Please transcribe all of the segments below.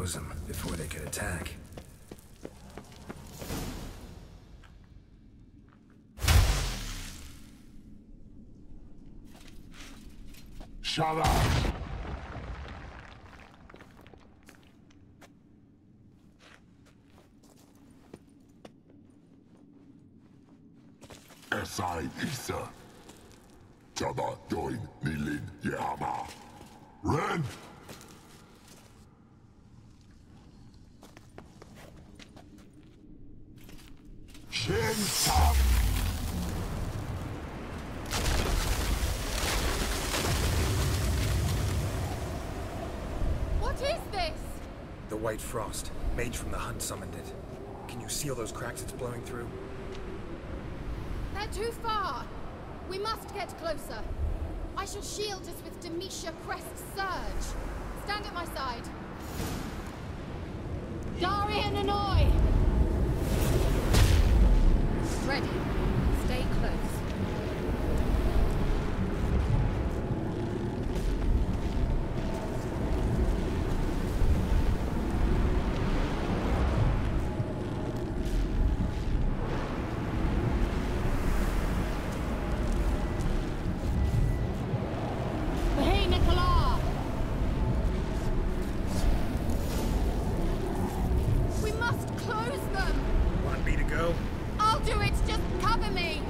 close them before they could attack. Shut up! Esai Isa. Chaba doin nilin yama. Ren! Shin Tap! What is this? The White Frost. Mage from the Hunt summoned it. Can you seal those cracks it's blowing through? They're too far. We must get closer. I shall shield us with Demetia Crest's surge. Stand at my side. Darian Annoy! Ready. Stay close. Hey, Nicola! We must close them! Want me to go? I'll do it! Just cover me!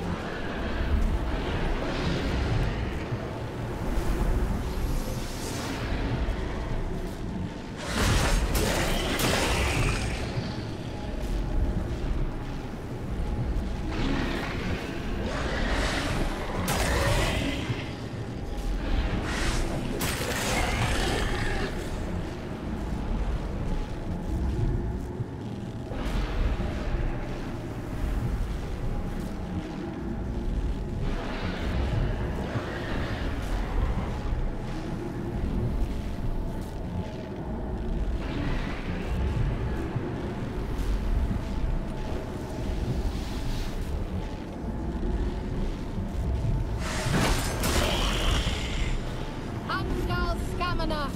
Angal Scamina!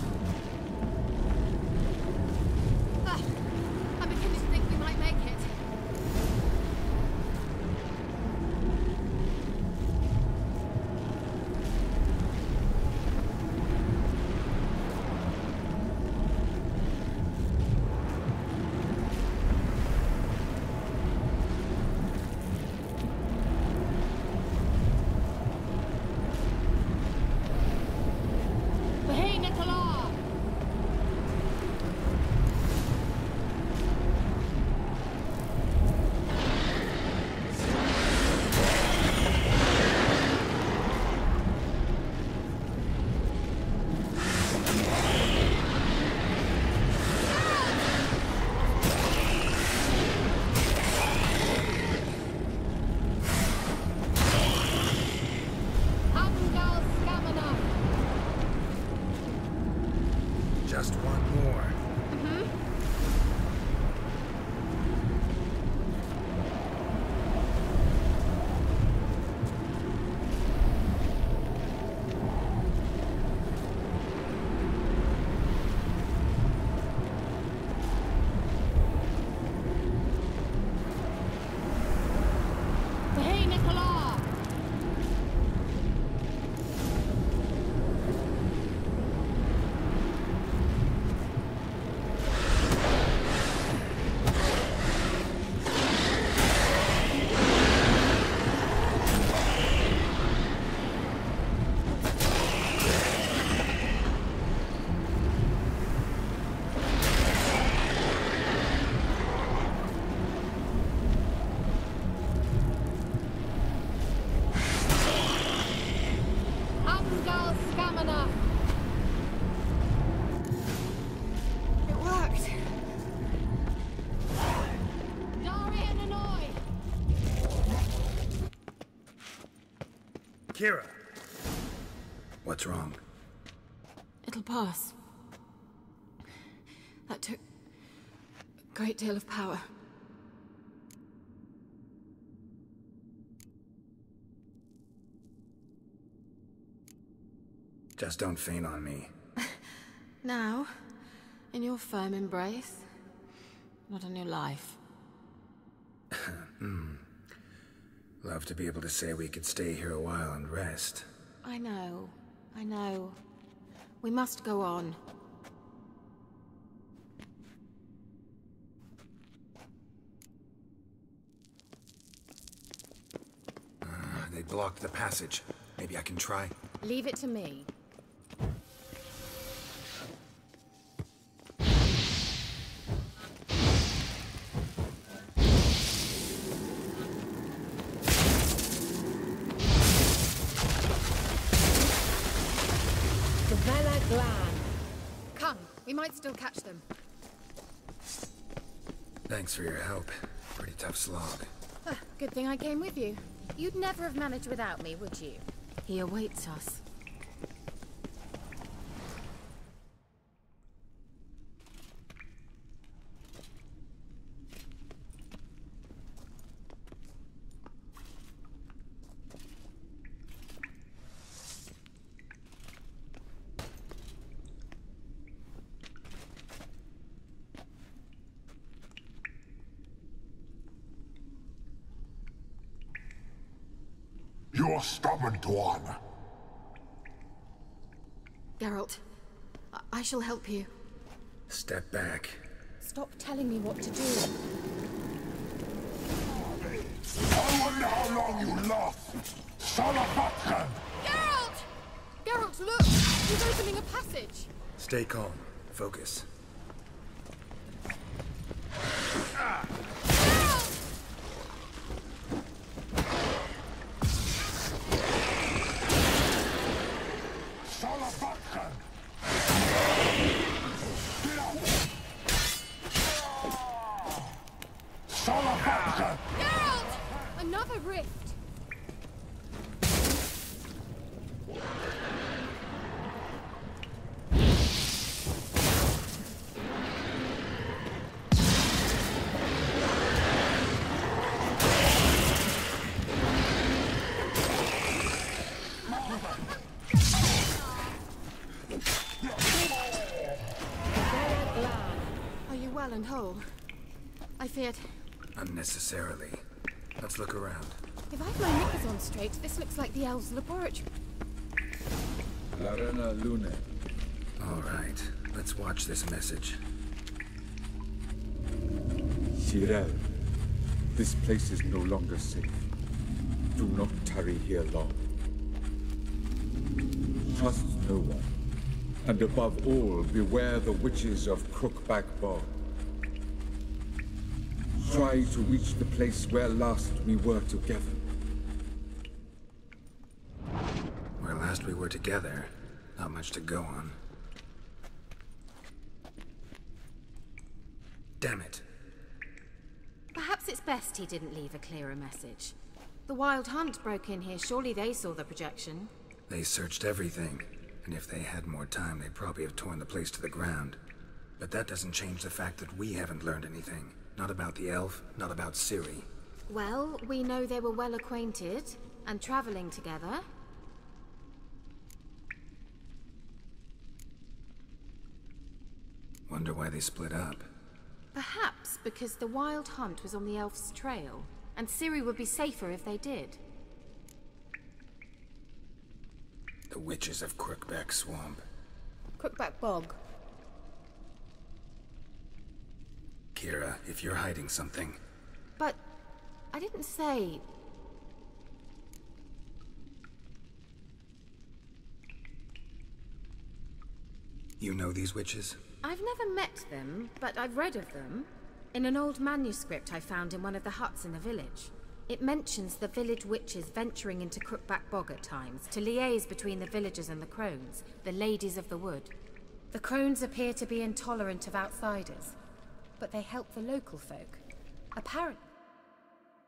I'm beginning to think we might make it. Hey, Nicola! Angal Scamina! Just one more. Hey, Nicola! Angal Scamina! It worked! Darian Annoy! Kira! What's wrong? It'll pass. That took a great deal of power. Just don't faint on me. Now, In your firm embrace? Not in your life. Love to be able to say we could stay here a while and rest. I know. I know. We must go on. They blocked the passage. Maybe I can try. Leave it to me. Come, we might still catch them. Thanks for your help. Pretty tough slog. Good thing I came with you. You'd never have managed without me, would you? He awaits us. You're stubborn, one. Geralt, I shall help you. Step back. Stop telling me what to do. I wonder how long you last. Son of Batman! Geralt! Geralt, look! He's opening a passage. Stay calm. Focus. Geralt! Another rift. Are you well and whole? I feared... Unnecessarily. Let's look around. If I've my knickers on straight, this looks like the elves' laboratory. Larena Lune. All right. Let's watch this message. Cyril, this place is no longer safe. Do not tarry here long. Trust no one. And above all, beware the witches of Crookback Bog. Try to reach the place where last we were together. Where last we were together, not much to go on. Damn it. Perhaps it's best he didn't leave a clearer message. The Wild Hunt broke in here. Surely they saw the projection. They searched everything, and if they had more time, they'd probably have torn the place to the ground. But that doesn't change the fact that we haven't learned anything. Not about the elf, not about Ciri. Well, we know they were well acquainted and traveling together. Wonder why they split up. Perhaps because the Wild Hunt was on the elf's trail, and Ciri would be safer if they did. The witches of Crookback Swamp. Crookback Bog. Kira, if you're hiding something... But... I didn't say... You know these witches? I've never met them, but I've read of them. In an old manuscript I found in one of the huts in the village. It mentions the village witches venturing into Crookback Bog at times to liaise between the villagers and the crones, the ladies of the wood. The crones appear to be intolerant of outsiders, but they help the local folk. Apparently,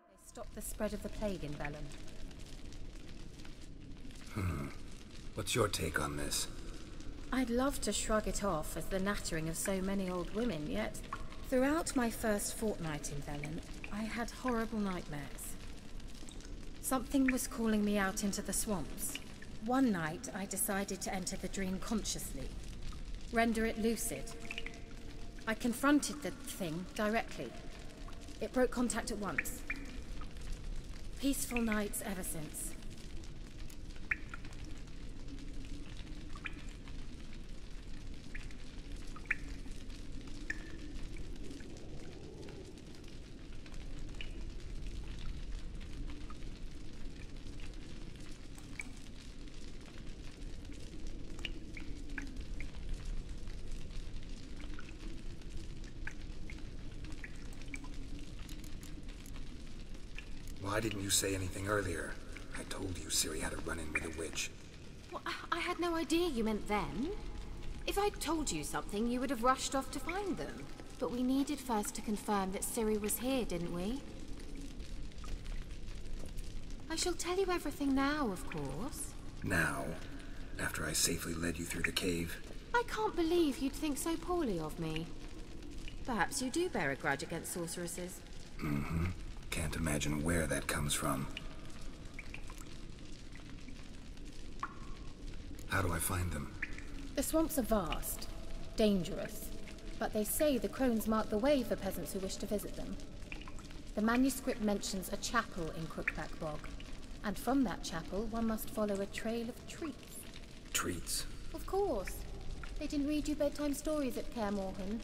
they stop the spread of the plague in Velen. What's your take on this? I'd love to shrug it off as the nattering of so many old women, yet throughout my first fortnight in Velen, I had horrible nightmares. Something was calling me out into the swamps. One night, I decided to enter the dream consciously, render it lucid. I confronted the thing directly. It broke contact at once. Peaceful nights ever since. Why didn't you say anything earlier? I told you Ciri had a run-in with a witch. Well, I had no idea you meant them. If I'd told you something, you would have rushed off to find them. But we needed first to confirm that Ciri was here, didn't we? I shall tell you everything now, of course. Now? After I safely led you through the cave? I can't believe you'd think so poorly of me. Perhaps you do bear a grudge against sorceresses. Mm-hmm. Can't imagine where that comes from. How do I find them? The swamps are vast, dangerous, but they say the crones mark the way for peasants who wish to visit them. The manuscript mentions a chapel in Crookback Bog, and from that chapel one must follow a trail of treats. Treats? Of course. They didn't read you bedtime stories at Kaer Morhen.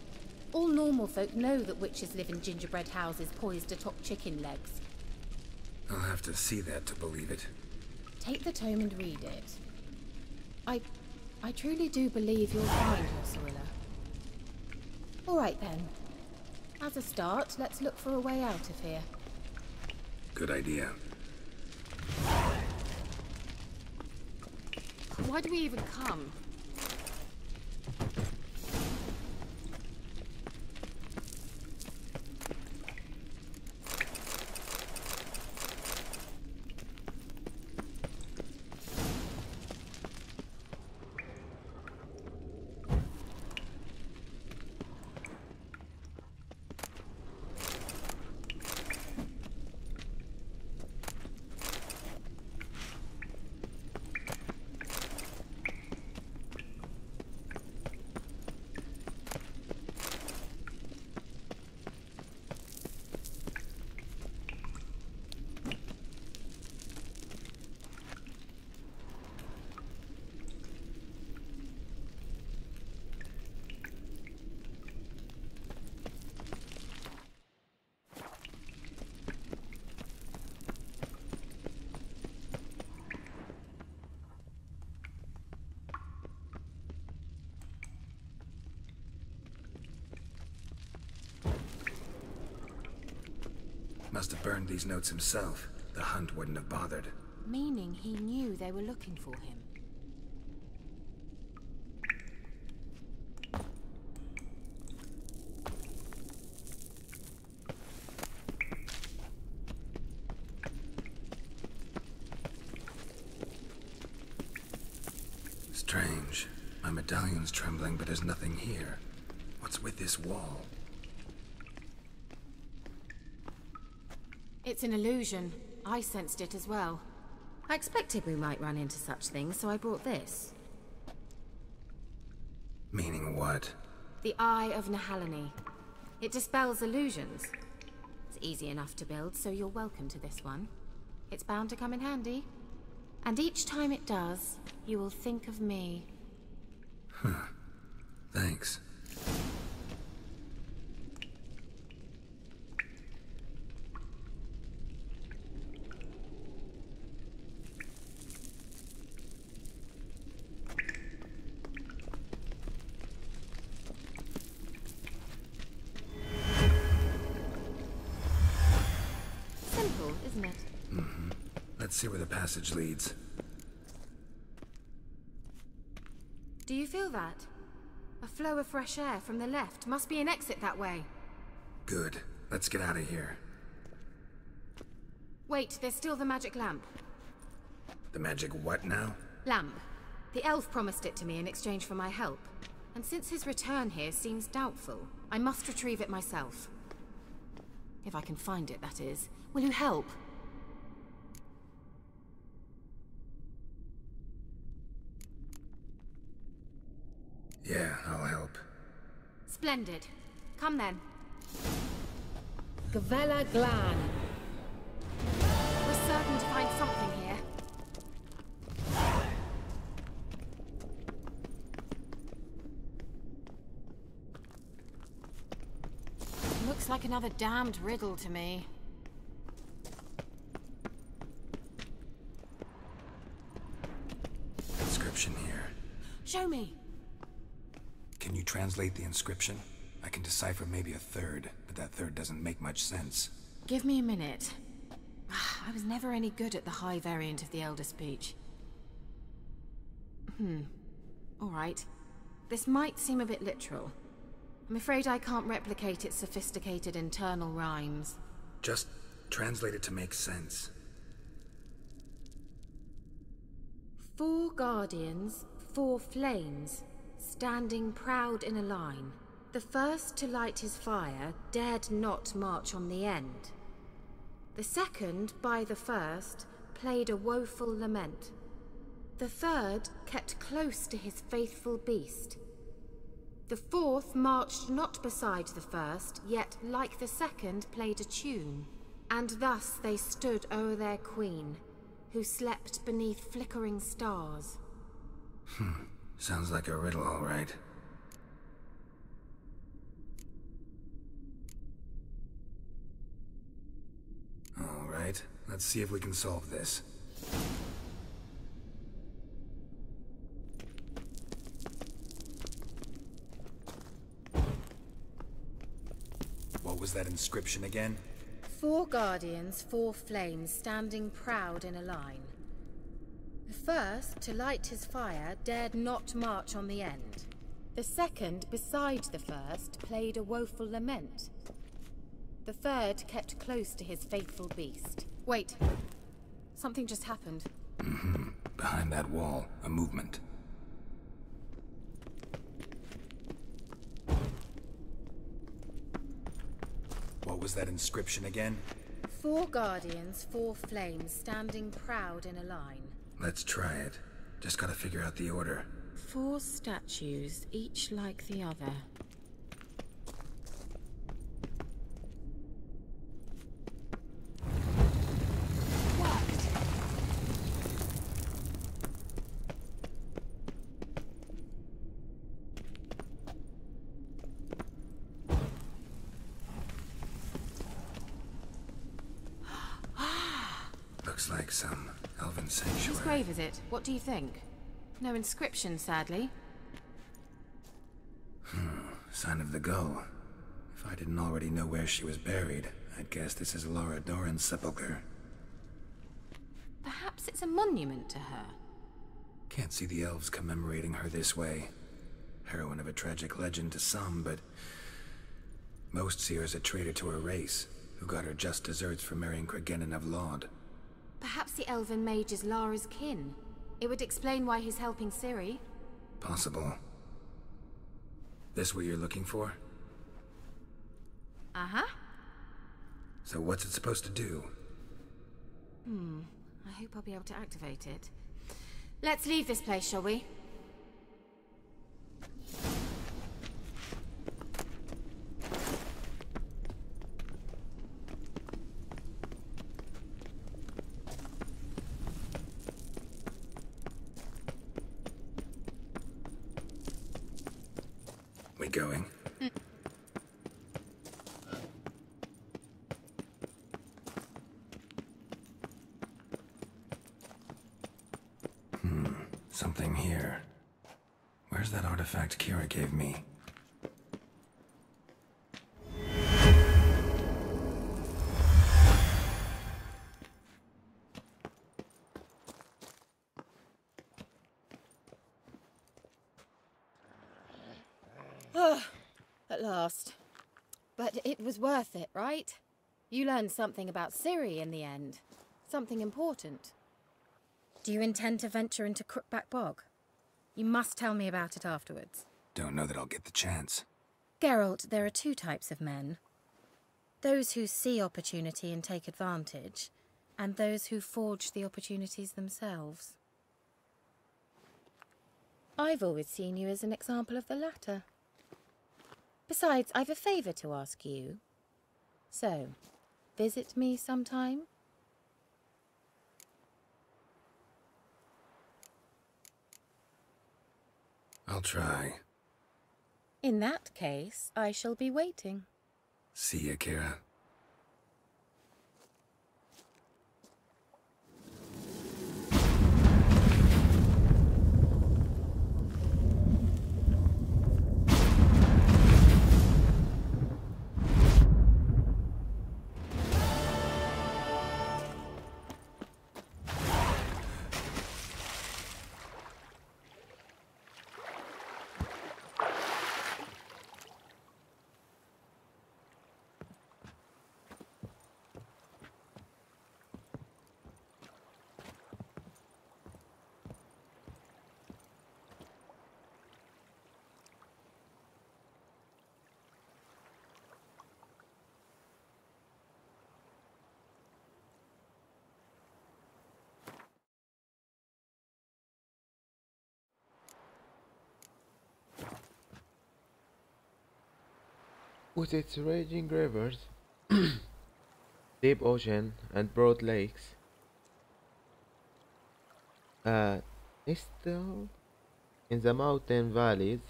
All normal folk know that witches live in gingerbread houses poised atop chicken legs. I'll have to see that to believe it. Take the tome and read it. I truly do believe you'll find your Cirilla. All right then. As a start, let's look for a way out of here. Good idea. Why do we even come? Must have burned these notes himself. The hunt wouldn't have bothered. Meaning he knew they were looking for him. Strange. My medallion's trembling, but there's nothing here. What's with this wall? It's an illusion. I sensed it as well. I expected we might run into such things, so I brought this. Meaning what? The Eye of Nehaleni. It dispels illusions. It's easy enough to build, so you're welcome to this one. It's bound to come in handy. And each time it does, you will think of me. Huh. Thanks. Simple, isn't it? Mm-hmm. Let's see where the passage leads. Do you feel that? A flow of fresh air from the left. Must be an exit that way. Good. Let's get out of here. Wait, there's still the magic lamp. The magic what now? Lamp. The elf promised it to me in exchange for my help. And since his return here seems doubtful, I must retrieve it myself. If I can find it, that is. Will you help? Yeah, I'll help. Splendid. Come then. Gavella Glan. We're certain to find something here. Looks like another damned riddle to me. Inscription here. Show me. Can you translate the inscription? I can decipher maybe a third, but that third doesn't make much sense. Give me a minute. I was never any good at the high variant of the Elder Speech. Alright. This might seem a bit literal. I'm afraid I can't replicate its sophisticated internal rhymes. Just translate it to make sense. 4 guardians, 4 flames, standing proud in a line. The first to light his fire dared not march on the end. The second, by the first, played a woeful lament. The third kept close to his faithful beast. The fourth marched not beside the first, yet, like the second, played a tune. And thus they stood o'er their queen, who slept beneath flickering stars. Sounds like a riddle, all right. All right, let's see if we can solve this. What was that inscription again? 4 guardians, 4 flames, standing proud in a line. The first, to light his fire, dared not march on the end. The second, beside the first, played a woeful lament. The third kept close to his faithful beast. Wait. Something just happened. Behind that wall, a movement. What was that inscription again? 4 guardians, 4 flames, standing proud in a line. Let's try it. Just gotta figure out the order. 4 statues, each like the other. Looks like some elven sanctuary. Whose grave is it? What do you think? No inscription, sadly. Sign of the gull. If I didn't already know where she was buried, I'd guess this is Laura Doran's sepulcher. Perhaps it's a monument to her. Can't see the elves commemorating her this way. Heroine of a tragic legend to some, but most see her as a traitor to her race, who got her just deserts for marrying Cregennan of Laud. Perhaps the elven mage is Lara's kin. It would explain why he's helping Ciri. Possible. This what you're looking for? Uh-huh. So what's it supposed to do? I hope I'll be able to activate it. Let's leave this place, shall we? We going? Something here. Where's that artifact Kira gave me? At last. But it was worth it, right? You learned something about Ciri in the end. Something important. Do you intend to venture into Crookback Bog? You must tell me about it afterwards. Don't know that I'll get the chance. Geralt, there are 2 types of men. Those who see opportunity and take advantage, and those who forge the opportunities themselves. I've always seen you as an example of the latter. Besides, I've a favor to ask you. So, visit me sometime? I'll try. In that case, I shall be waiting. See ya, Kira. With its raging rivers, deep ocean, and broad lakes, nestled in the mountain valleys,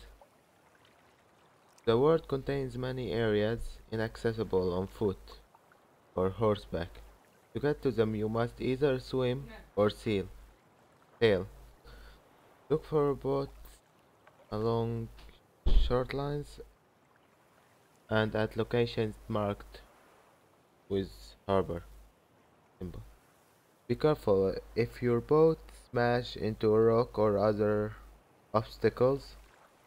the world contains many areas inaccessible on foot or horseback. To get to them, you must either swim or sail. Look for boats along shorelines and at locations marked with harbor symbol. Be careful if your boat smash into a rock or other obstacles,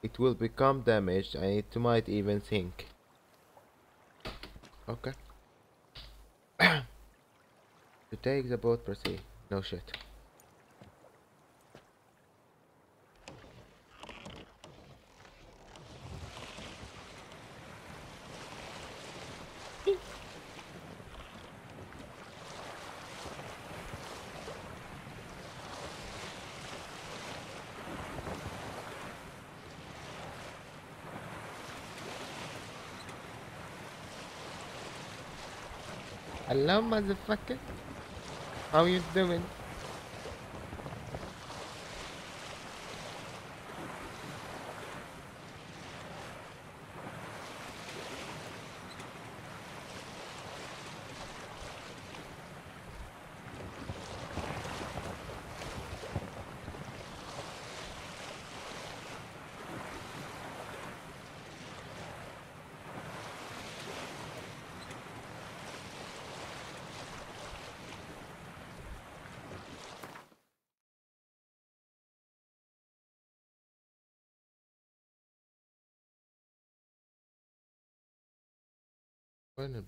it will become damaged and it might even sink. Okay. To take the boat, proceed. No shit. Hello, motherfucker. How you doing? Bueno,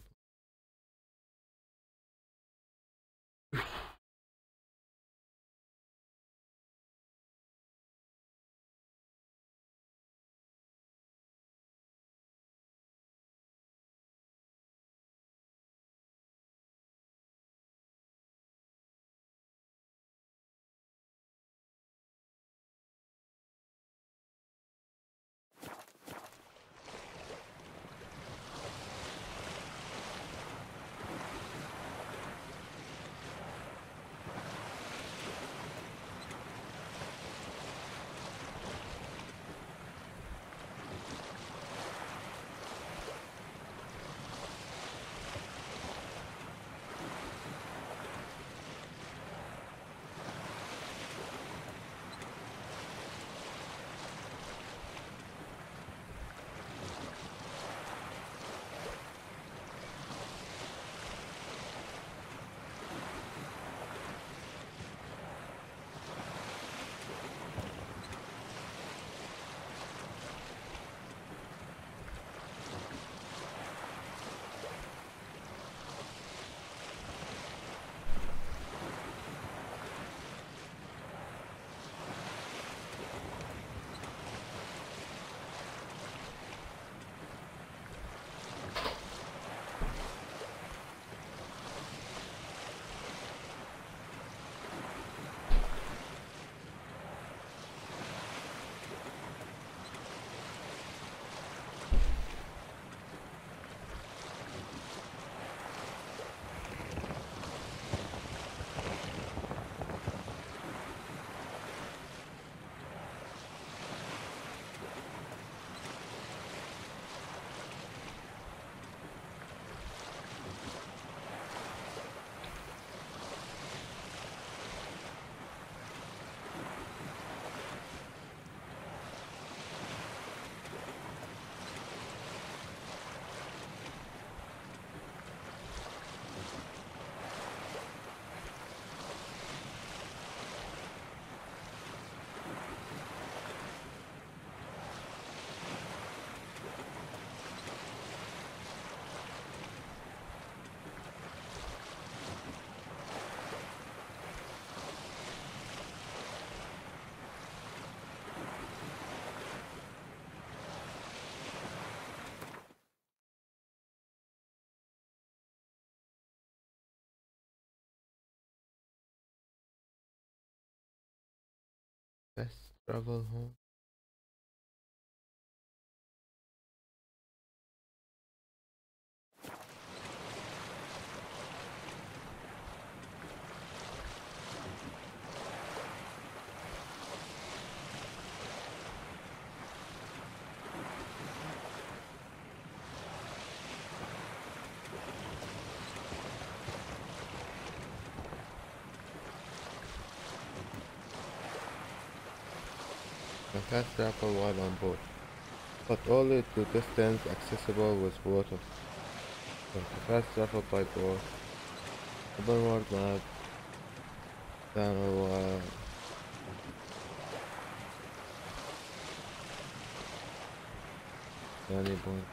Best travel home. And fast travel while on board, but only to distance accessible with water. So to fast travel by board, open world map, channel any point.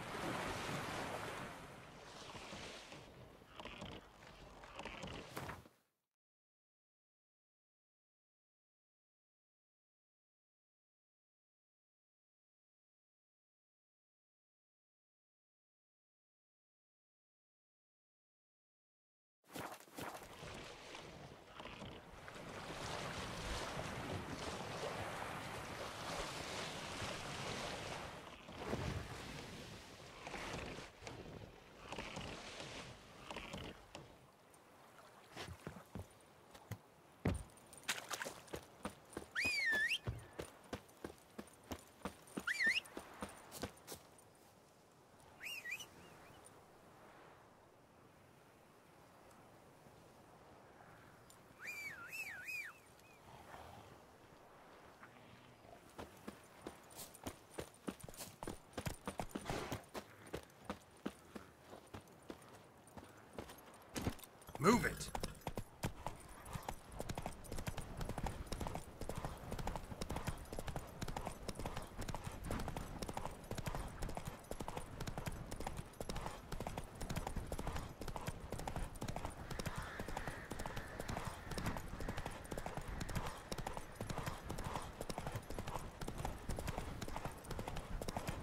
Move it!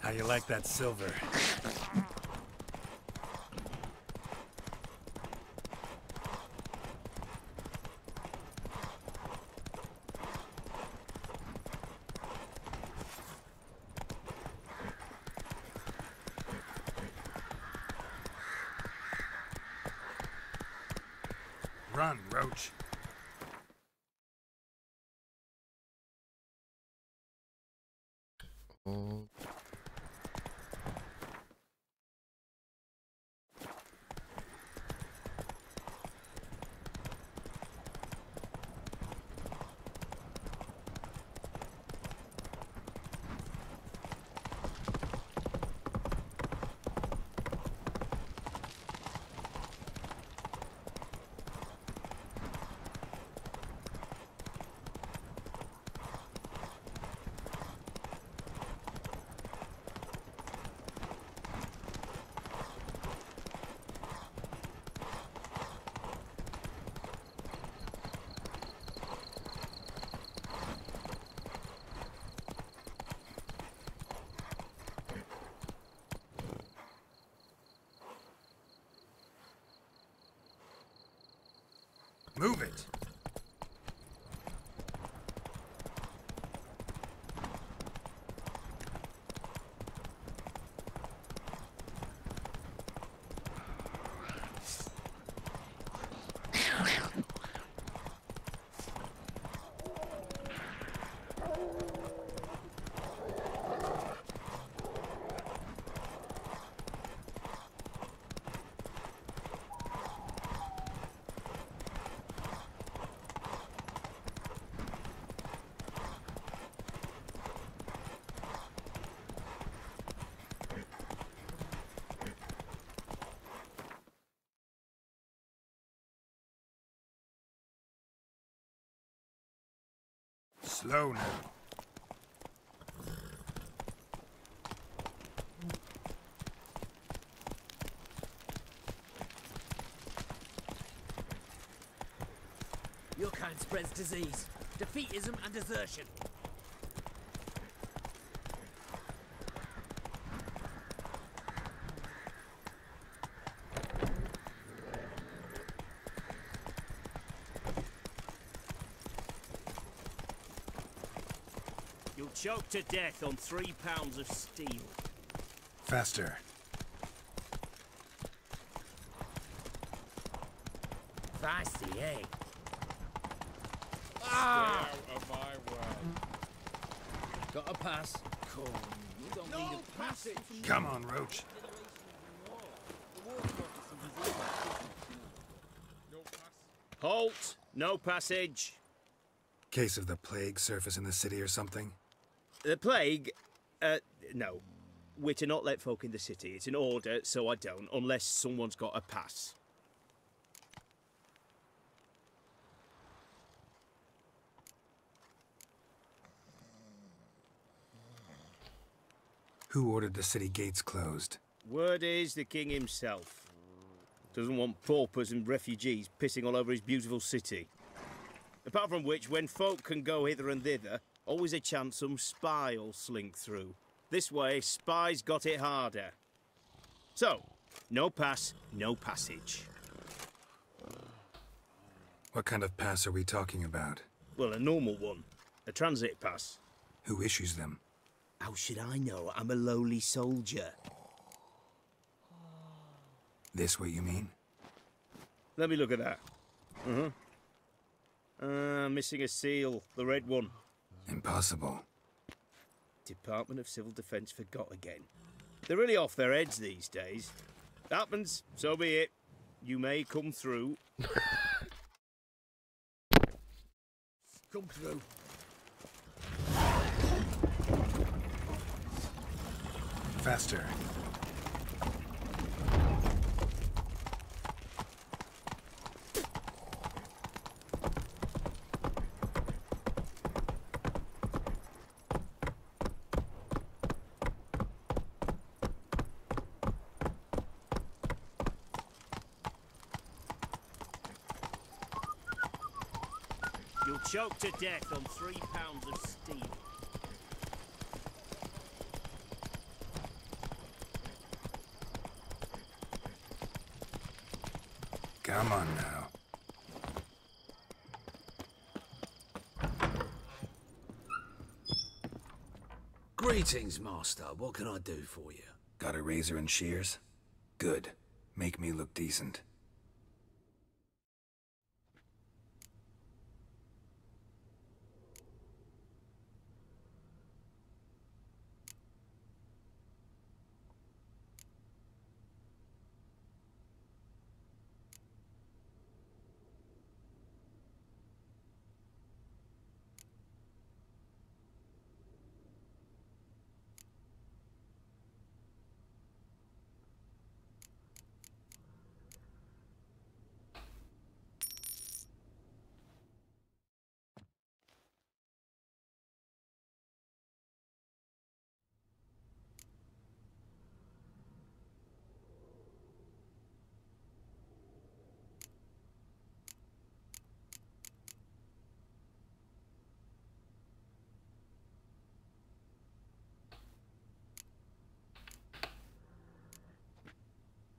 How you like that silver? Run, Roach. Oh. Move it! Slow now. Your kind spreads disease, defeatism and desertion. choke to death on 3 pounds of steel. Faster. Feisty, eh? Stay out of my way. Got a pass? Come, you don't need a pass. Come on, Roach. Halt! No passage. Case of the plague surface in the city or something? The plague? No. We're to not let folk in the city. It's an order, so I don't, unless someone's got a pass. Who ordered the city gates closed? Word is the king himself. Doesn't want paupers and refugees pissing all over his beautiful city. Apart from which, when folk can go hither and thither, always a chance some spy'll slink through. This way, spies got it harder. So, no pass, no passage. What kind of pass are we talking about? Well, a normal one. A transit pass. Who issues them? How should I know? I'm a lowly soldier. This what you mean? Let me look at that. Missing a seal. The red one. Impossible. Department of Civil Defence forgot again. They're really off their heads these days. Happens, so be it. You may come through. Come through. Faster. You'll choke to death on 3 pounds of steel. Come on now. Greetings, Master. What can I do for you? Got a razor and shears? Good. Make me look decent.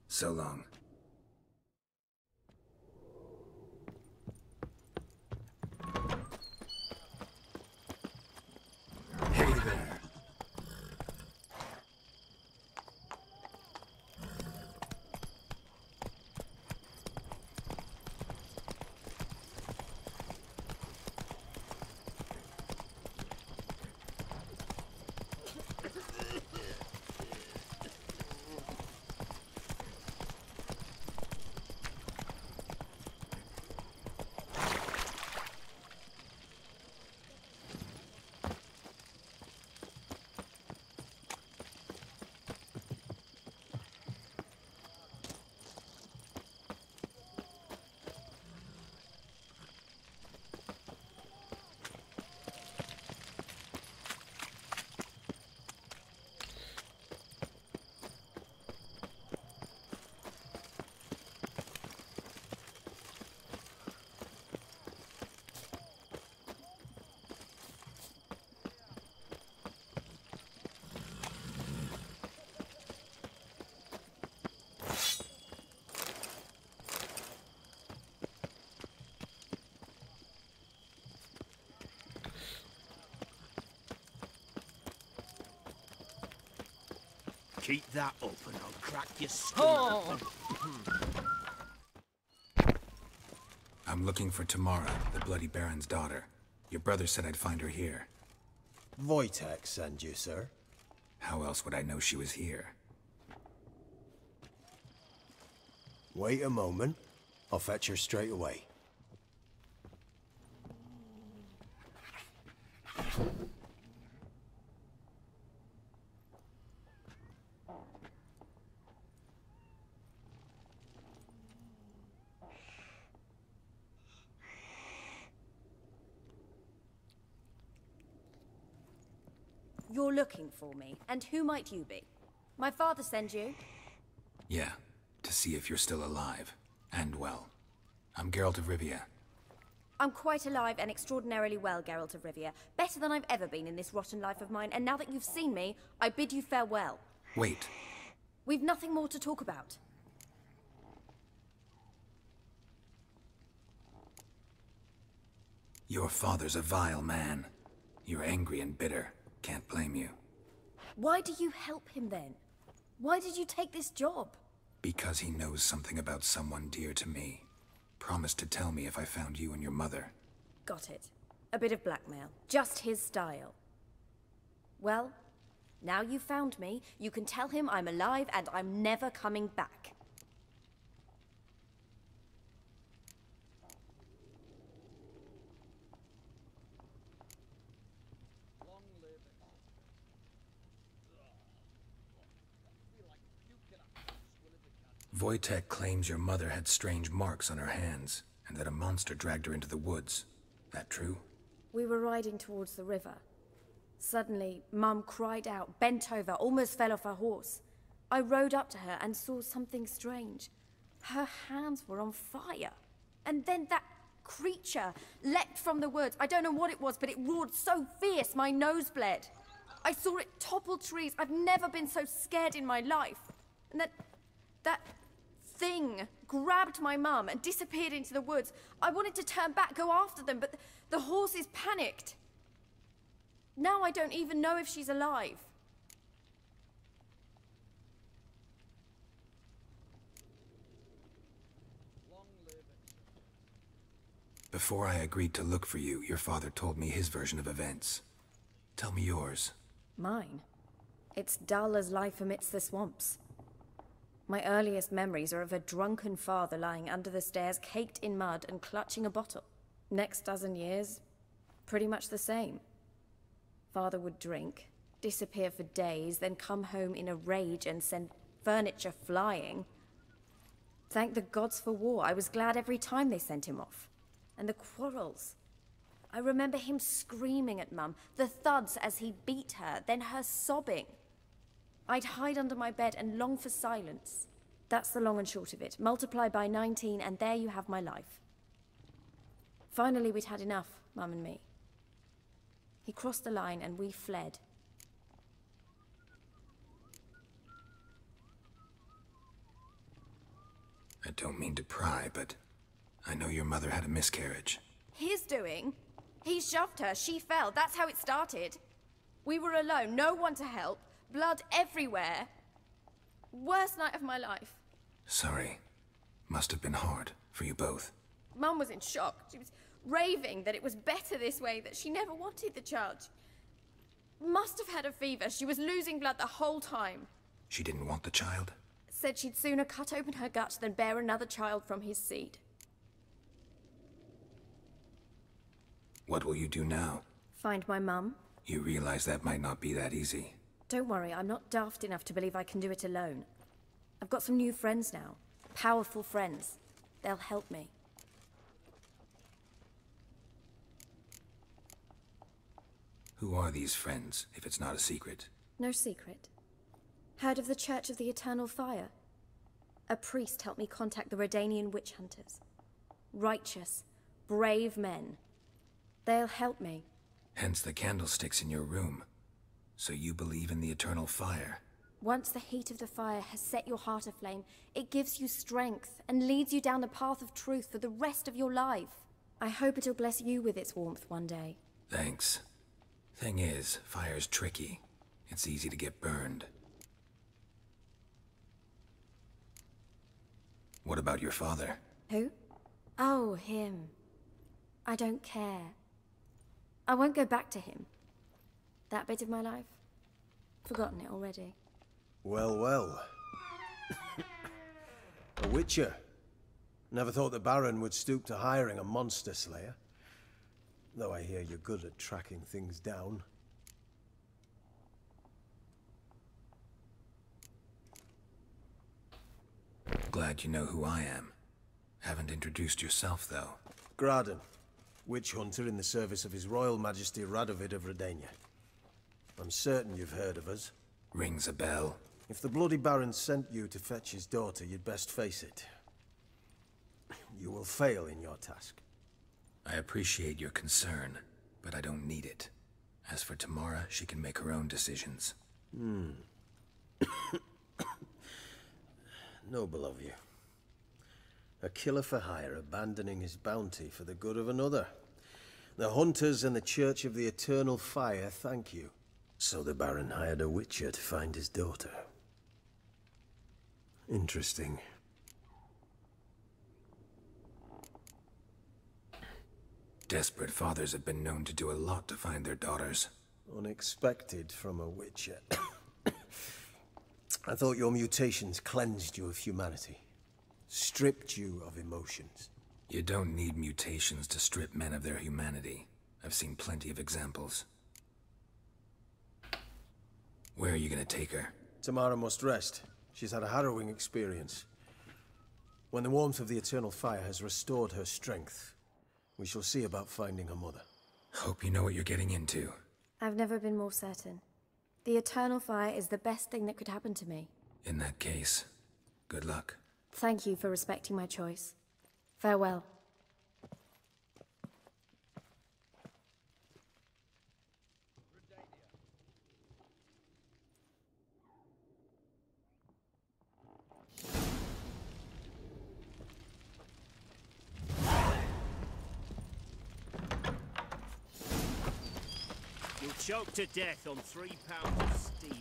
So long. Hey there. Keep that up and I'll crack your skull. I'm looking for Tamara, the Bloody Baron's daughter. Your brother said I'd find her here. Wojtek send you, sir. How else would I know she was here? Wait a moment. I'll fetch her straight away. You're looking for me, and who might you be? My father sent you? Yeah, to see if you're still alive. And well. I'm Geralt of Rivia. I'm quite alive and extraordinarily well, Geralt of Rivia. Better than I've ever been in this rotten life of mine, and now that you've seen me, I bid you farewell. Wait. We've nothing more to talk about. Your father's a vile man. You're angry and bitter. Can't blame you. Why do you help him then? Why did you take this job? Because he knows something about someone dear to me. Promised to tell me if I found you and your mother. Got it. A bit of blackmail. Just his style. Well, now you've found me, you can tell him I'm alive and I'm never coming back. Wojtek claims your mother had strange marks on her hands, and that a monster dragged her into the woods. That true? We were riding towards the river. Suddenly, Mum cried out, bent over, almost fell off her horse. I rode up to her and saw something strange. Her hands were on fire. And then that creature leapt from the woods. I don't know what it was, but it roared so fierce my nose bled. I saw it topple trees. I've never been so scared in my life. And that thing grabbed my mum and disappeared into the woods. I wanted to turn back, go after them, but the horses panicked. Now I don't even know if she's alive. Before I agreed to look for you, your father told me his version of events. Tell me yours. Mine? It's dull as life amidst the swamps. My earliest memories are of a drunken father lying under the stairs, caked in mud and clutching a bottle. Next dozen years, pretty much the same. Father would drink, disappear for days, then come home in a rage and send furniture flying. Thank the gods for war. I was glad every time they sent him off. And the quarrels. I remember him screaming at Mum, the thuds as he beat her, then her sobbing. I'd hide under my bed and long for silence. That's the long and short of it. Multiply by 19 and there you have my life. Finally, we'd had enough, Mum and me. He crossed the line and we fled. I don't mean to pry, but I know your mother had a miscarriage. His doing? He shoved her, she fell. That's how it started. We were alone, no one to help. Blood everywhere. Worst night of my life. Sorry. Must have been hard for you both. Mum was in shock. She was raving that it was better this way, that she never wanted the child. Must have had a fever. She was losing blood the whole time. She didn't want the child? Said she'd sooner cut open her gut than bear another child from his seed. What will you do now? Find my mum. You realize that might not be that easy. Don't worry, I'm not daft enough to believe I can do it alone. I've got some new friends now. Powerful friends. They'll help me. Who are these friends, if it's not a secret? No secret. Heard of the Church of the Eternal Fire? A priest helped me contact the Redanian witch hunters. Righteous, brave men. They'll help me. Hence the candlesticks in your room. So you believe in the eternal fire? Once the heat of the fire has set your heart aflame, it gives you strength and leads you down the path of truth for the rest of your life. I hope it'll bless you with its warmth one day. Thanks. Thing is, fire's tricky. It's easy to get burned. What about your father? Who? Oh, him. I don't care. I won't go back to him. That bit of my life? Forgotten it already. Well, well. A witcher. Never thought the Baron would stoop to hiring a monster slayer. Though I hear you're good at tracking things down. Glad you know who I am. Haven't introduced yourself, though. Graden, witch hunter in the service of His Royal Majesty Radovid of Redania. I'm certain you've heard of us. Rings a bell. If the Bloody Baron sent you to fetch his daughter, you'd best face it. You will fail in your task. I appreciate your concern, but I don't need it. As for Tamara, she can make her own decisions. Noble of you. A killer for hire abandoning his bounty for the good of another. The hunters and the Church of the Eternal Fire thank you. So the Baron hired a witcher to find his daughter. Interesting. Desperate fathers have been known to do a lot to find their daughters. Unexpected from a witcher. I thought your mutations cleansed you of humanity. Stripped you of emotions. You don't need mutations to strip men of their humanity. I've seen plenty of examples. Where are you gonna take her? Tamara must rest. She's had a harrowing experience. When the warmth of the Eternal Fire has restored her strength, we shall see about finding her mother. Hope you know what you're getting into. I've never been more certain. The Eternal Fire is the best thing that could happen to me. In that case, good luck. Thank you for respecting my choice. Farewell. You'll choke to death on 3 pounds of steel.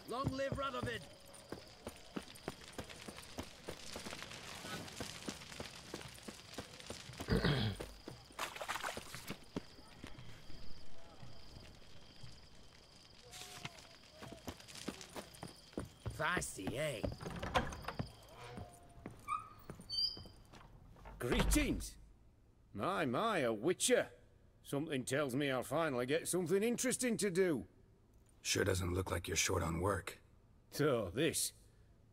Long live Radovid! Feisty, eh? Greetings. My, a witcher. Something tells me I'll finally get something interesting to do. Sure doesn't look like you're short on work. So, this.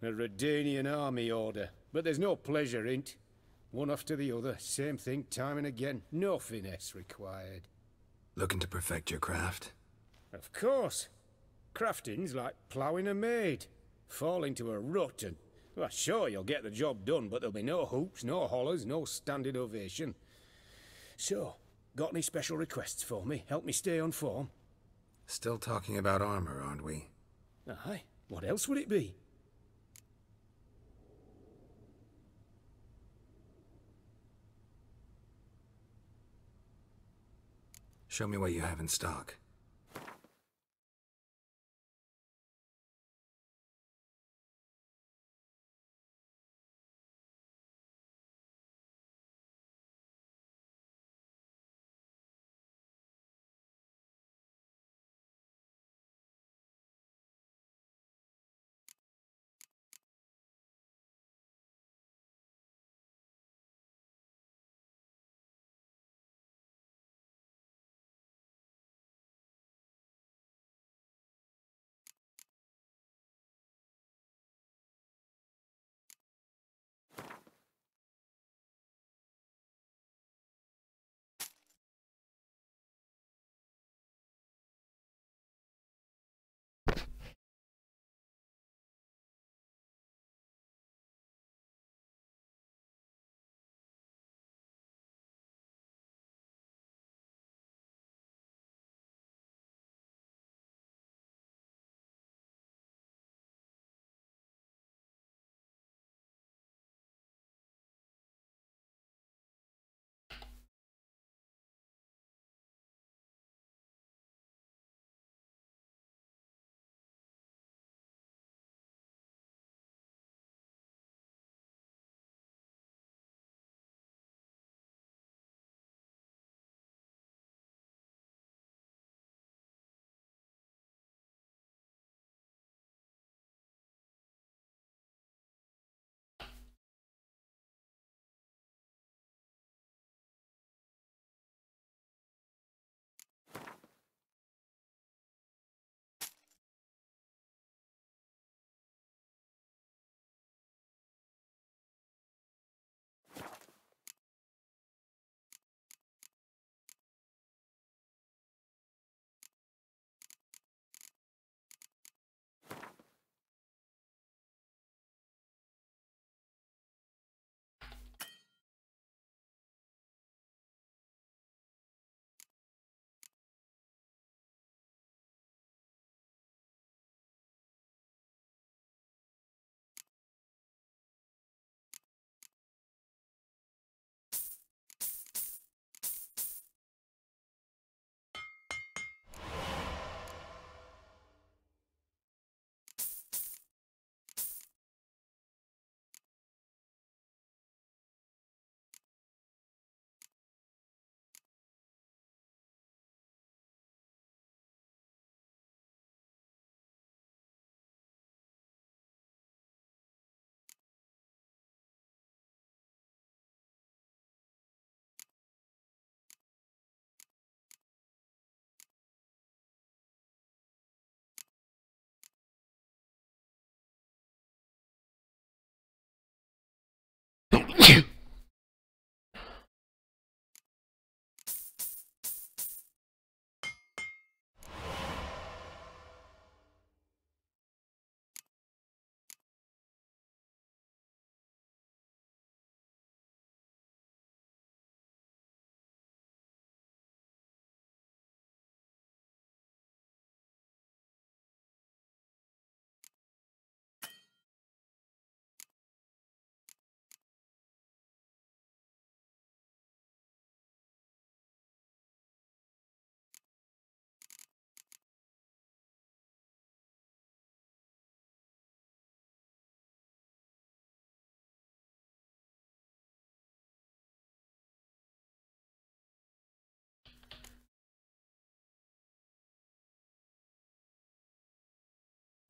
A Redanian army order. But there's no pleasure in't. One after the other, same thing time and again. No finesse required. Looking to perfect your craft? Of course. Crafting's like ploughing a maid. Fall into a rut and... Well, sure, you'll get the job done, but there'll be no hoops, no hollers, no standing ovation. So, got any special requests for me? Help me stay on form? Still talking about armor, aren't we? Aye. What else would it be? Show me what you have in stock.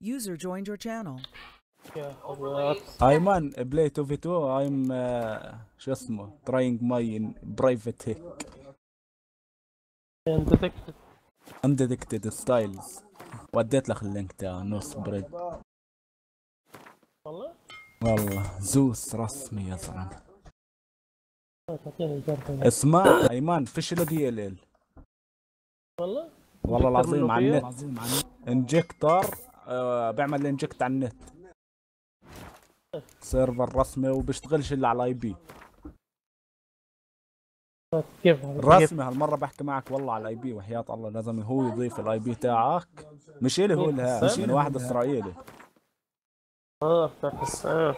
User joined your channel. يا حضرات. ايمن بلاي 2 في 2 ايم شو اسمه تراينج ماي برايفت هيك انديتكتد ستايلز. وديت لك اللينك تاع نص بريد. والله زوس رسمي يا زلمه. اسمع ايمان فيش له دي ال ال. والله العظيم على النت انجكتر بيعمل انجكت على النت سيرفر رسمي وبيشتغلش الا على الاي بي. كيف رسمي هالمره بحكي معك والله على الاي بي وحياة الله لازم هو يضيف الاي بي تاعك مش الي هو لها مش من واحد اسرائيلي. بتاع حسان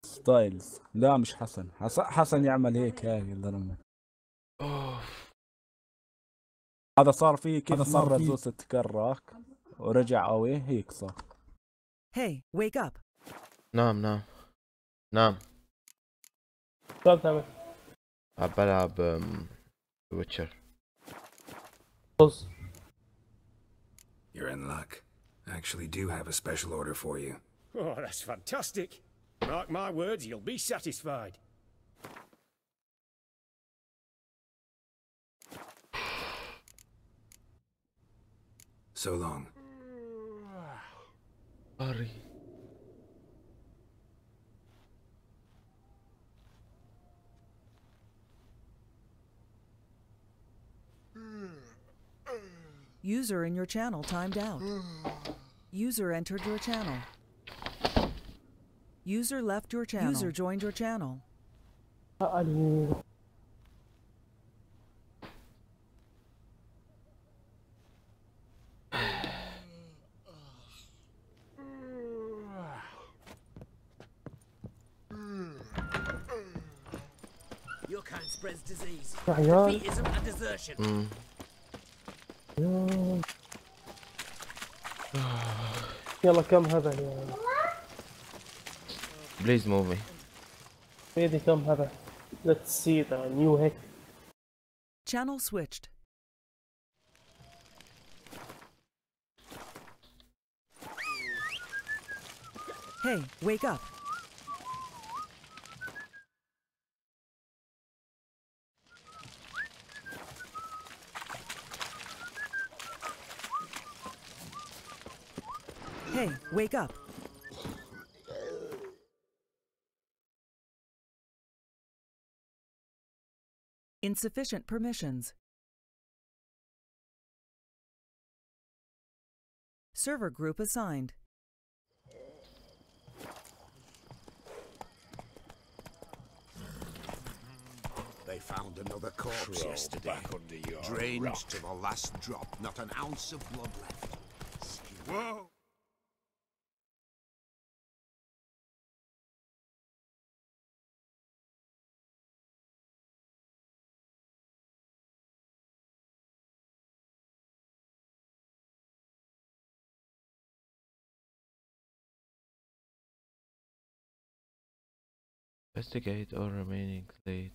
ستايلز. لا مش حسن. حسن يعمل هيك هاي الزلمه. هذا صار فيه كيف مرة زوس تكرك ورجع قوي هيك صار. Hey, wake up. نام. شو بتعمل؟ عم بلعب ويتشر. You're in luck. I actually do have a special order for you. Oh, that's fantastic. Mark my words, you'll be satisfied. So long. Sorry. User in your channel timed out. User entered your channel. User left your channel. User joined your channel. Your kind spreads disease. عيال. Defeat isn't a desertion. يلا كم هبل يا Please move me. بيدي كم هبل. Let's see the new hack. Channel switched. Hey, wake up. Hey, wake up. Insufficient permissions. Server group assigned. They found another corpse yesterday. Drained to the last drop, not an ounce of blood left. Whoa! Investigate all remaining late.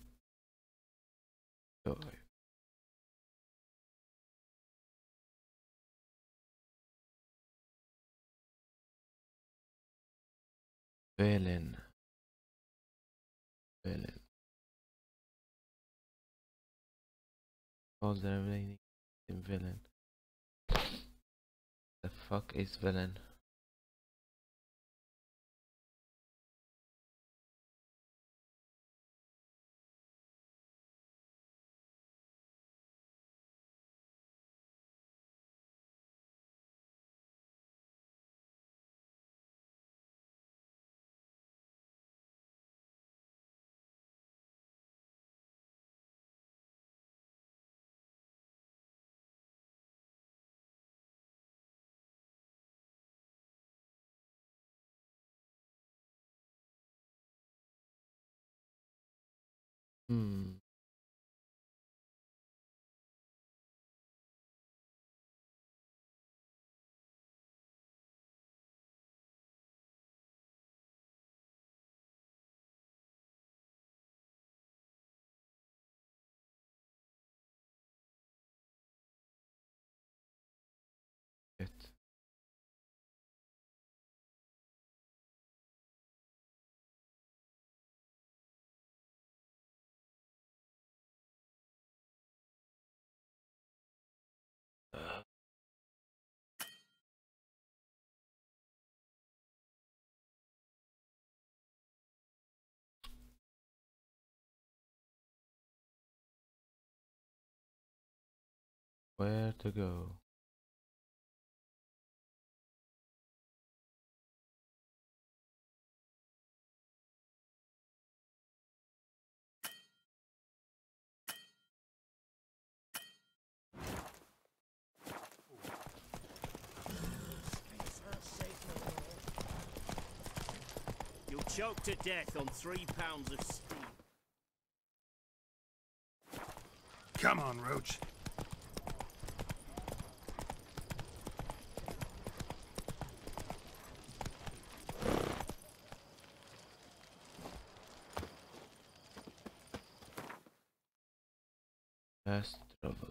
Villain. All the remaining villain. The fuck is villain? Shit. Where to go? You'll choke to death on 3 pounds of steam. Come on, Roach. Fast travel.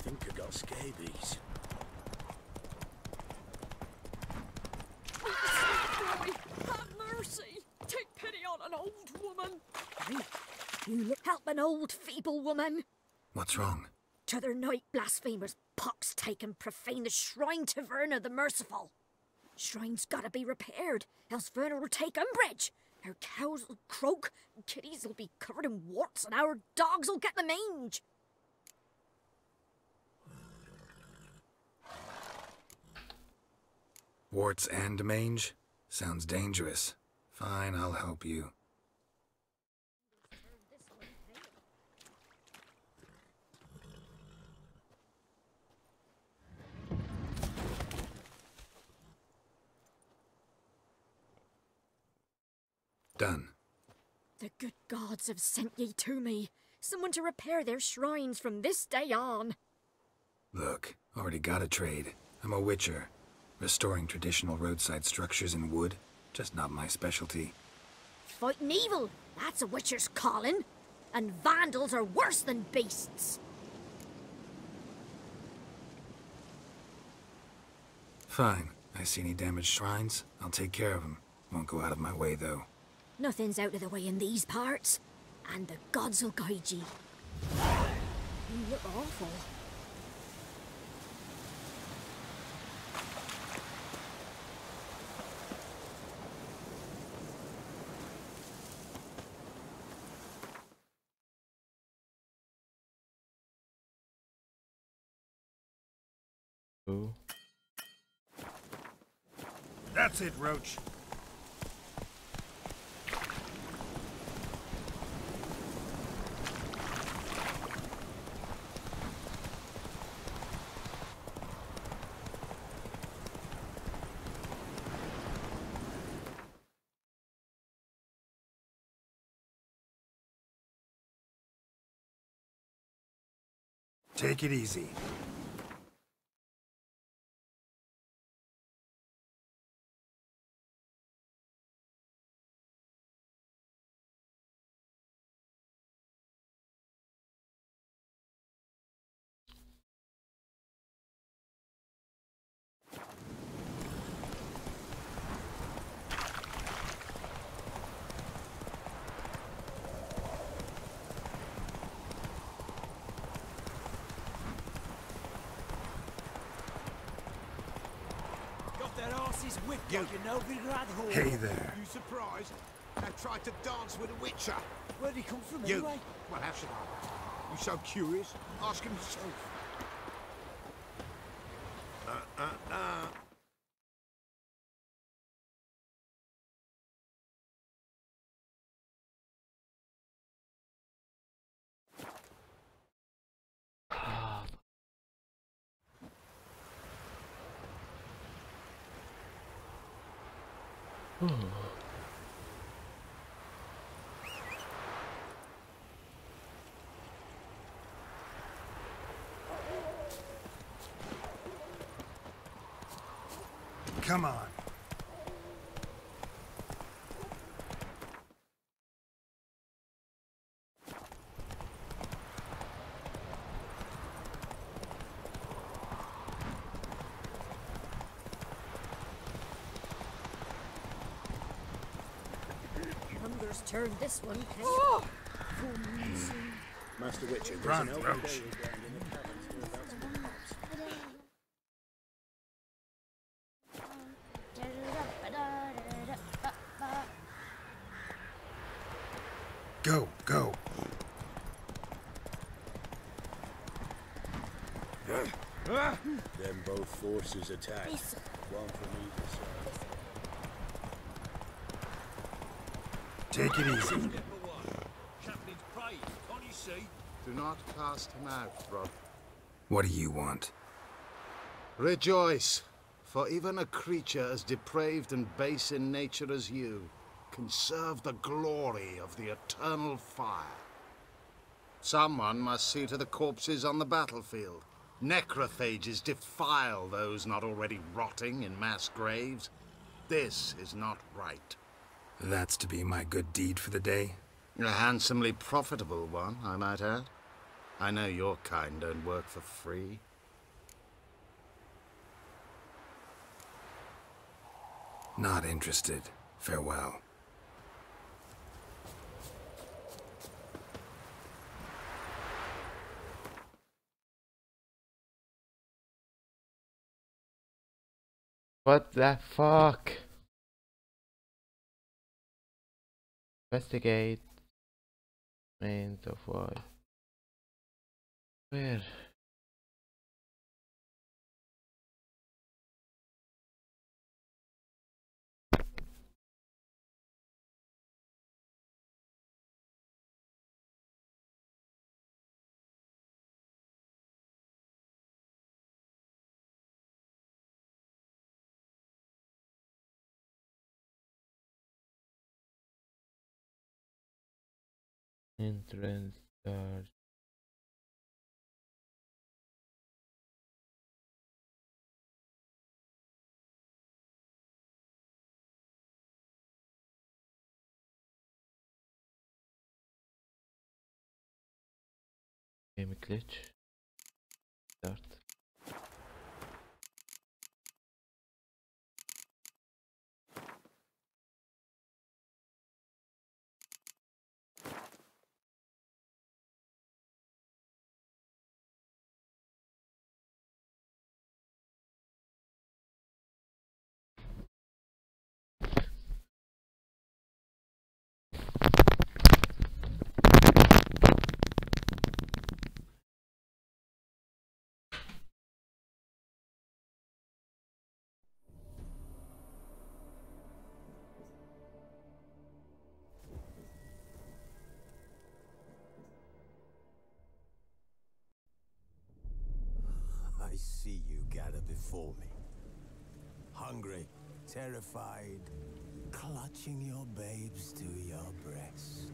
I think I got scabies. Boy, have mercy! Take pity on an old woman! You help an old feeble woman! What's wrong? T'other night blasphemers pox take and profane the shrine to Verna the Merciful. Shrine's gotta be repaired, else Verna will take umbrage. Our cows will croak, kitties will be covered in warts, and our dogs will get the mange. Warts and mange? Sounds dangerous. Fine, I'll help you. Done. The good gods have sent ye to me. Someone to repair their shrines from this day on. Look, already got a trade. I'm a witcher. Restoring traditional roadside structures in wood, just not my specialty. Fighting evil, that's a witcher's calling. And vandals are worse than beasts. Fine. I see any damaged shrines, I'll take care of them. Won't go out of my way, though. Nothing's out of the way in these parts. And the gods will guide ye. You look awful. Ooh. That's it, Roach. Take it easy. Hey there. You surprised? I tried to dance with a witcher. Where'd he come from You. anyway? Well, how should I? You so curious? Ask him yourself. Come on. just turn this one, can Oh. you? Master Witcher, there's Run, an elven Roach. burial ground in the caverns whereabouts of the pops. Go, go. Then both forces attack. One from either side. Take it easy. Captain's praying, can't you see? Do not cast him out, brother. What do you want? Rejoice, for even a creature as depraved and base in nature as you can serve the glory of the eternal fire. Someone must see to the corpses on the battlefield. Necrophages defile those not already rotting in mass graves. This is not right. That's to be my good deed for the day? A handsomely profitable one, I might add. I know your kind don't work for free. Not interested. Farewell. What the fuck? Investigate. Means of what? Where? Entrance charge. Game glitch. Start. I see you gather before me. Hungry, terrified, clutching your babes to your breast.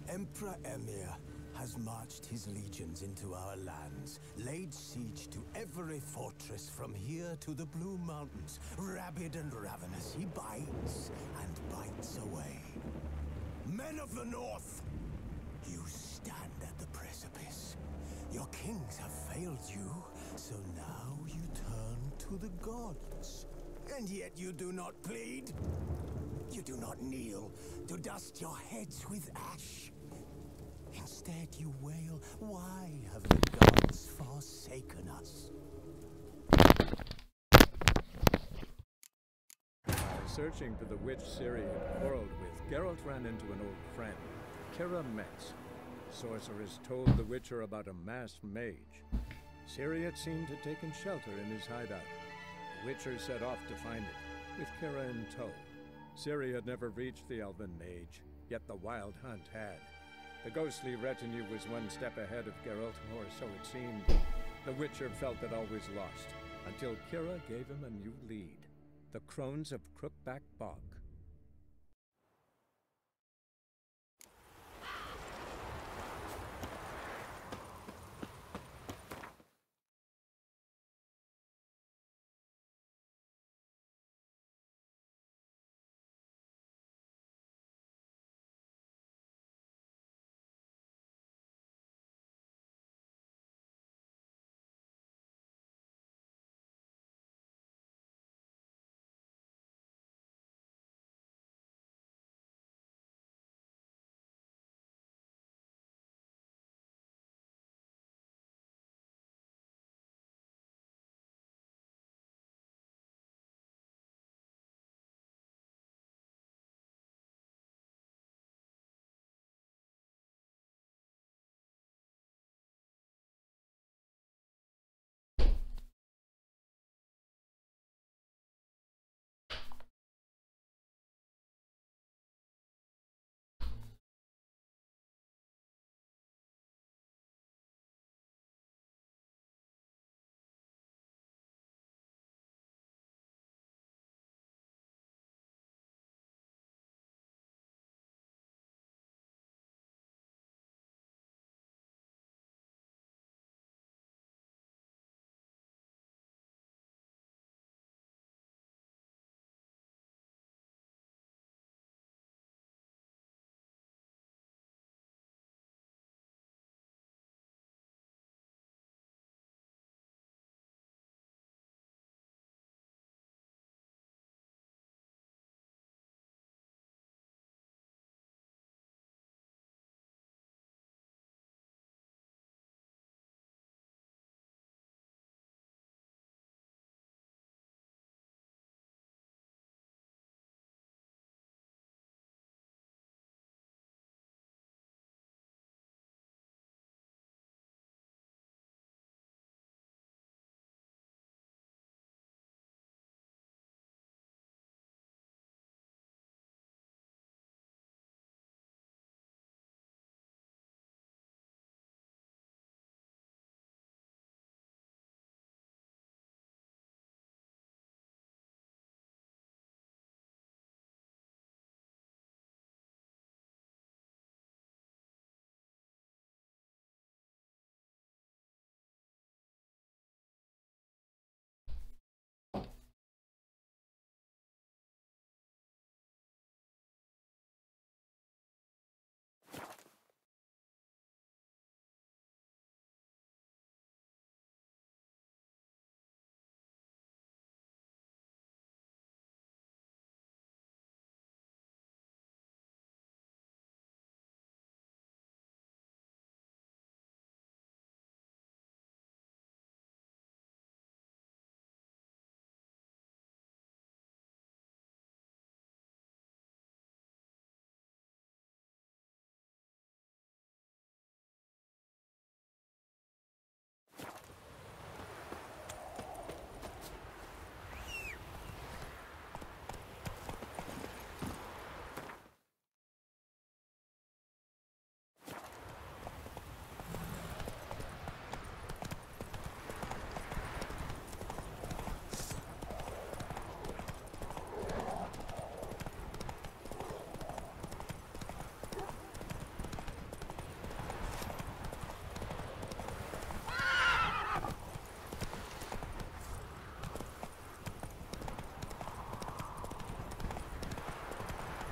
Emperor Emir has marched his legions into our lands, laid siege to every fortress from here to the Blue Mountains. Rabid and ravenous, he bites and bites away. Men of the North, you stand at the precipice. Your kings have failed you, so now you turn to the gods. And yet you do not plead. You do not kneel to dust your heads with ash. Instead you wail, why have the gods forsaken us? While searching for the witch Ciri had quarreled with, Geralt ran into an old friend, Kira Metz. Sorceress told the Witcher about a masked mage. Ciri had seemed to have taken shelter in his hideout. The Witcher set off to find it, with Kira in tow. Ciri had never reached the elven mage, yet the wild hunt had. The ghostly retinue was one step ahead of Geralt, or so it seemed. The Witcher felt that all was lost, until Kira gave him a new lead. The Crones of Crookback Bog.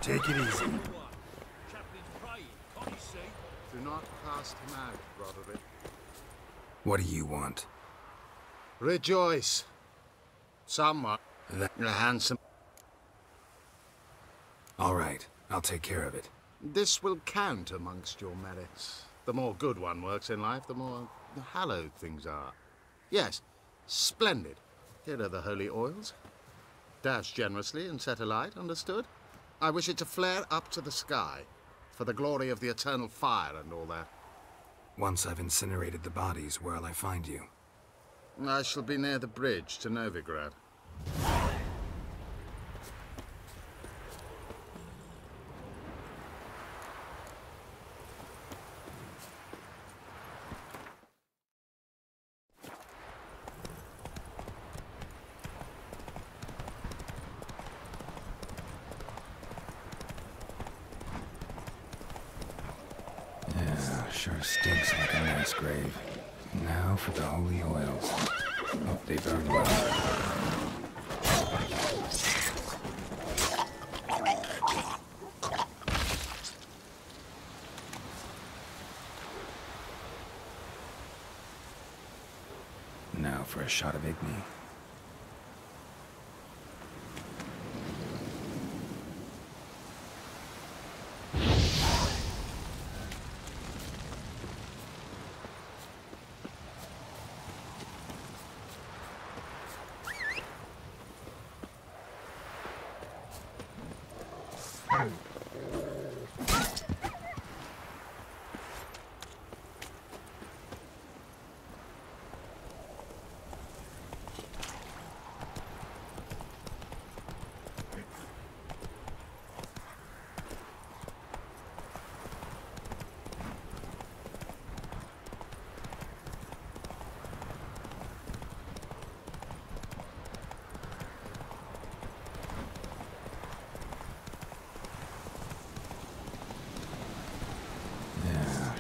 Take it easy. Do not cast him out, Roderick. What do you want? Rejoice. Someone. A handsome. All right, I'll take care of it. This will count amongst your merits. The more good one works in life, the more hallowed things are. Yes, splendid. Here are the holy oils. Dash generously and set alight, understood? I wish it to flare up to the sky, for the glory of the eternal fire and all that. Once I've incinerated the bodies, where'll I find you? I shall be near the bridge to Novigrad. Sure stinks like a mass grave. Now for the holy oils. Hope they burn well. Now for a shot of Igni.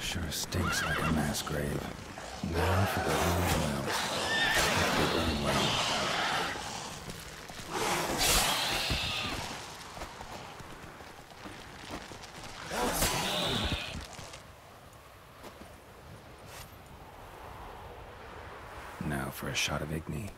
Sure stinks like a mass grave. Now for the holy oils. Hope they burn well. Now for a shot of Igni.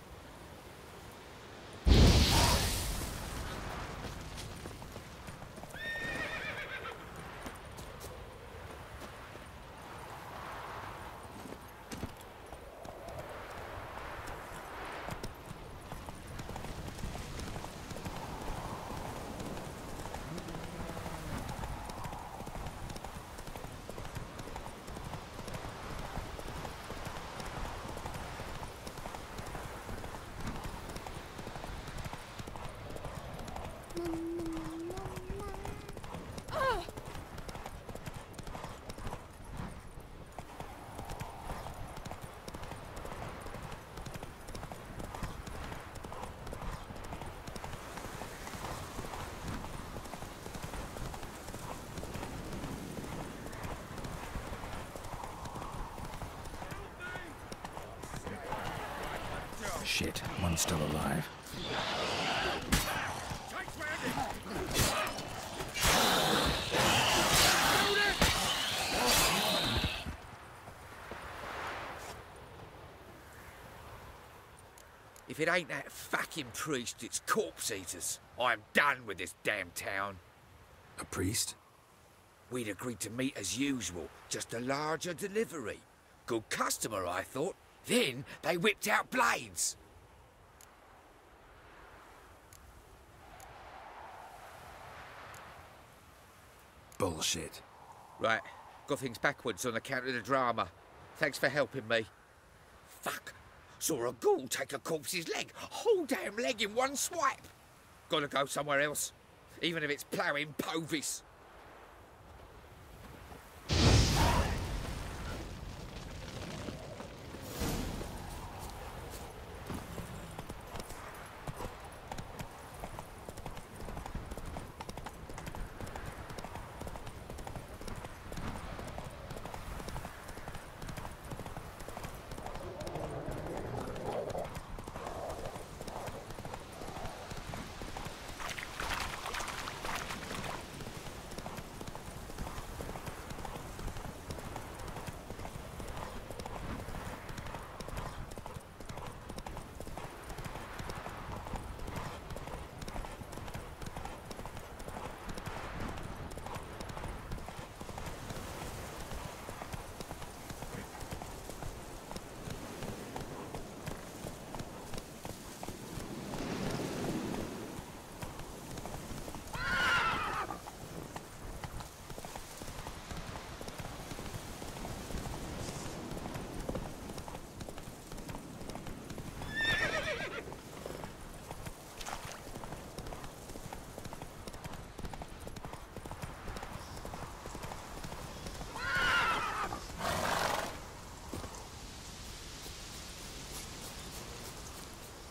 Shit, one's still alive. If it ain't that fucking priest, it's corpse eaters. I'm done with this damn town. A priest? We'd agreed to meet as usual, just a larger delivery. Good customer, I thought. Then they whipped out blades. Bullshit. Right, got things backwards on account of the drama. Thanks for helping me. Fuck. Saw a ghoul take a corpse's leg. Whole damn leg in one swipe. Gotta go somewhere else. Even if it's ploughing Povis.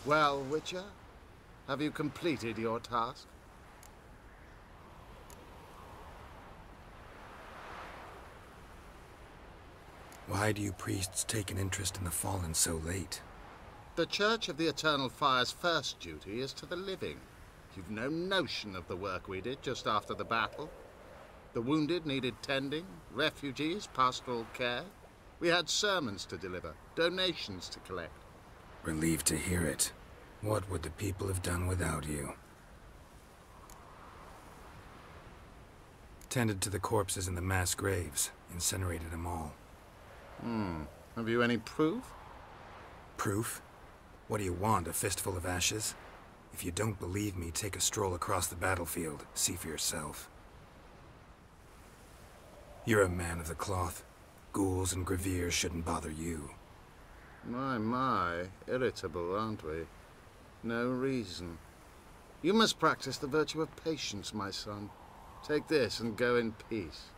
Well, Witcher, have you completed your task? Why do you priests take an interest in the fallen so late? The Church of the Eternal Fire's first duty is to the living. You've no notion of the work we did just after the battle. The wounded needed tending, refugees, pastoral care. We had sermons to deliver, donations to collect. Relieved to hear it. What would the people have done without you? Tended to the corpses in the mass graves, incinerated them all. Have you any proof? Proof? What do you want, a fistful of ashes? If you don't believe me, take a stroll across the battlefield. See for yourself. You're a man of the cloth. Ghouls and Graveers shouldn't bother you. My, irritable, aren't we? No reason. You must practice the virtue of patience, my son. Take this and go in peace.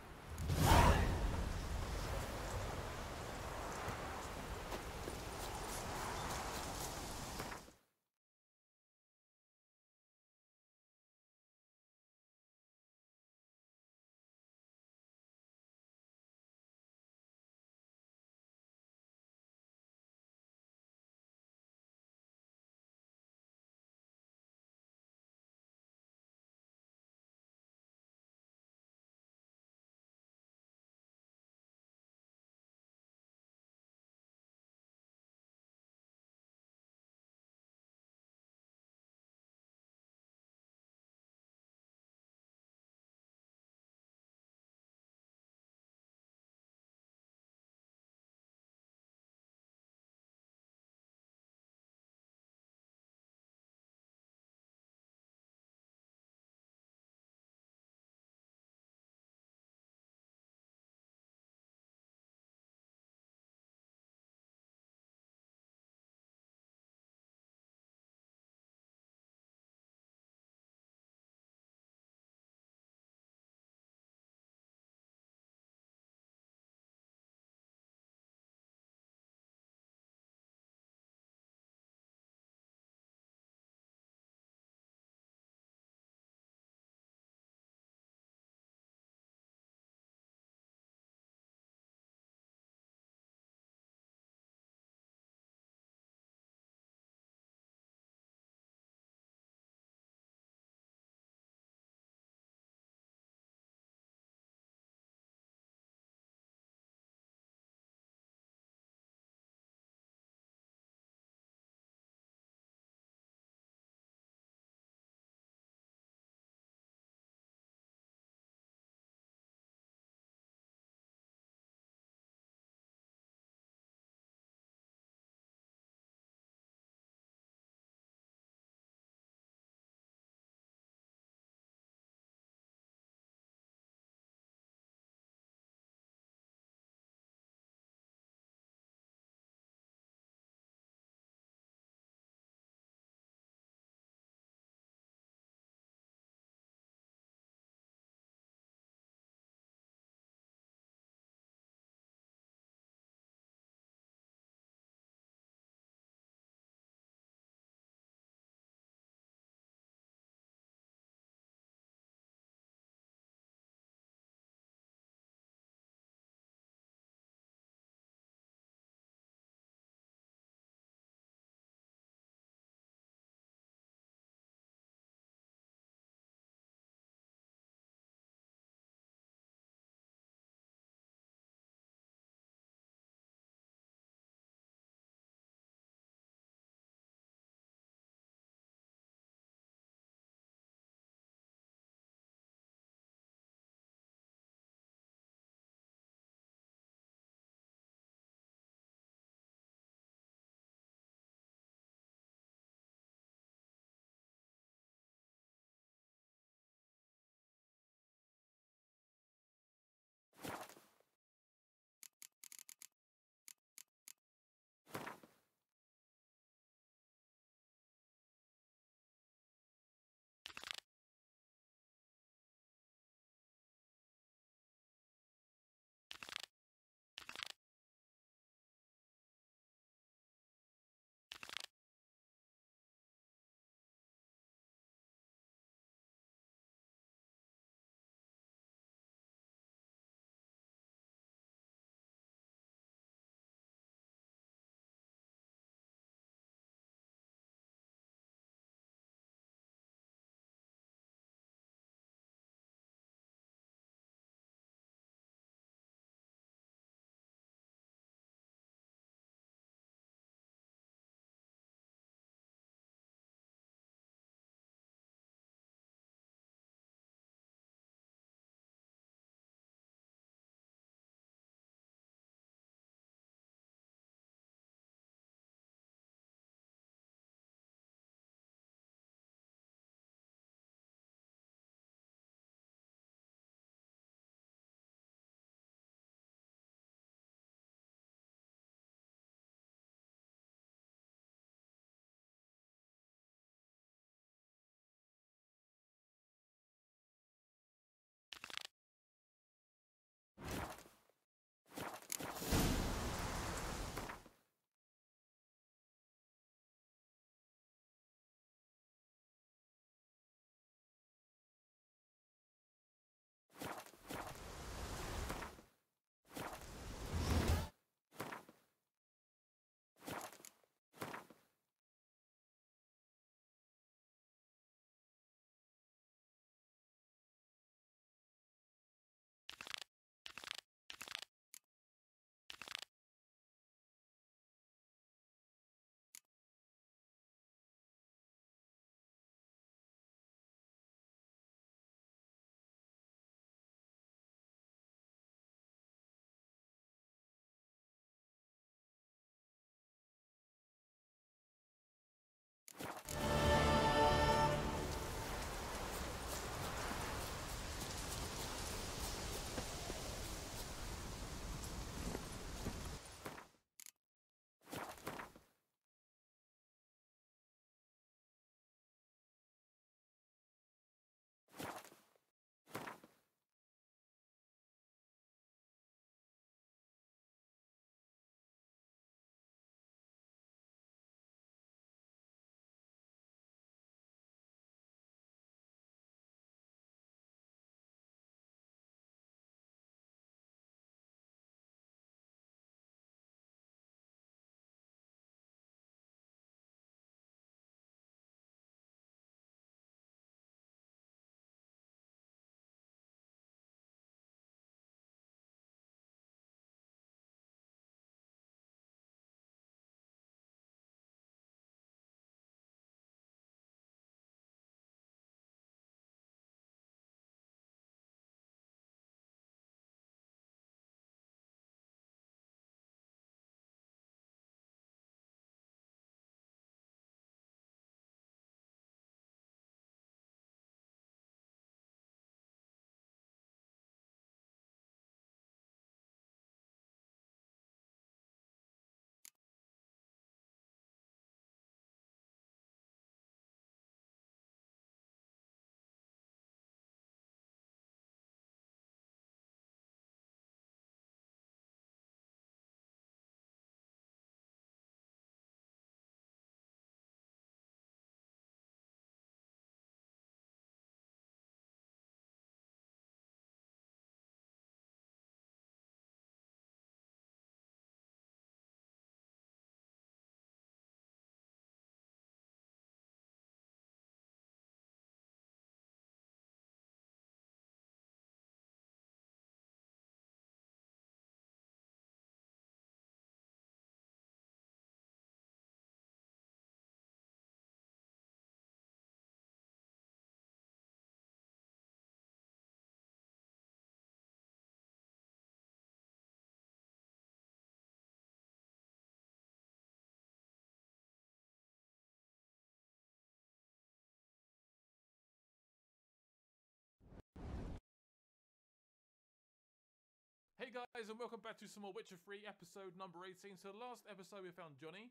guys, and welcome back to some more Witcher 3 episode number 18. So last episode we found Johnny,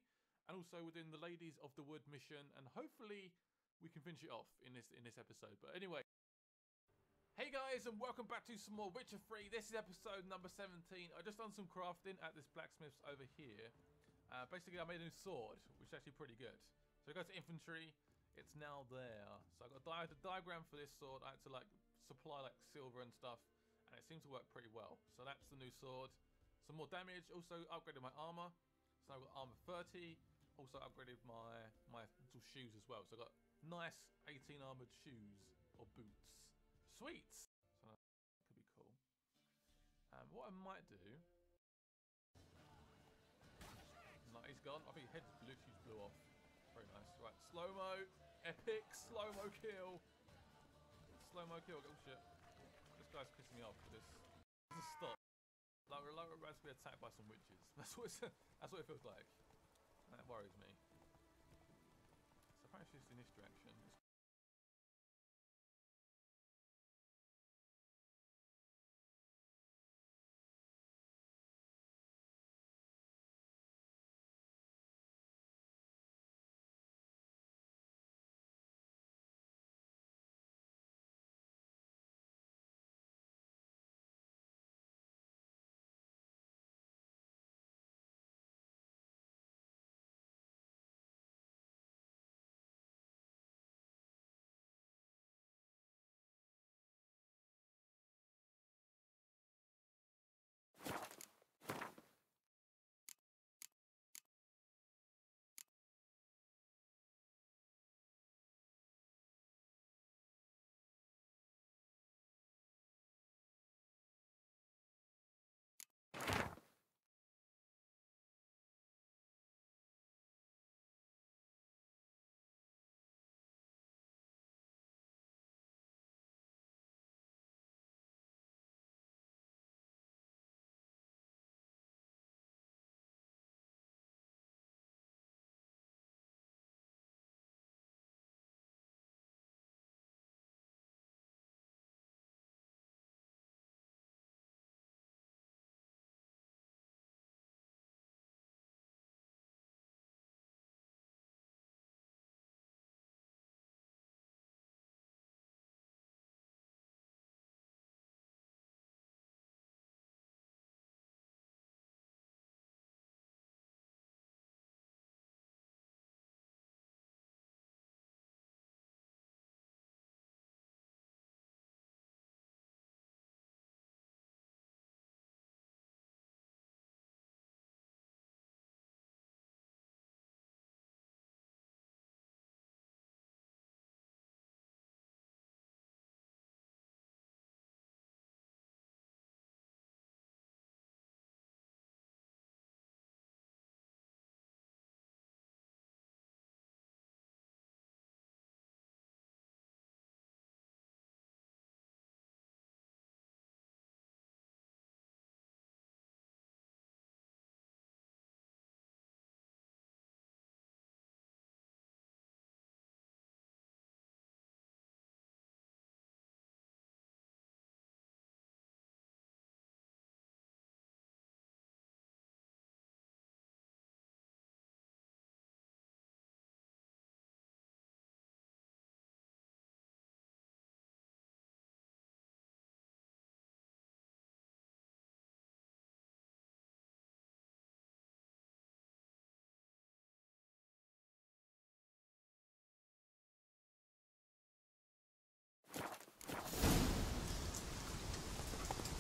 and also within the Ladies of the Wood mission, and hopefully we can finish it off in this episode. But anyway, hey guys, and welcome back to some more Witcher 3. This is episode number 17. I just done some crafting at this blacksmith's over here. Basically, I made a new sword, which is actually pretty good. So I go to infantry. It's now there. So I got the diagram for this sword. I had to like supply like silver and stuff, and it seemed to work pretty well. So that's the new sword. Some more damage. Also upgraded my armor. So I've got armor 30. Also upgraded my little shoes as well. So I got nice 18 armored shoes or boots. Sweet. So that could be cool. What I might do. No, he's gone. I think his head literally blew off. Very nice. Right, slow-mo. Epic slow-mo kill. Slow-mo kill. Oh shit. This guy's pissing me off for this. Doesn't stop. Like we're about to be attacked by some witches. That's what it feels like. And that worries me. So apparently she's in this direction.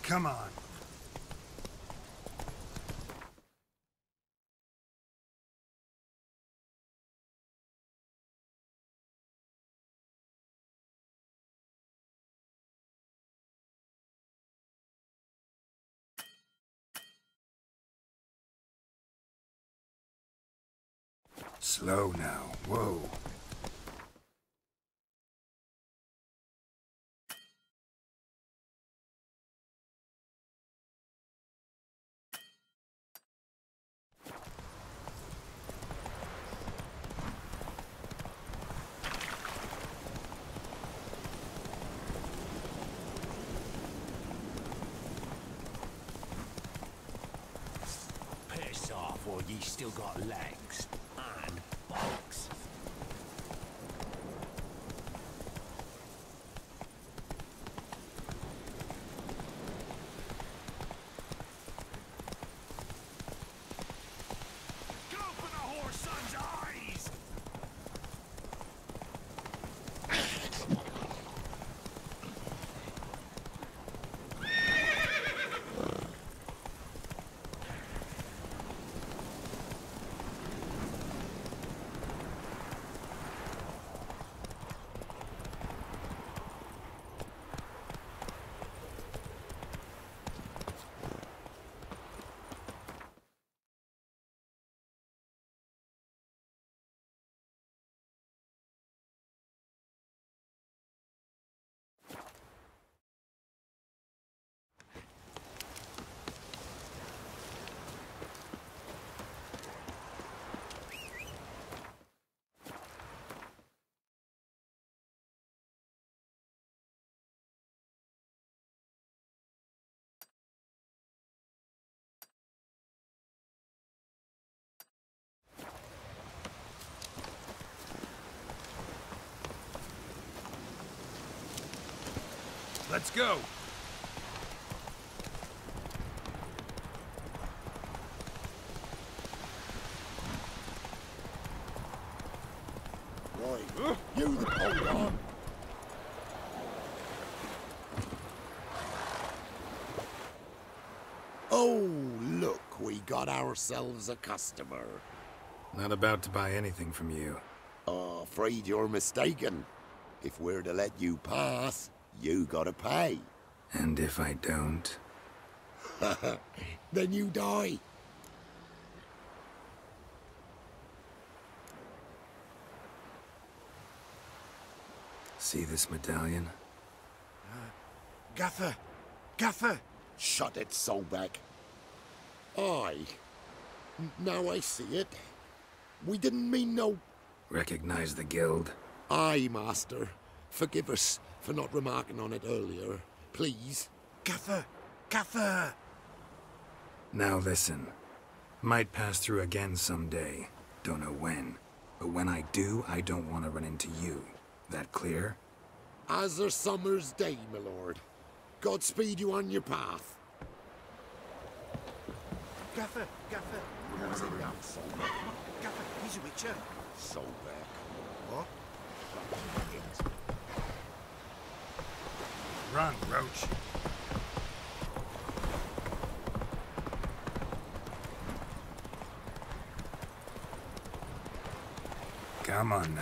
Come on. Slow now. Whoa. before ye still got legs and bollocks. Go for the horse son's eyes! Let's go! Right, you the hold on. Oh, look, we got ourselves a customer. Not about to buy anything from you. Afraid you're mistaken. If we're to let you pass, you gotta pay. And if I don't? Then you die. See this medallion? Gaffer! Gaffer! Shut it, Solbeck. Aye. Now I see it. We didn't mean no... Recognize the guild? Aye, Master. Forgive us for not remarking on it earlier. Please. Gaffer! Gaffer! Now listen. Might pass through again someday. Don't know when. But when I do, I don't want to run into you. That clear? As a summer's day, my lord. Godspeed you on your path. Gaffer! Gaffer! What's it now, Solbeck? Gaffer, he's a witcher. Solbeck. What? Run, Roach. Come on now.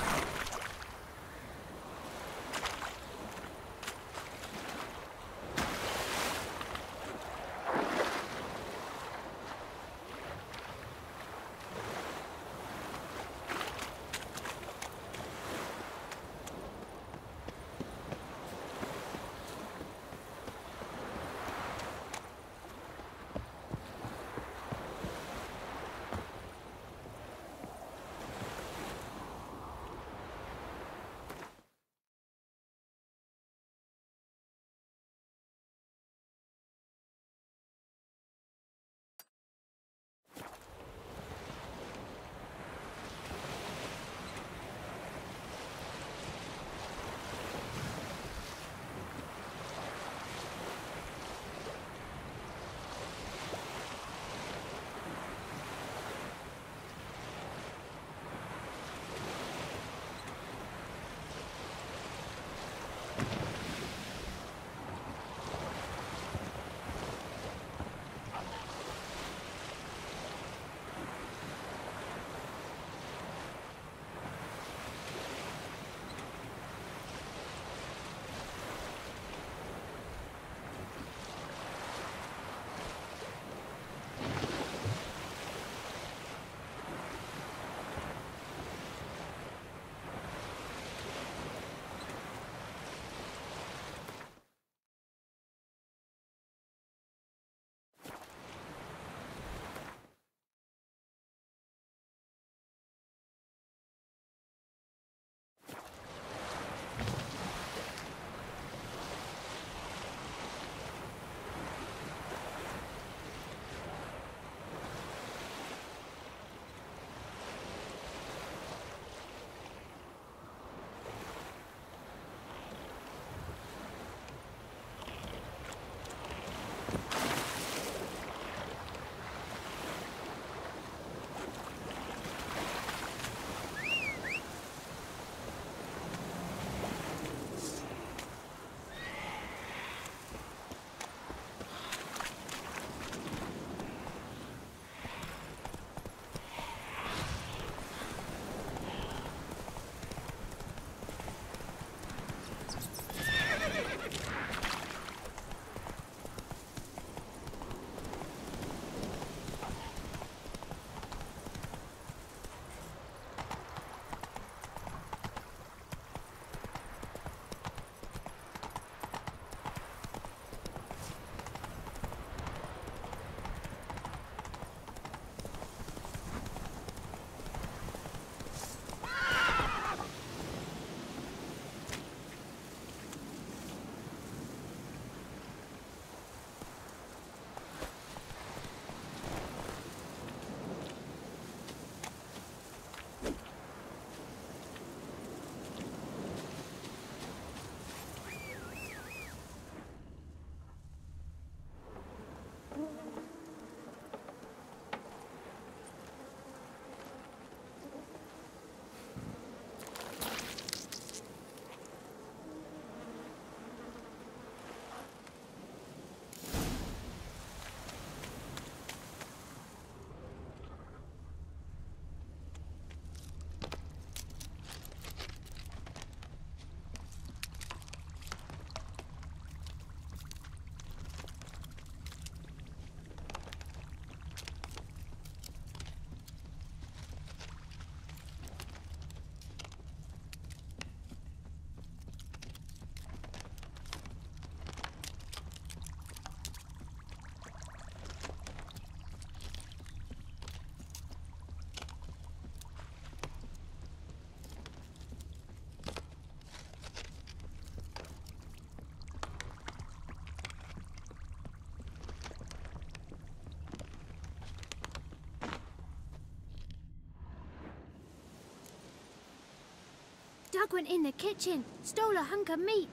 Doug went in the kitchen, stole a hunk of meat.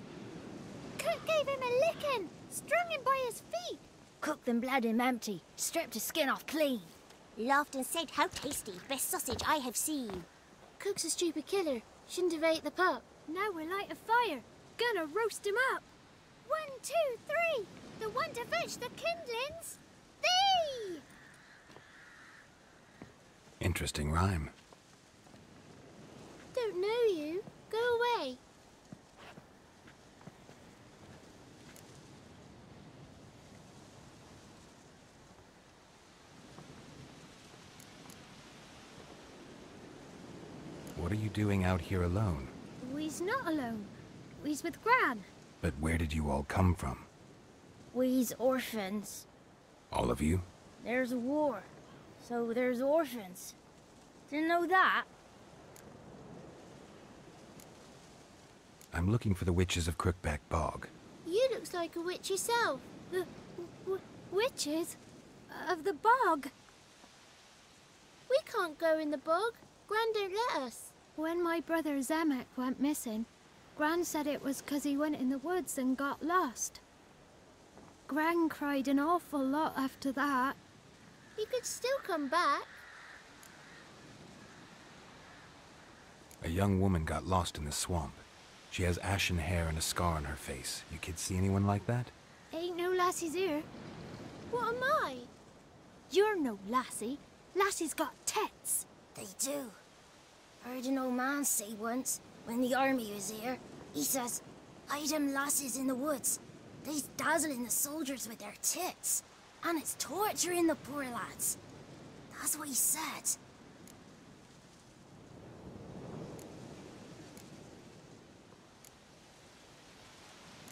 Cook gave him a licking, strung him by his feet. Cooked them bled him empty, stripped his skin off clean. Laughed and said, "How tasty, best sausage I have seen." Cook's a stupid killer, shouldn't have ate the pup. Now we'll light a fire, gonna roast him up. 1, 2, 3, the one to fetch the kindlings, thee! Interesting rhyme. Don't know you. Go away. What are you doing out here alone? We's not alone. We's with Gran. But where did you all come from? We's orphans. All of you? There's a war, so there's orphans. Didn't know that? I'm looking for the witches of Crookback Bog. You looks like a witch yourself. The witches of the bog. We can't go in the bog. Gran don't let us. When my brother Zemek went missing, Gran said it was 'cause he went in the woods and got lost. Gran cried an awful lot after that. He could still come back. A young woman got lost in the swamp. She has ashen hair and a scar on her face. You kids see anyone like that? Ain't no lassies here. What am I? You're no lassie. Lassies got tits. They do. Heard an old man say once, when the army was here, he says, "Hide them lasses in the woods. They's dazzling the soldiers with their tits, and it's torturing the poor lads." That's what he said.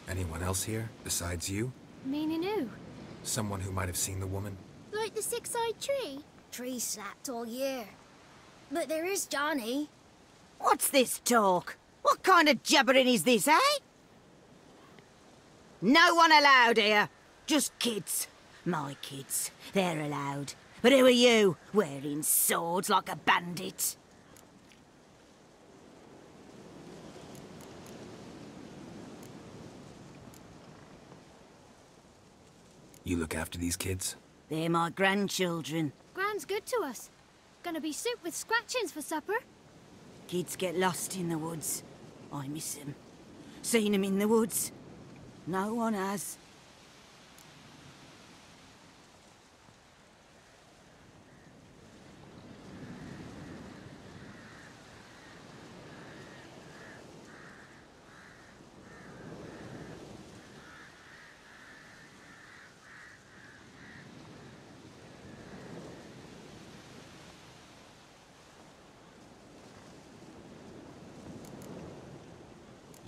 Anyone else here, besides you? Meaning who? Someone who might have seen the woman? Like the six-eyed tree? Tree slapped all year. But there is Johnny. What's this talk? What kind of jabbering is this, eh? No one allowed here. Just kids. My kids. They're allowed. But who are you, wearing swords like a bandit? You look after these kids? They're my grandchildren. Gran's good to us. Gonna be soup with scratchings for supper. Kids get lost in the woods. I miss them. Seen them in the woods. No one has.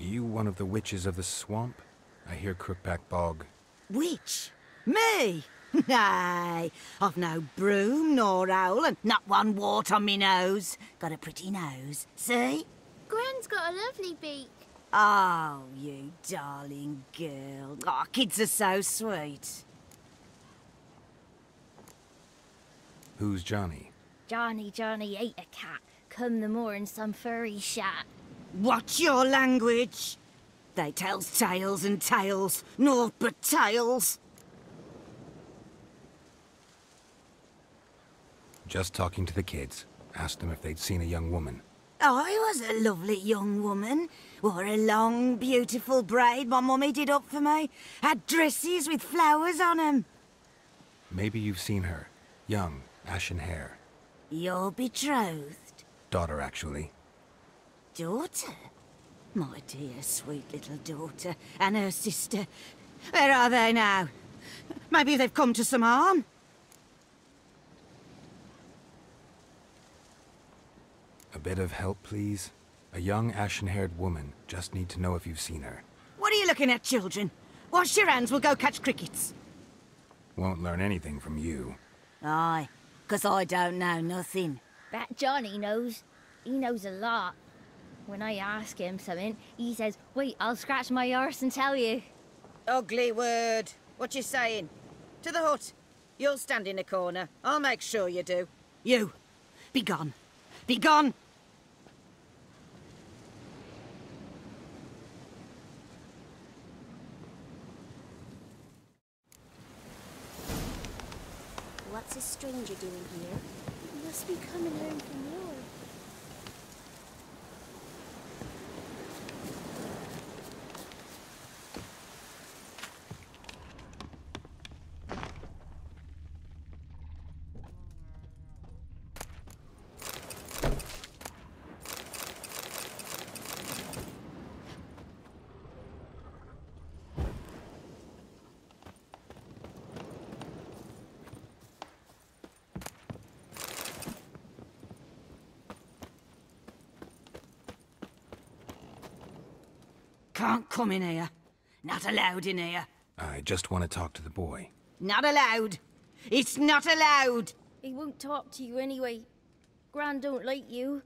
You one of the witches of the swamp? I hear Crookback Bog. Witch? Me? Nay, I've no broom nor owl and not one wart on me nose. Got a pretty nose, see? Gran's got a lovely beak. Oh, you darling girl. Oh, kids are so sweet. Who's Johnny? Johnny ate a cat. Come the more in some furry shat. Watch your language. They tells tales and tales, naught but tales. Just talking to the kids. Asked them if they'd seen a young woman. I was a lovely young woman. Wore a long, beautiful braid my mummy did up for me. Had dresses with flowers on 'em. Maybe you've seen her. Young, ashen hair. Your betrothed? Daughter, actually. Daughter? My dear, sweet little daughter. And her sister. Where are they now? Maybe they've come to some harm? A bit of help, please? A young, ashen-haired woman. Just need to know if you've seen her. What are you looking at, children? Wash your hands, we'll go catch crickets. Won't learn anything from you. Aye, 'cause I don't know nothing. That Johnny knows. He knows a lot. When I ask him something, he says, "Wait, I'll scratch my arse and tell you." Ugly word. What you saying? To the hut. You'll stand in a corner. I'll make sure you do. You, be gone. Be gone! What's a stranger doing here? He must be coming home from war. Can't come in here. Not allowed in here. I just want to talk to the boy. Not allowed. It's not allowed. He won't talk to you anyway. Gran don't like you.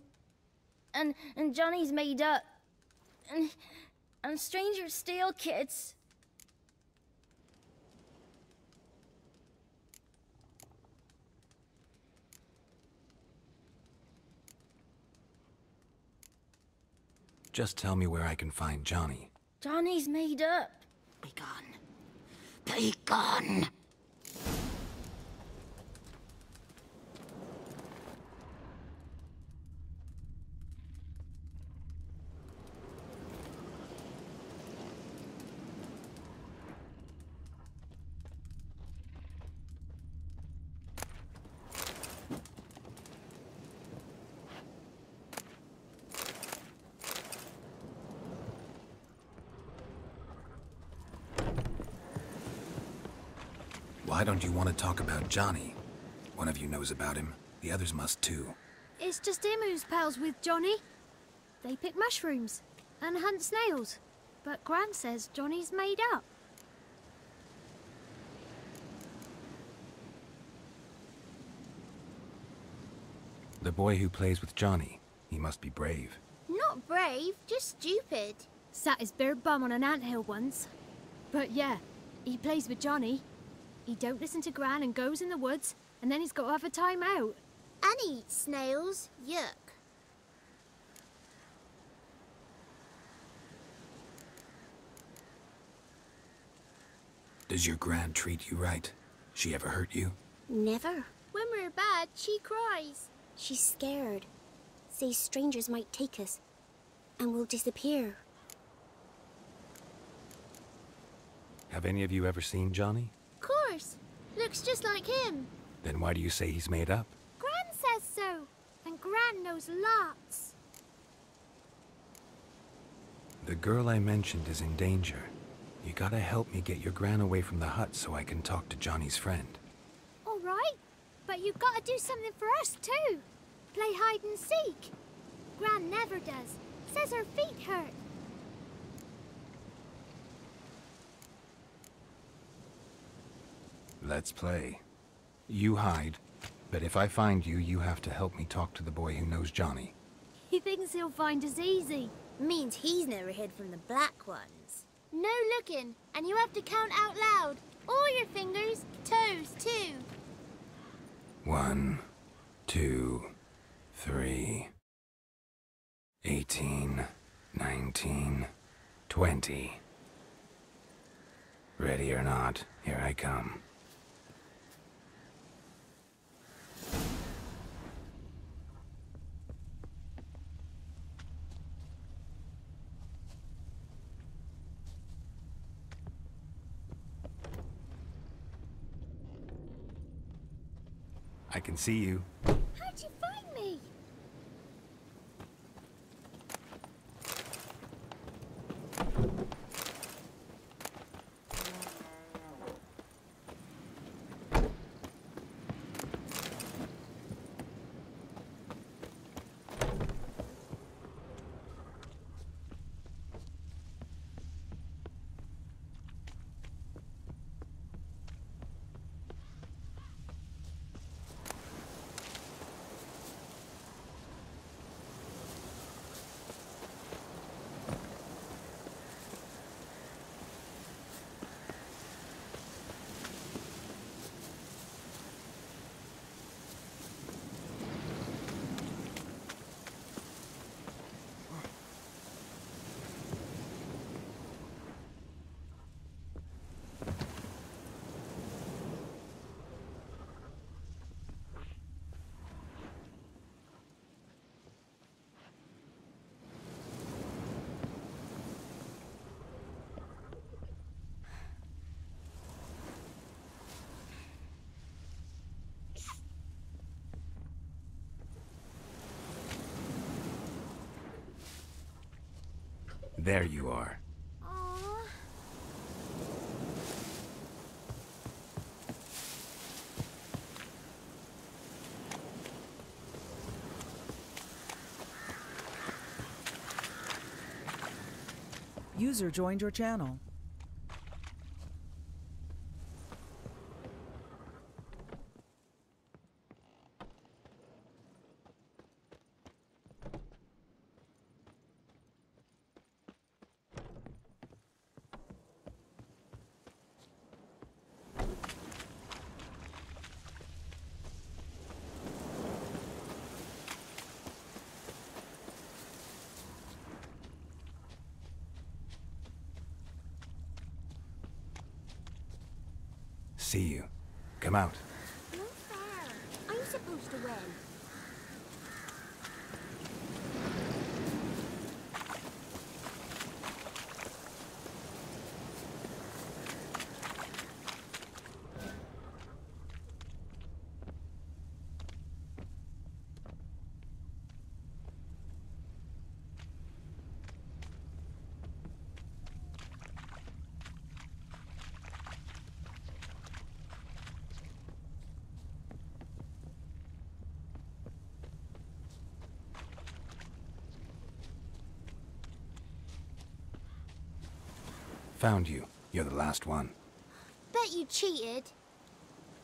And Johnny's made up. And strangers steal kids. Just tell me where I can find Johnny. Johnny's made up. Be gone. Be gone. Why don't you want to talk about Johnny? One of you knows about him. The others must too. It's just him who's pals with Johnny. They pick mushrooms and hunt snails. But Gran says Johnny's made up. The boy who plays with Johnny, he must be brave. Not brave, just stupid. Sat his bare bum on an anthill once. But yeah, he plays with Johnny. He don't listen to Gran and goes in the woods, and then he's got to have a time out. And he eats snails. Yuck. Does your Gran treat you right? She ever hurt you? Never. When we're bad, she cries. She's scared. Says strangers might take us, and we'll disappear. Have any of you ever seen Johnny? Of course. Looks just like him. Then why do you say he's made up? Gran says so. And Gran knows lots. The girl I mentioned is in danger. You gotta help me get your Gran away from the hut so I can talk to Johnny's friend. All right. But you've got to do something for us too. Play hide and seek. Gran never does. Says her feet hurt. Let's play. You hide, but if I find you, you have to help me talk to the boy who knows Johnny. He thinks he'll find us easy. Means he's never hid from the black ones. No looking, and you have to count out loud. All your fingers, toes too. 1, 2, 3, 18, 19, 20. Ready or not, here I come. I can see you. How'd you find me? There you are. Aww. User joined your channel. See you. Come out. No fair. I'm supposed to win. Found you. You're the last one. Bet you cheated.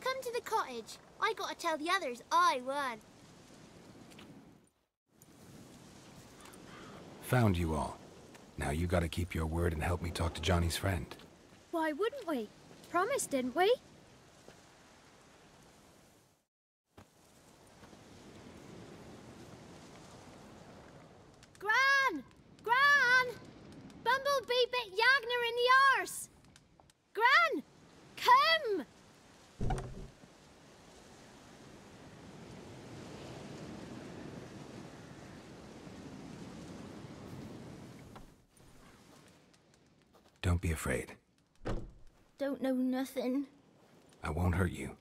Come to the cottage. I gotta tell the others I won. Found you all. Now you gotta keep your word and help me talk to Johnny's friend. Why wouldn't we? Promised, didn't we? Gran! Gran! Bumblebee bit Yagner in the arse! Gran! Come! Don't be afraid. Don't know nothing. I won't hurt you.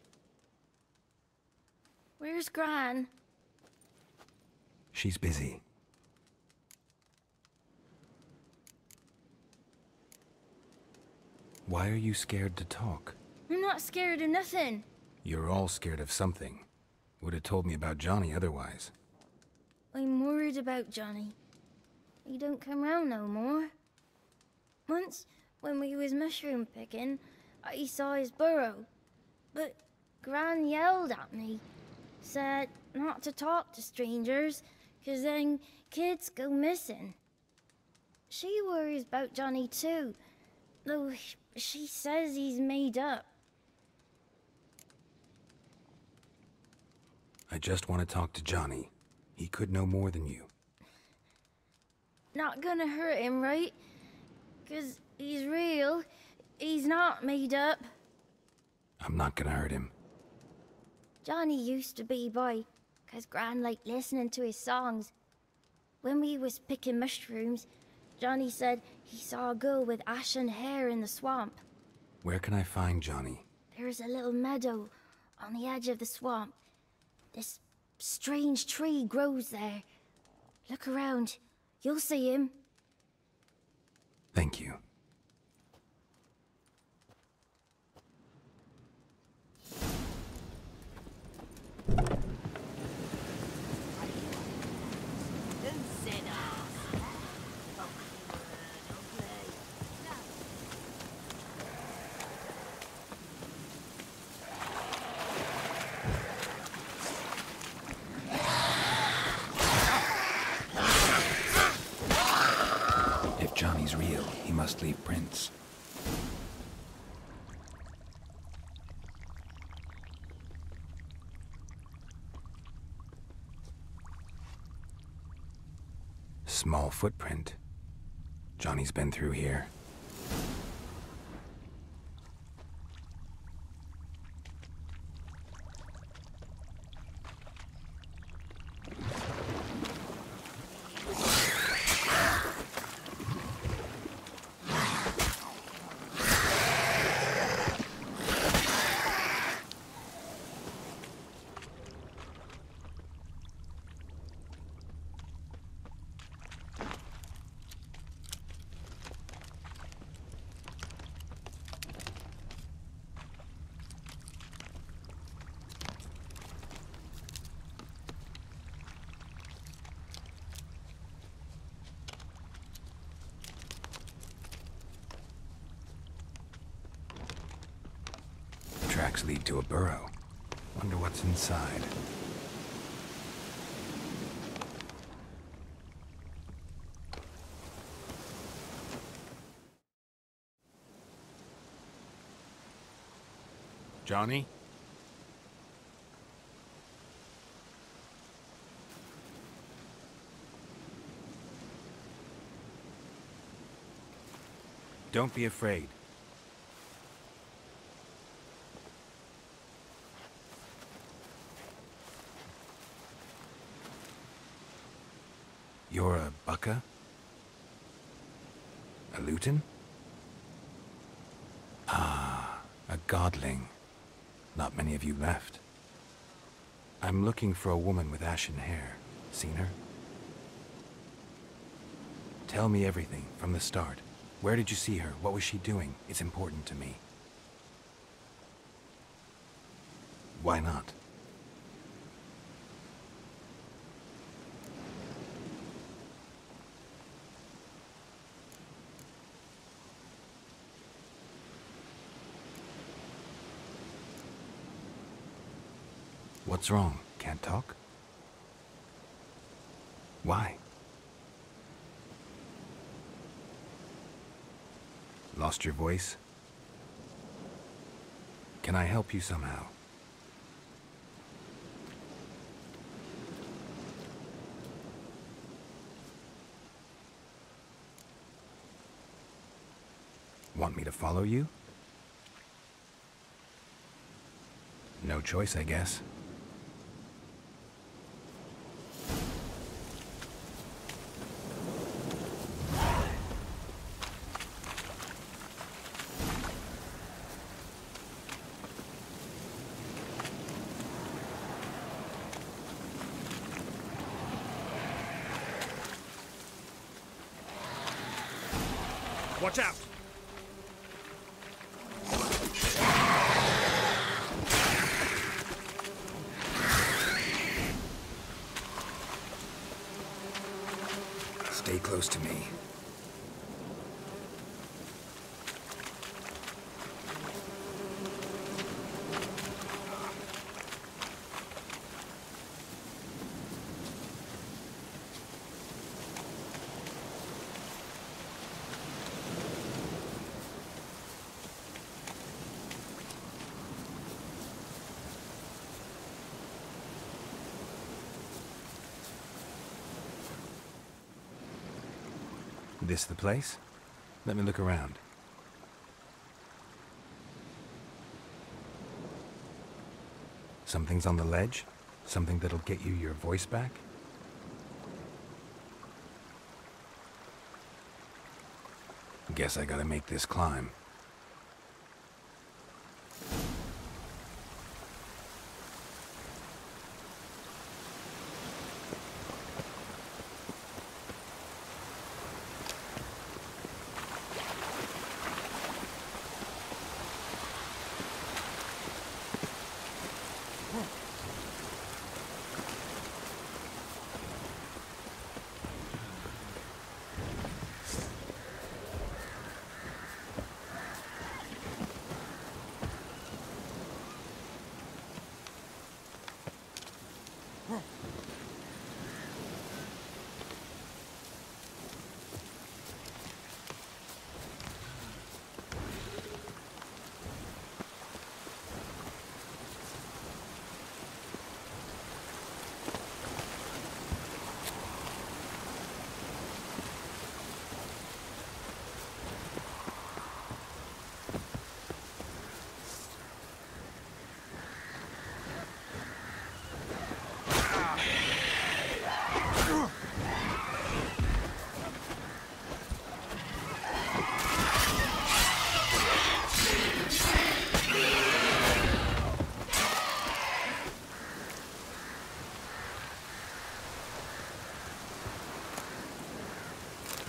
Where's Gran? She's busy. Why are you scared to talk? I'm not scared of nothing. You're all scared of something. Would have told me about Johnny otherwise. I'm worried about Johnny. He don't come round no more. Once, when we was mushroom picking, I saw his burrow. But Gran yelled at me. Said not to talk to strangers, 'cause then kids go missing. She worries about Johnny too, though she says he's made up. I just want to talk to Johnny. He could know more than you. Not gonna hurt him, right? 'Cause he's real. He's not made up. I'm not gonna hurt him. Johnny used to be boy, 'cause Gran liked listening to his songs. When we was picking mushrooms, Johnny said he saw a girl with ashen hair in the swamp. Where can I find Johnny? There's a little meadow on the edge of the swamp. This strange tree grows there. Look around. You'll see him. Thank you. If Johnny's real, he must leave prints. Small footprint. Johnny's been through here. tracks lead to a burrow. Wonder what's inside. Johnny? Don't be afraid. You're a Bucca? A Luton? Ah, a godling. Not many of you left. I'm looking for a woman with ashen hair. Seen her? Tell me everything, from the start. Where did you see her? What was she doing? It's important to me. Why not? What's wrong? Can't talk? Why? Lost your voice? Can I help you somehow? Want me to follow you? No choice, I guess. Watch out! Stay close to me. This the place? Let me look around. Something's on the ledge? Something that'll get you your voice back? Guess I gotta make this climb.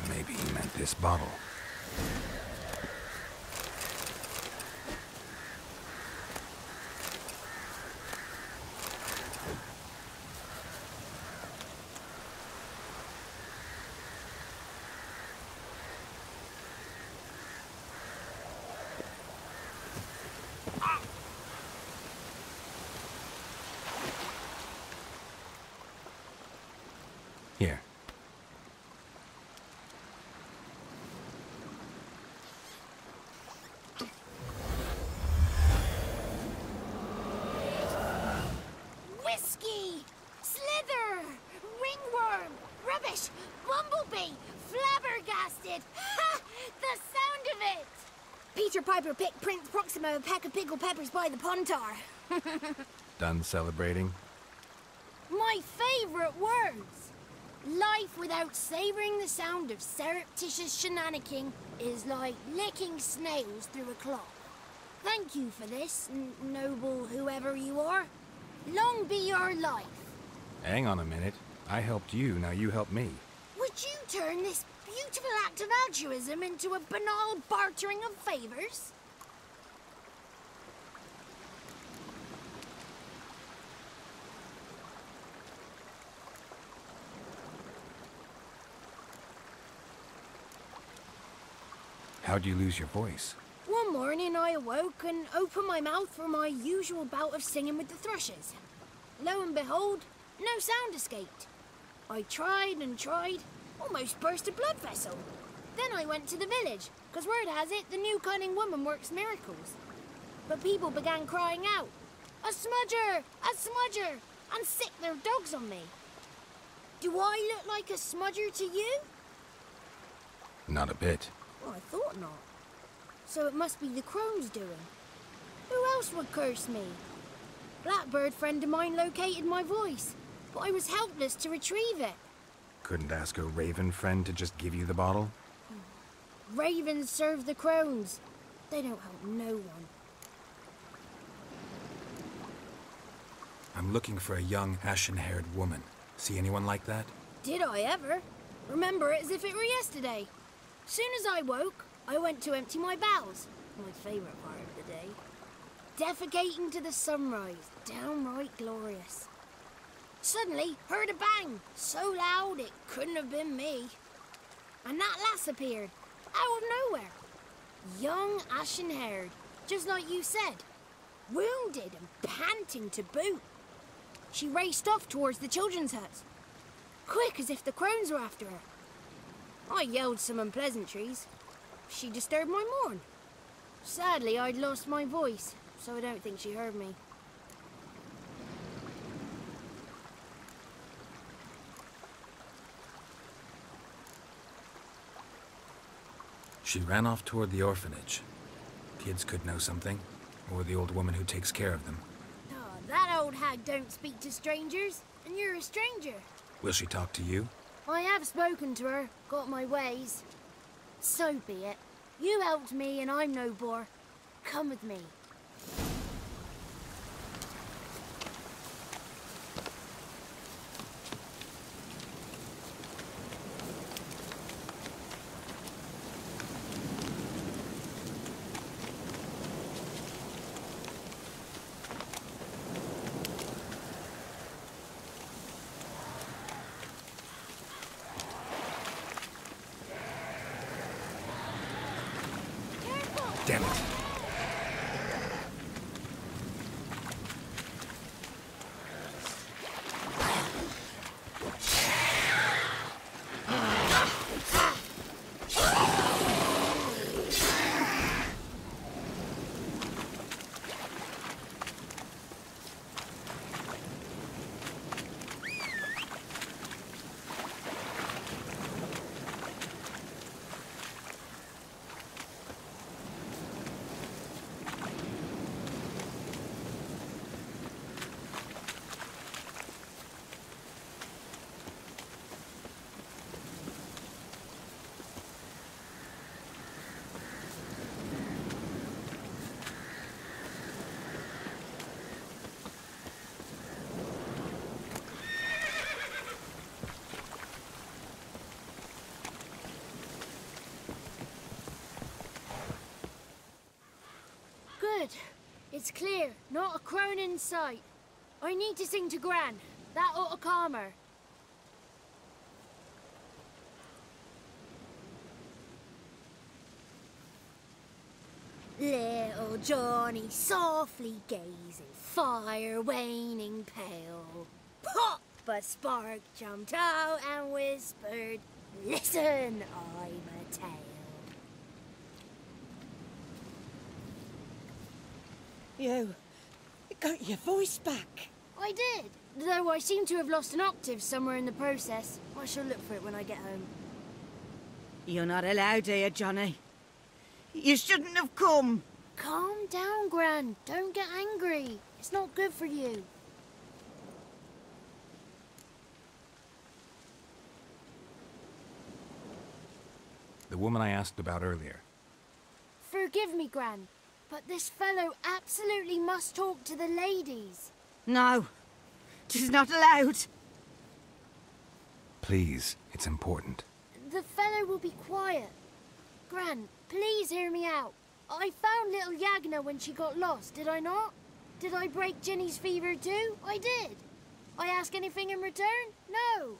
Maybe he meant this bottle. Here. Whiskey! Slither! Ringworm! Rubbish! Bumblebee! Flabbergasted! Ha! The sound of it! Peter Piper picked Prince Proxima a pack of pickled peppers by the Pontar. Done celebrating? My favorite words! Life without savoring the sound of surreptitious shenanigans is like licking snails through a cloth. Thank you for this, noble whoever you are. Long be your life. Hang on a minute. I helped you, now you help me. Would you turn this beautiful act of altruism into a banal bartering of favors? How'd you lose your voice? One morning I awoke and opened my mouth for my usual bout of singing with the thrushes. Lo and behold, no sound escaped. I tried and tried, almost burst a blood vessel. Then I went to the village, because word has it the new cunning woman works miracles. But people began crying out, "A smudger! A smudger!" and sicked their dogs on me. Do I look like a smudger to you? Not a bit. Well, I thought not. So it must be the crone's doing. Who else would curse me? Blackbird friend of mine located my voice, but I was helpless to retrieve it. Couldn't ask a raven friend to just give you the bottle? Ravens serve the crones. They don't help no one. I'm looking for a young, ashen-haired woman. See anyone like that? Did I ever? Remember it as if it were yesterday. Soon as I woke, I went to empty my bowels. My favourite part of the day. Defecating to the sunrise. Downright glorious. Suddenly, heard a bang. So loud it couldn't have been me. And that lass appeared. Out of nowhere. Young, ashen-haired. Just like you said. Wounded and panting to boot. She raced off towards the children's huts. Quick as if the crones were after her. I yelled some unpleasantries. She disturbed my morn. Sadly, I'd lost my voice, so I don't think she heard me. She ran off toward the orphanage. Kids could know something, or the old woman who takes care of them. Oh, that old hag don't speak to strangers, and you're a stranger. Will she talk to you? I have spoken to her, got my ways. So be it. You helped me and I'm no bore. Come with me. Damn it. Good. It's clear. Not a crone in sight. I need to sing to Gran. That ought to calm her. Little Johnny softly gazing, fire waning pale. Pop! But Spark jumped out and whispered, "Listen, I'm a tale." You got your voice back. I did, though I seem to have lost an octave somewhere in the process. I shall look for it when I get home. You're not allowed here, Johnny. You shouldn't have come. Calm down, Gran. Don't get angry. It's not good for you. The woman I asked about earlier. Forgive me, Gran, but this fellow absolutely must talk to the ladies. No, she's not allowed. Please, it's important. The fellow will be quiet. Gran, please hear me out. I found little Yagna when she got lost, did I not? Did I break Ginny's fever too? I did. I ask anything in return? No.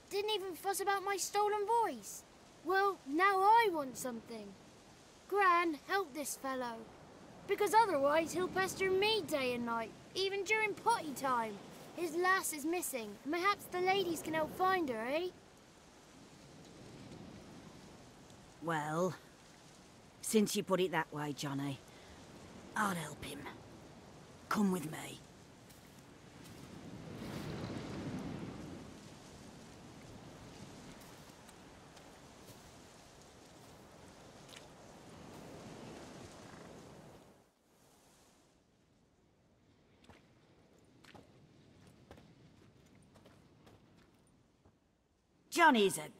Didn't even fuss about my stolen voice. Well, now I want something. Gran, help this fellow. Because otherwise he'll pester me day and night, even during potty time. His lass is missing. Perhaps the ladies can help find her, eh? Well, since you put it that way, Johnny, I'll help him. Come with me. Johnny's a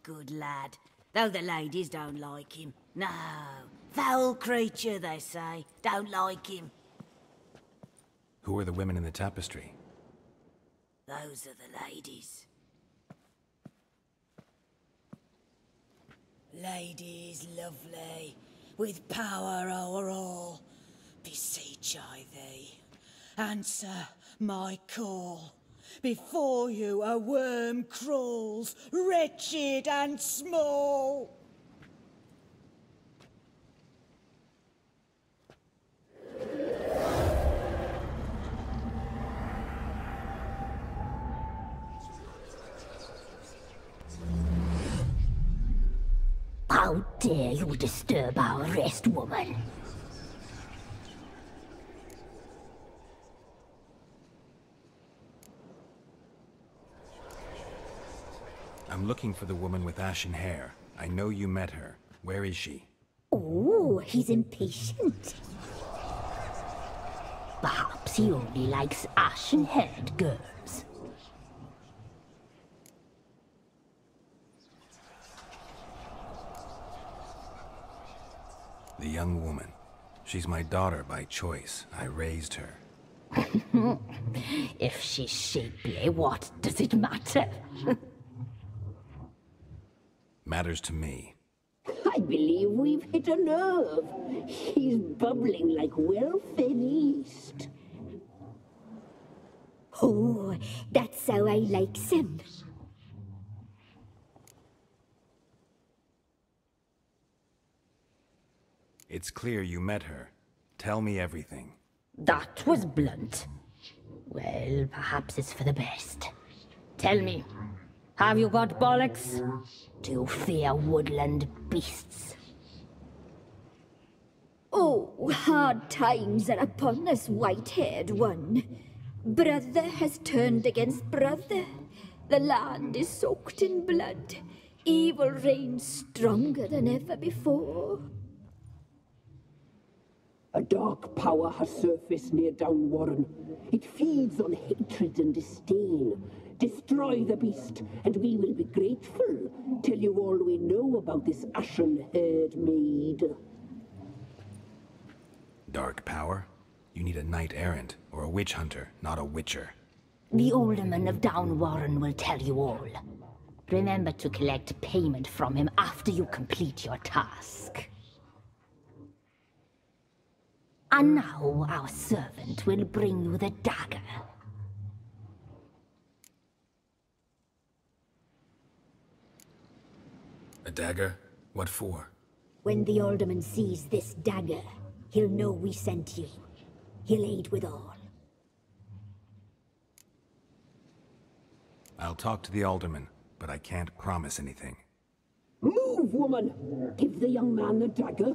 good lad, though the ladies don't like him. No, foul creature, they say. Don't like him. Who are the women in the tapestry? Those are the ladies. Ladies lovely, with power o'er all, beseech I thee, answer my call. Before you a worm crawls, wretched and small. How dare you disturb our rest, woman? I'm looking for the woman with ashen hair. I know you met her. Where is she? Oh, he's impatient. Perhaps he only likes ashen-haired girls. The young woman. She's my daughter by choice. I raised her. If she's shapely, what does it matter? Matters to me. I believe we've hit a nerve. He's bubbling like well-fed yeast. Oh, that's how I likes him. It's clear you met her. Tell me everything. That was blunt. Well, perhaps it's for the best. Tell me, have you got bollocks? Do you fear woodland beasts? Oh, hard times are upon us, white-haired one. Brother has turned against brother. The land is soaked in blood. Evil reigns stronger than ever before. A dark power has surfaced near Downwarren. It feeds on hatred and disdain. Destroy the beast, and we will be grateful. Tell you all we know about this ashen-haired maid. Dark power? You need a knight-errant, or a witch-hunter, not a witcher. The alderman of Downwarren will tell you all. Remember to collect payment from him after you complete your task. And now our servant will bring you the dagger. A dagger? What for? When the alderman sees this dagger, he'll know we sent you. He'll aid with all. I'll talk to the alderman, but I can't promise anything. Move, woman! Give the young man the dagger.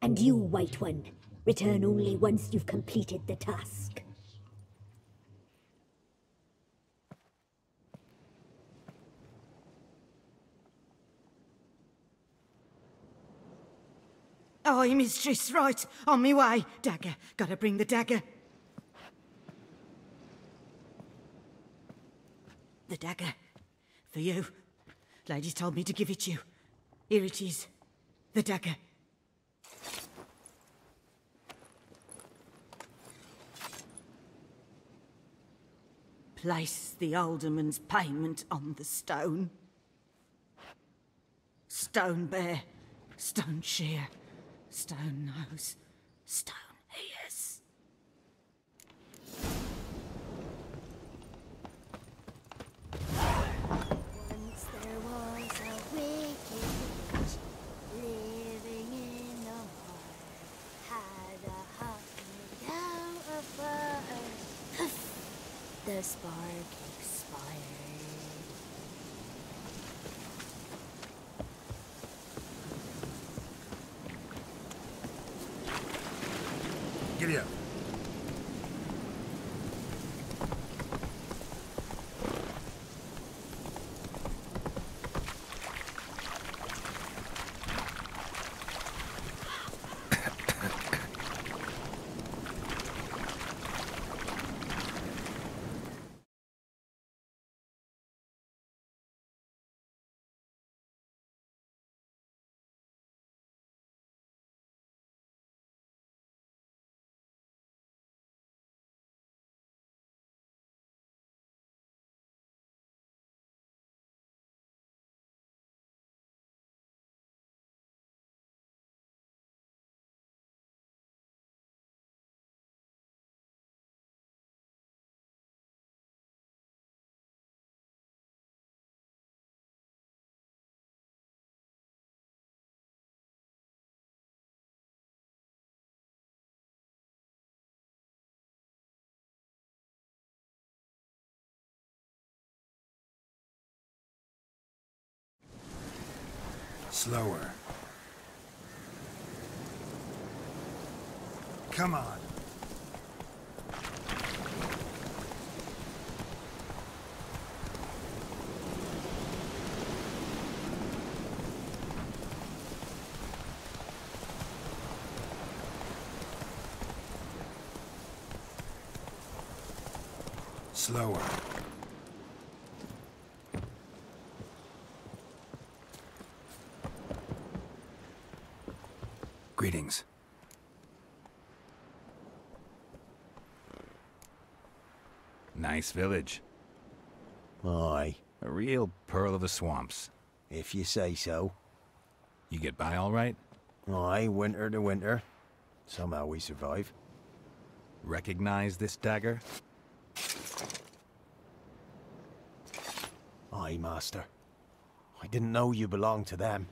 And you, White One, return only once you've completed the task. Aye, mistress, right. On me way. Dagger. Gotta bring the dagger. The dagger. For you. Ladies told me to give it you. Here it is. The dagger. Place the alderman's payment on the stone. Stone bear. Stone shear. Stone nose, stone ears. Once there was a wicked witch living in a hole. Had a hut made out of fire. The spark expired. Giddy up. Slower. Come on. Slower. Greetings. Nice village. Aye. A real pearl of the swamps. If you say so. You get by all right? Aye, winter to winter. Somehow we survive. Recognize this dagger? Aye, master. I didn't know you belonged to them.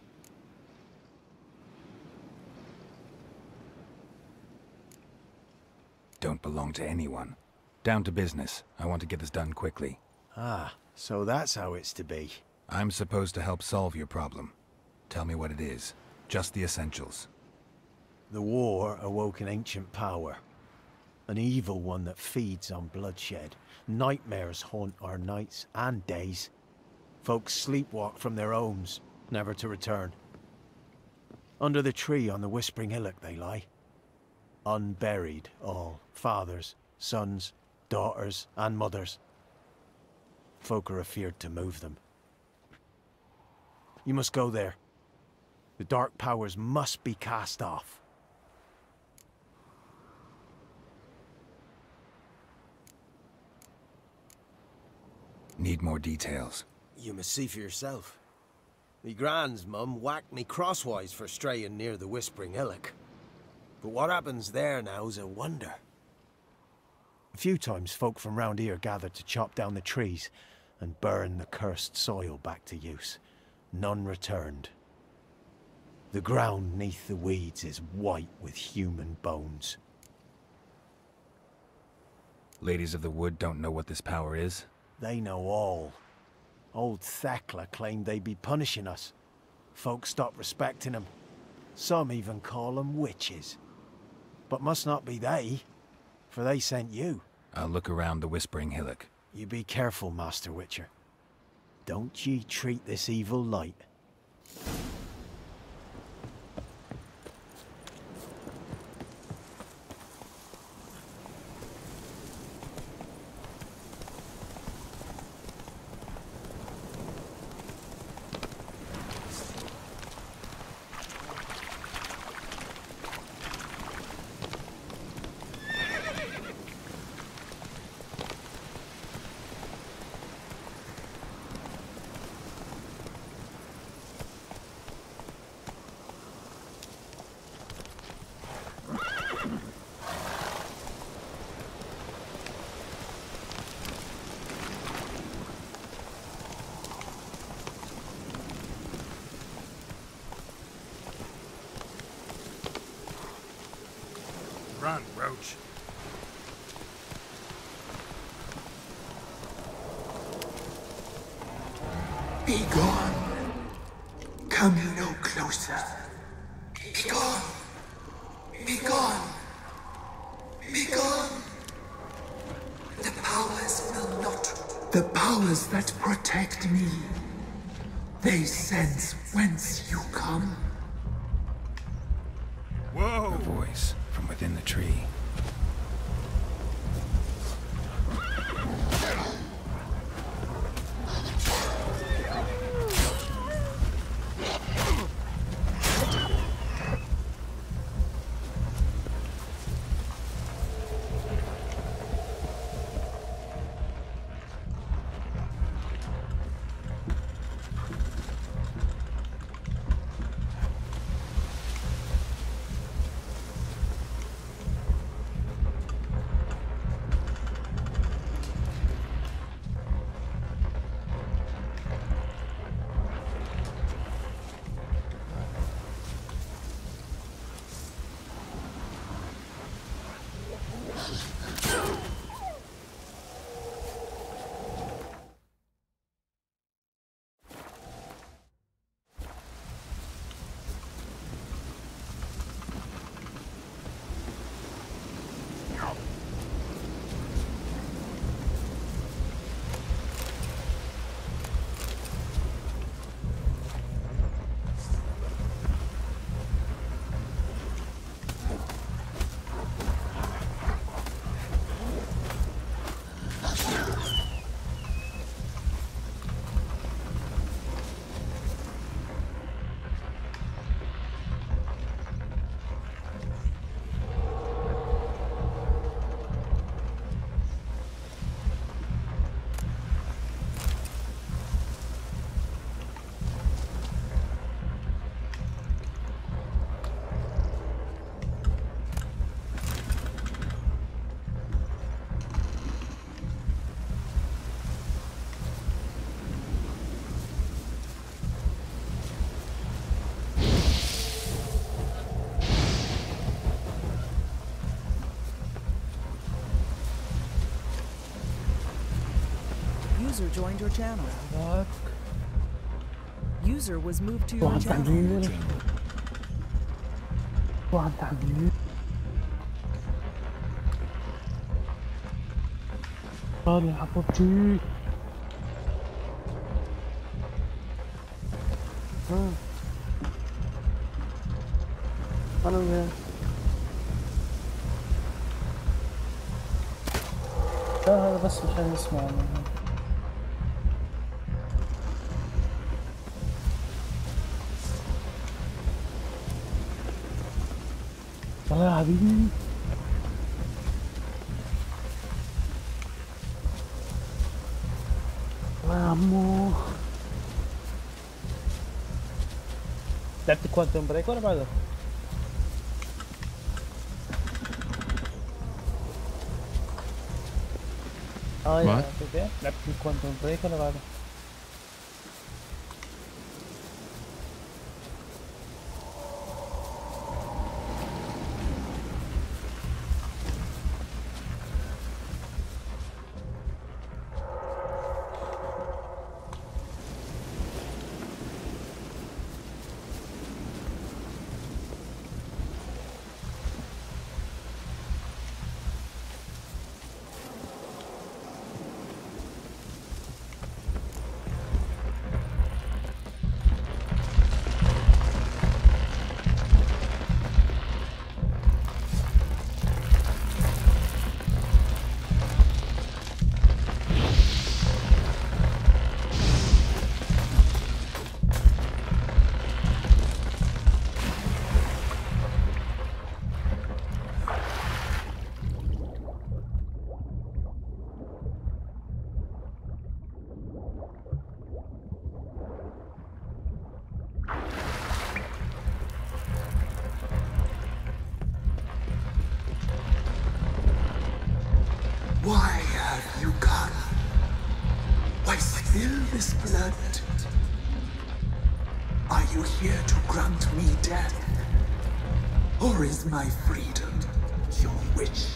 Don't belong to anyone. Down to business. I want to get this done quickly. Ah, so that's how it's to be. I'm supposed to help solve your problem. Tell me what it is. Just the essentials. The war awoke an ancient power. An evil one that feeds on bloodshed. Nightmares haunt our nights and days. Folks sleepwalk from their homes, never to return. Under the tree on the Whispering Hillock they lie. Unburied all, fathers, sons, daughters, and mothers. Folk are afeard to move them. You must go there. The dark powers must be cast off. Need more details. You must see for yourself. Me grand's mum whacked me crosswise for straying near the Whispering Hillock. But what happens there now's a wonder. A few times folk from round here gathered to chop down the trees and burn the cursed soil back to use. None returned. The ground neath the weeds is white with human bones. Ladies of the Wood don't know what this power is? They know all. Old Thekla claimed they'd be punishing us. Folk stopped respecting them. Some even call them witches. But must not be they, for they sent you. I'll look around the Whispering Hillock. You be careful, Master Witcher. Don't ye treat this evil light. Run, Roach. Be gone. Come no closer. Be gone. Be gone. Be gone. The powers will not. The powers that protect me. They sense whence you come. Whoa! A voice from within the tree. User joined your channel. What? User was moved to your channel. طالع حبوبتي. أنا وين؟ لا هذا بس مشان يسمع منه. والله يا حبيبي والله يا عمو لعبت كوانتم بريك ولا بعده؟ يا لعبت كوانتم بريك ولا بعده؟ spill this blood? Are you here to grant me death? Or is my freedom your wish?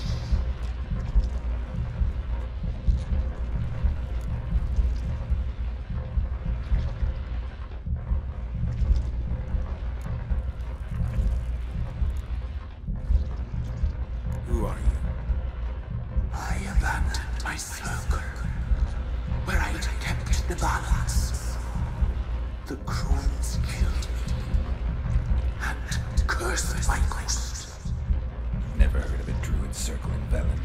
Who are you? I abandoned my circle, where I'd kept the balance. The crones killed me, and cursed my ghost. Never heard of a druid circle in Velen.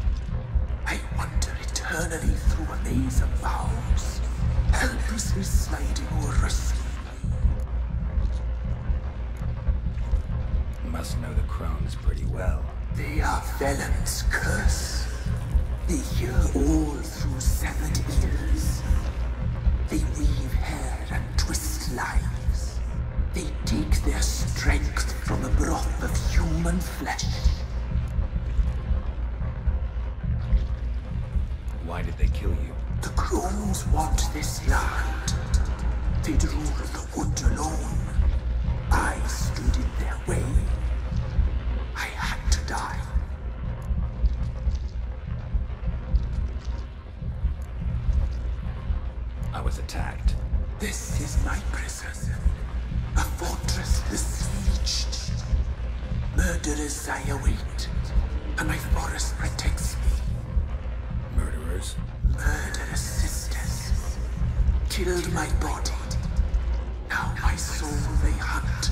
I wander eternally through a maze of vows, helplessly sliding over a sea. Must know the crones pretty well. They are Velen's curse. They hear all through severed ears. They weave hair and twist lives. They take their strength from the broth of human flesh. Why did they kill you? The crones want this land. They'd rule the wood alone. I stood in their way. I had to die. I was attacked. This is my prison. A fortress besieged. Murderers I await, and my forest protects me. Murderers? Murderous sisters. Killed my body. Now my soul they hunt,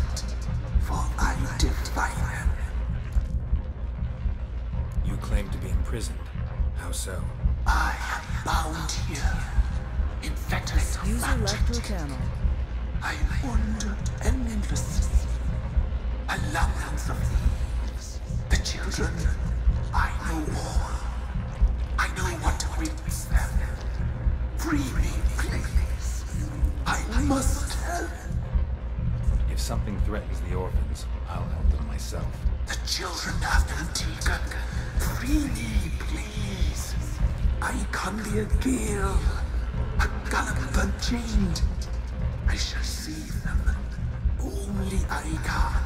for I defy them. You claim to be imprisoned. How so? I am bound here, in fetters of User magic. left your channel. I wander endlessly, a labyrinth of thieves. The children, I know all. I know what awaits them. Free me, please. I must help. If something threatens the orphans, I'll help them myself. The children have been taken. Free me, please. I can be a gale, a gallop unchained. I shall save them. Only I can.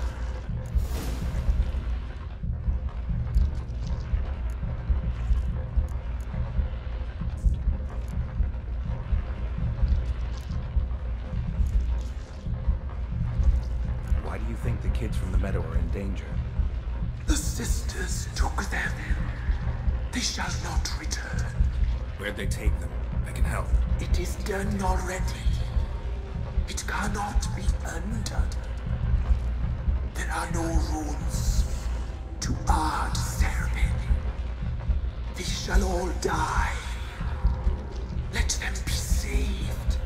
Why do you think the kids from the meadow are in danger? The sisters took them. They shall not return. Where'd they take them? I can help. It is done already. It cannot be undone. There are no rules to our ceremony. They shall all die. Let them be saved.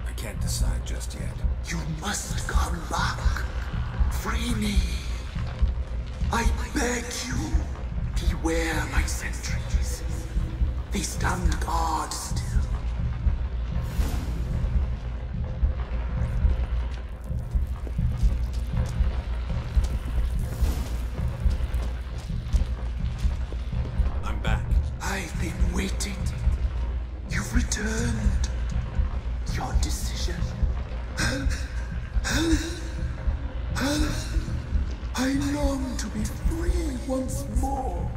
I can't decide just yet. You must come back. Free me. I beg you. Beware my sentries. They stand guard still. I'm back. I've been waiting. You've returned. Your decision. I long to be free once more.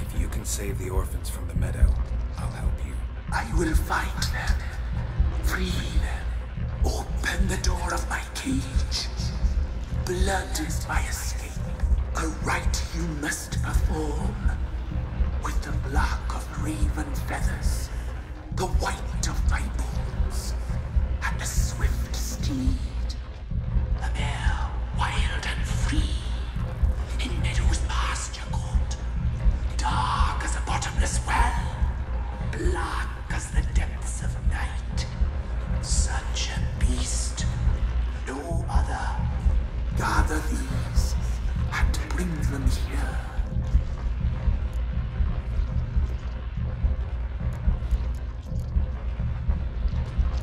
If you can save the orphans from the meadow, I'll help you. I will find them. Free them. Open the door of my cage. Blood is my escape. A rite you must perform. With the black of raven feathers, the white of my bones, and a swift steed. A mare wild and free, in meadows pasture court, dark as a bottomless well, black as the depths of night. Such a beast, no other. Gather these, and bring them here.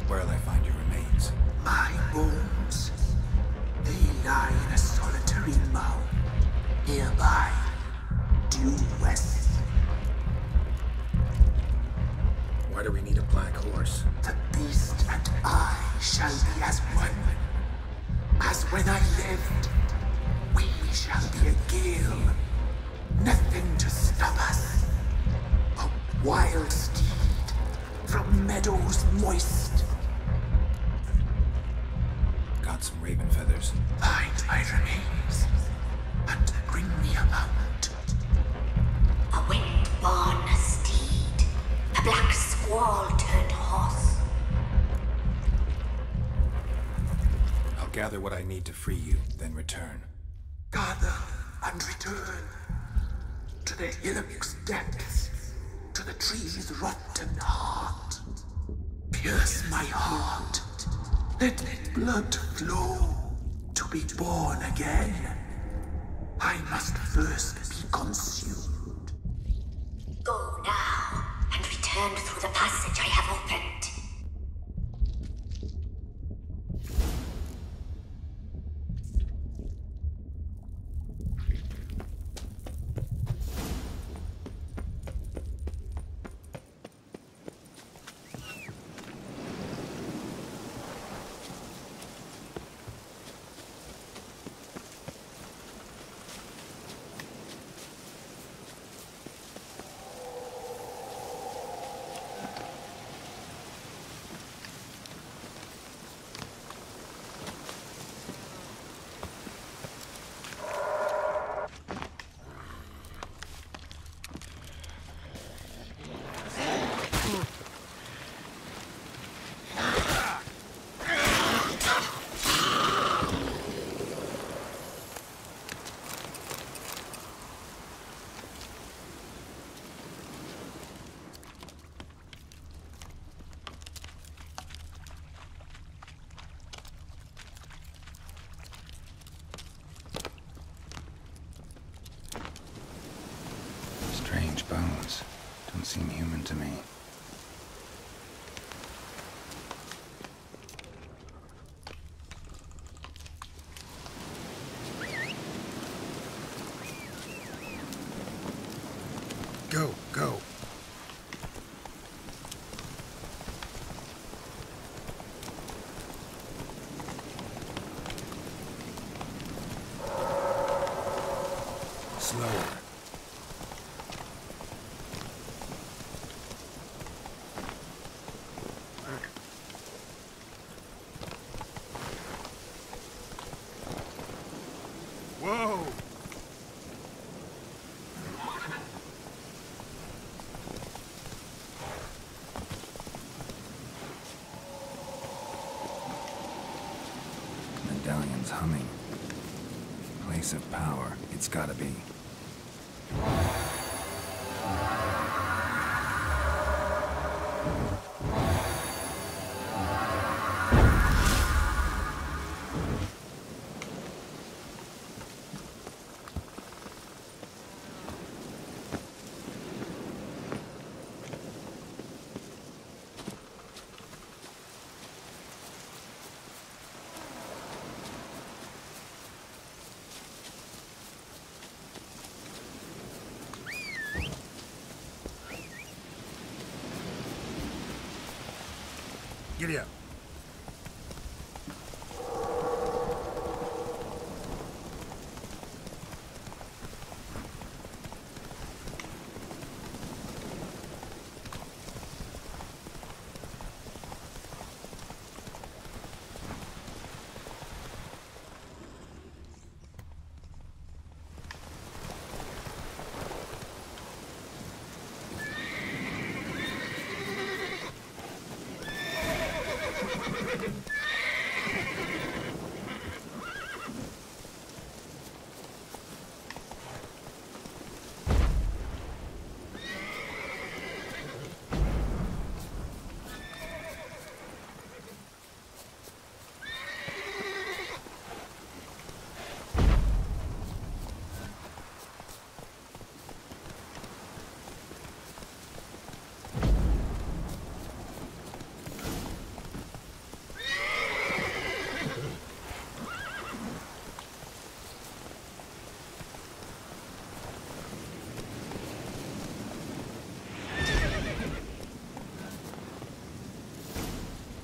Where'll I find your remains? My bones, they lie in a solitary mound, nearby, due west. Why do we need a black horse? The beast and I shall be as one. As when I lived, we shall be a gale. Nothing to stop us. A wild steed from meadows moist. Got some raven feathers. Find my remains and bring me a mount. A wind-born steed, a black squall turned horse. I'll gather what I need to free you, then return. Gather and return to the hillock's depths, to the tree's rotten heart. Pierce my heart, let blood flow to be born again. I must first be consumed. Go now and return through the passage I have opened. Strange bones. Don't seem human to me. Go, go. Slower. Whoa! Medallion's humming. Place of power. It's gotta be. Giddy up.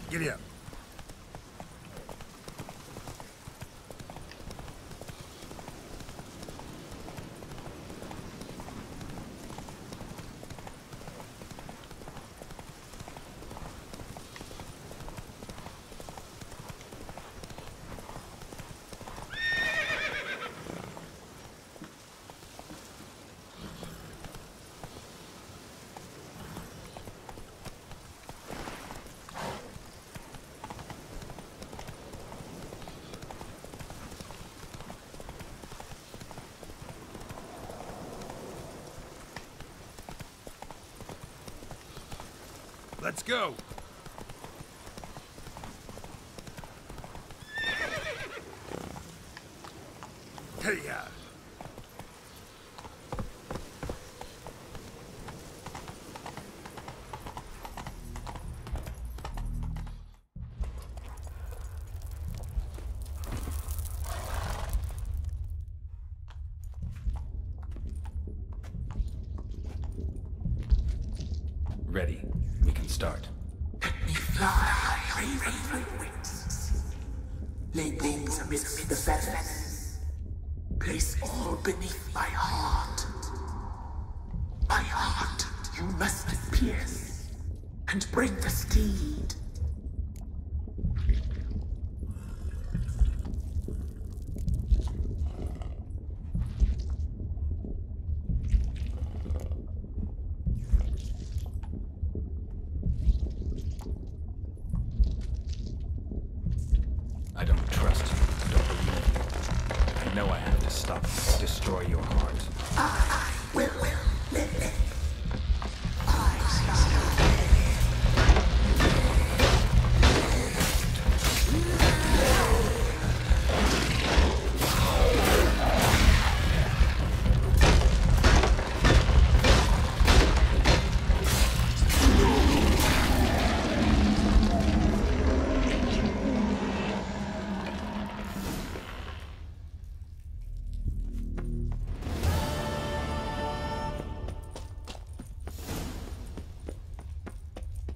Giddy up. Let's go! Hey-ya! Ready. We can start. Fly, raven wings. Lay things amidst the feathers. Place all beneath my heart. My heart you must pierce, and bring the steed. I don't trust you. I don't believe you. I know I have to stop you, destroy your heart. I will live.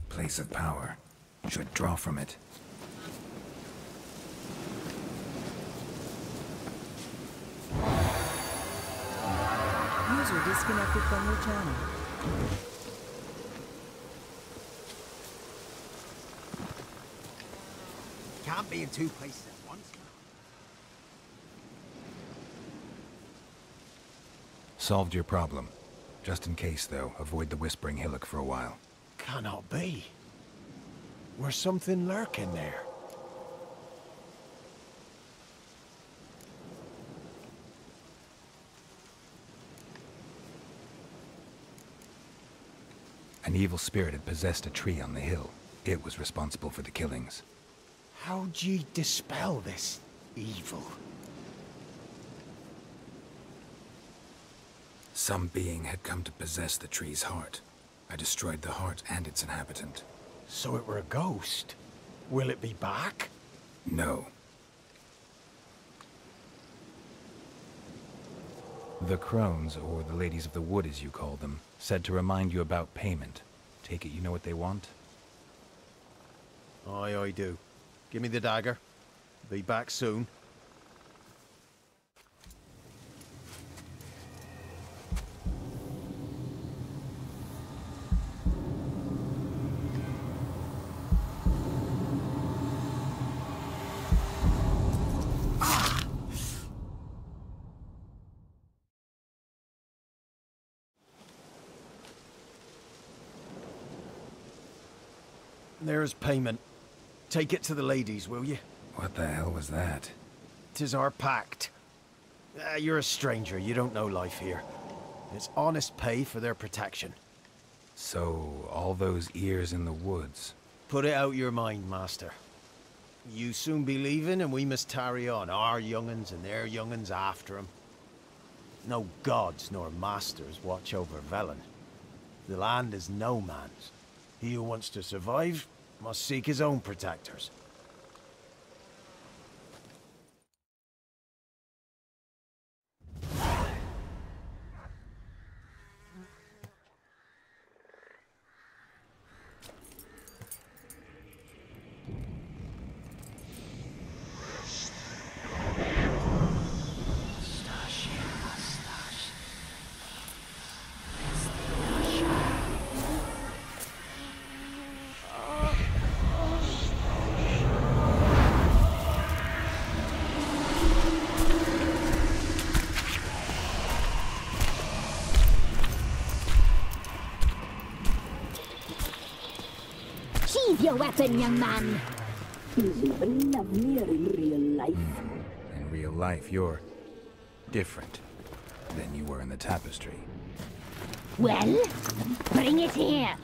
Place of power. Should draw from it. User disconnected from your channel. Can't be in two places at once. Solved your problem. Just in case, though, avoid the Whispering Hillock for a while. Cannot be. Where's something lurking there? An evil spirit had possessed a tree on the hill. It was responsible for the killings. How'd ye dispel this evil? Some being had come to possess the tree's heart. I destroyed the heart and its inhabitant. So it were a ghost. Will it be back? No. The crones, or the ladies of the wood as you call them, said to remind you about payment. Take it you know what they want? Aye, I do. Give me the dagger. Be back soon. There's payment. Take it to the ladies, will you? What the hell was that? 'Tis our pact. You're a stranger, you don't know life here. It's honest pay for their protection. So, all those ears in the woods. Put it out your mind, master. You soon be leaving and we must tarry on, our young'uns and their young'uns after 'em. No gods nor masters watch over Velen. The land is no man's. He who wants to survive must seek his own protectors. your weapon, young man. He's even lovelier in real life. In real life, you're different than you were in the tapestry. Well, bring it here.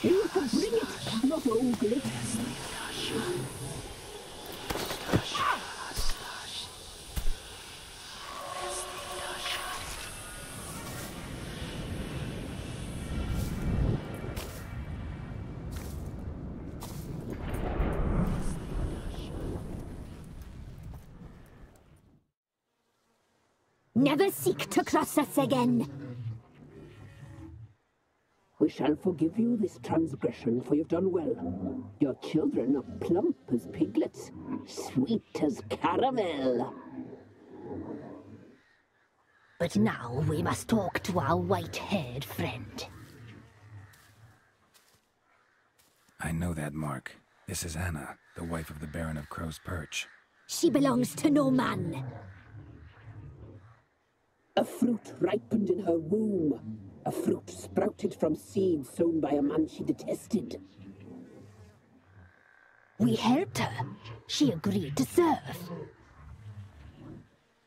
You can bring it, not ogle it. Never seek to cross us again. We shall forgive you this transgression, for you've done well. Your children are plump as piglets, sweet as caramel. But now we must talk to our white-haired friend. I know that, Mark. This is Anna, the wife of the Baron of Crow's Perch. She belongs to no man. A fruit ripened in her womb. A fruit sprouted from seeds sown by a man she detested. We helped her. She agreed to serve.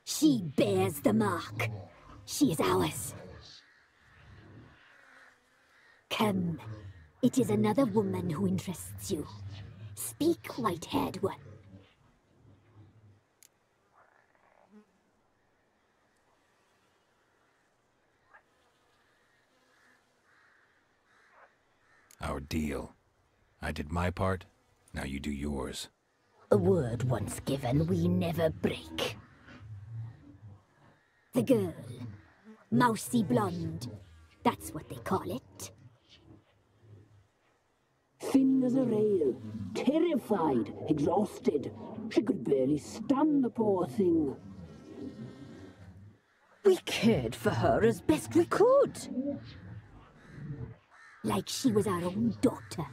She bears the mark. She is ours. Come. It is another woman who interests you. Speak, white-haired one. Our deal. I did my part, now you do yours. A word once given, we never break. The girl. Mousy blonde. That's what they call it. Thin as a rail, terrified, exhausted. She could barely stand, the poor thing. We cared for her as best we could. Like she was our own daughter.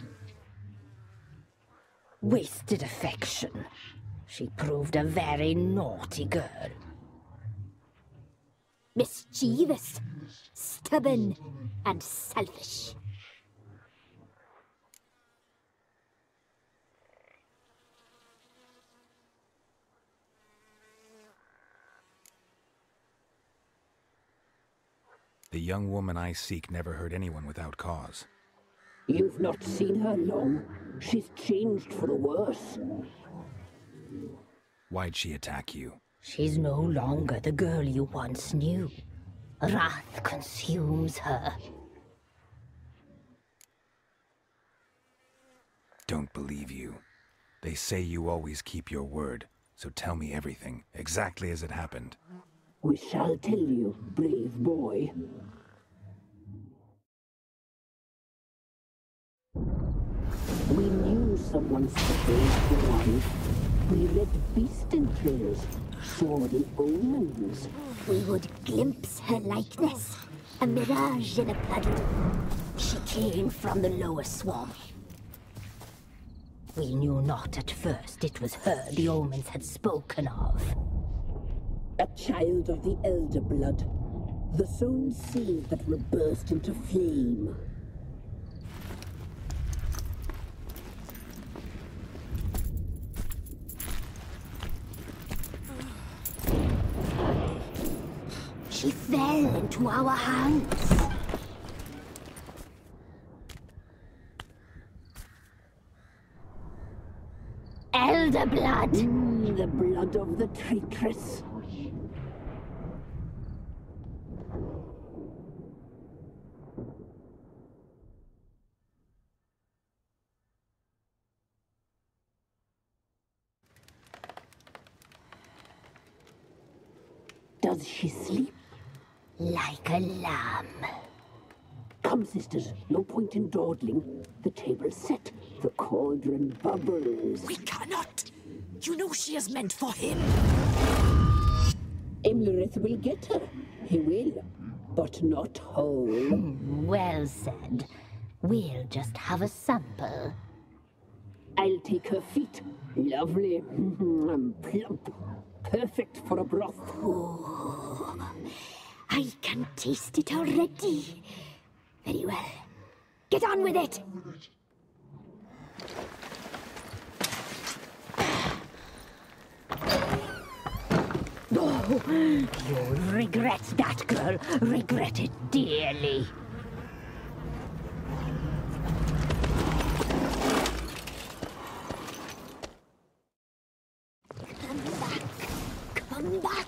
Wasted affection. She proved a very naughty girl. Mischievous, stubborn, and selfish. The young woman I seek never hurt anyone without cause. You've not seen her long. She's changed for the worse. Why'd she attack you? She's no longer the girl you once knew. Wrath consumes her. Don't believe you. They say you always keep your word, so tell me everything, exactly as it happened. We shall tell you, brave boy. We knew someone special for one. We read beast entrails, saw the omens. We would glimpse her likeness, a mirage in a puddle. She came from the lower swamp. We knew not at first it was her the omens had spoken of. A child of the elder blood, the sown seed that will burst into flame. She fell into our hands. Elder blood! The blood of the traitress. Does she sleep? Like a lamb. Come, sisters, no point in dawdling. The table's set, the cauldron bubbles. We cannot! You know she is meant for him! Imlerith will get her. He will, but not whole. Well said. We'll just have a sample. I'll take her feet. Lovely. And plump. Perfect for a broth. Oh, I can taste it already. Very well. Get on with it! Oh, you'll regret that, girl. Regret it dearly. Come back!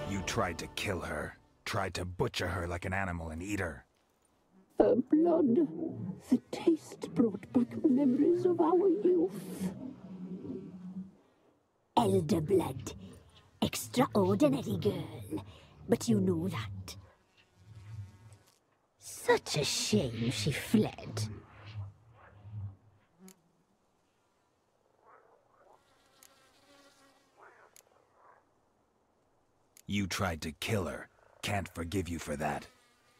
You tried to kill her. Tried to butcher her like an animal and eat her. Her blood. The taste brought back memories of our youth. Elder blood. Extraordinary girl. But you know that. Such a shame she fled. You tried to kill her. Can't forgive you for that.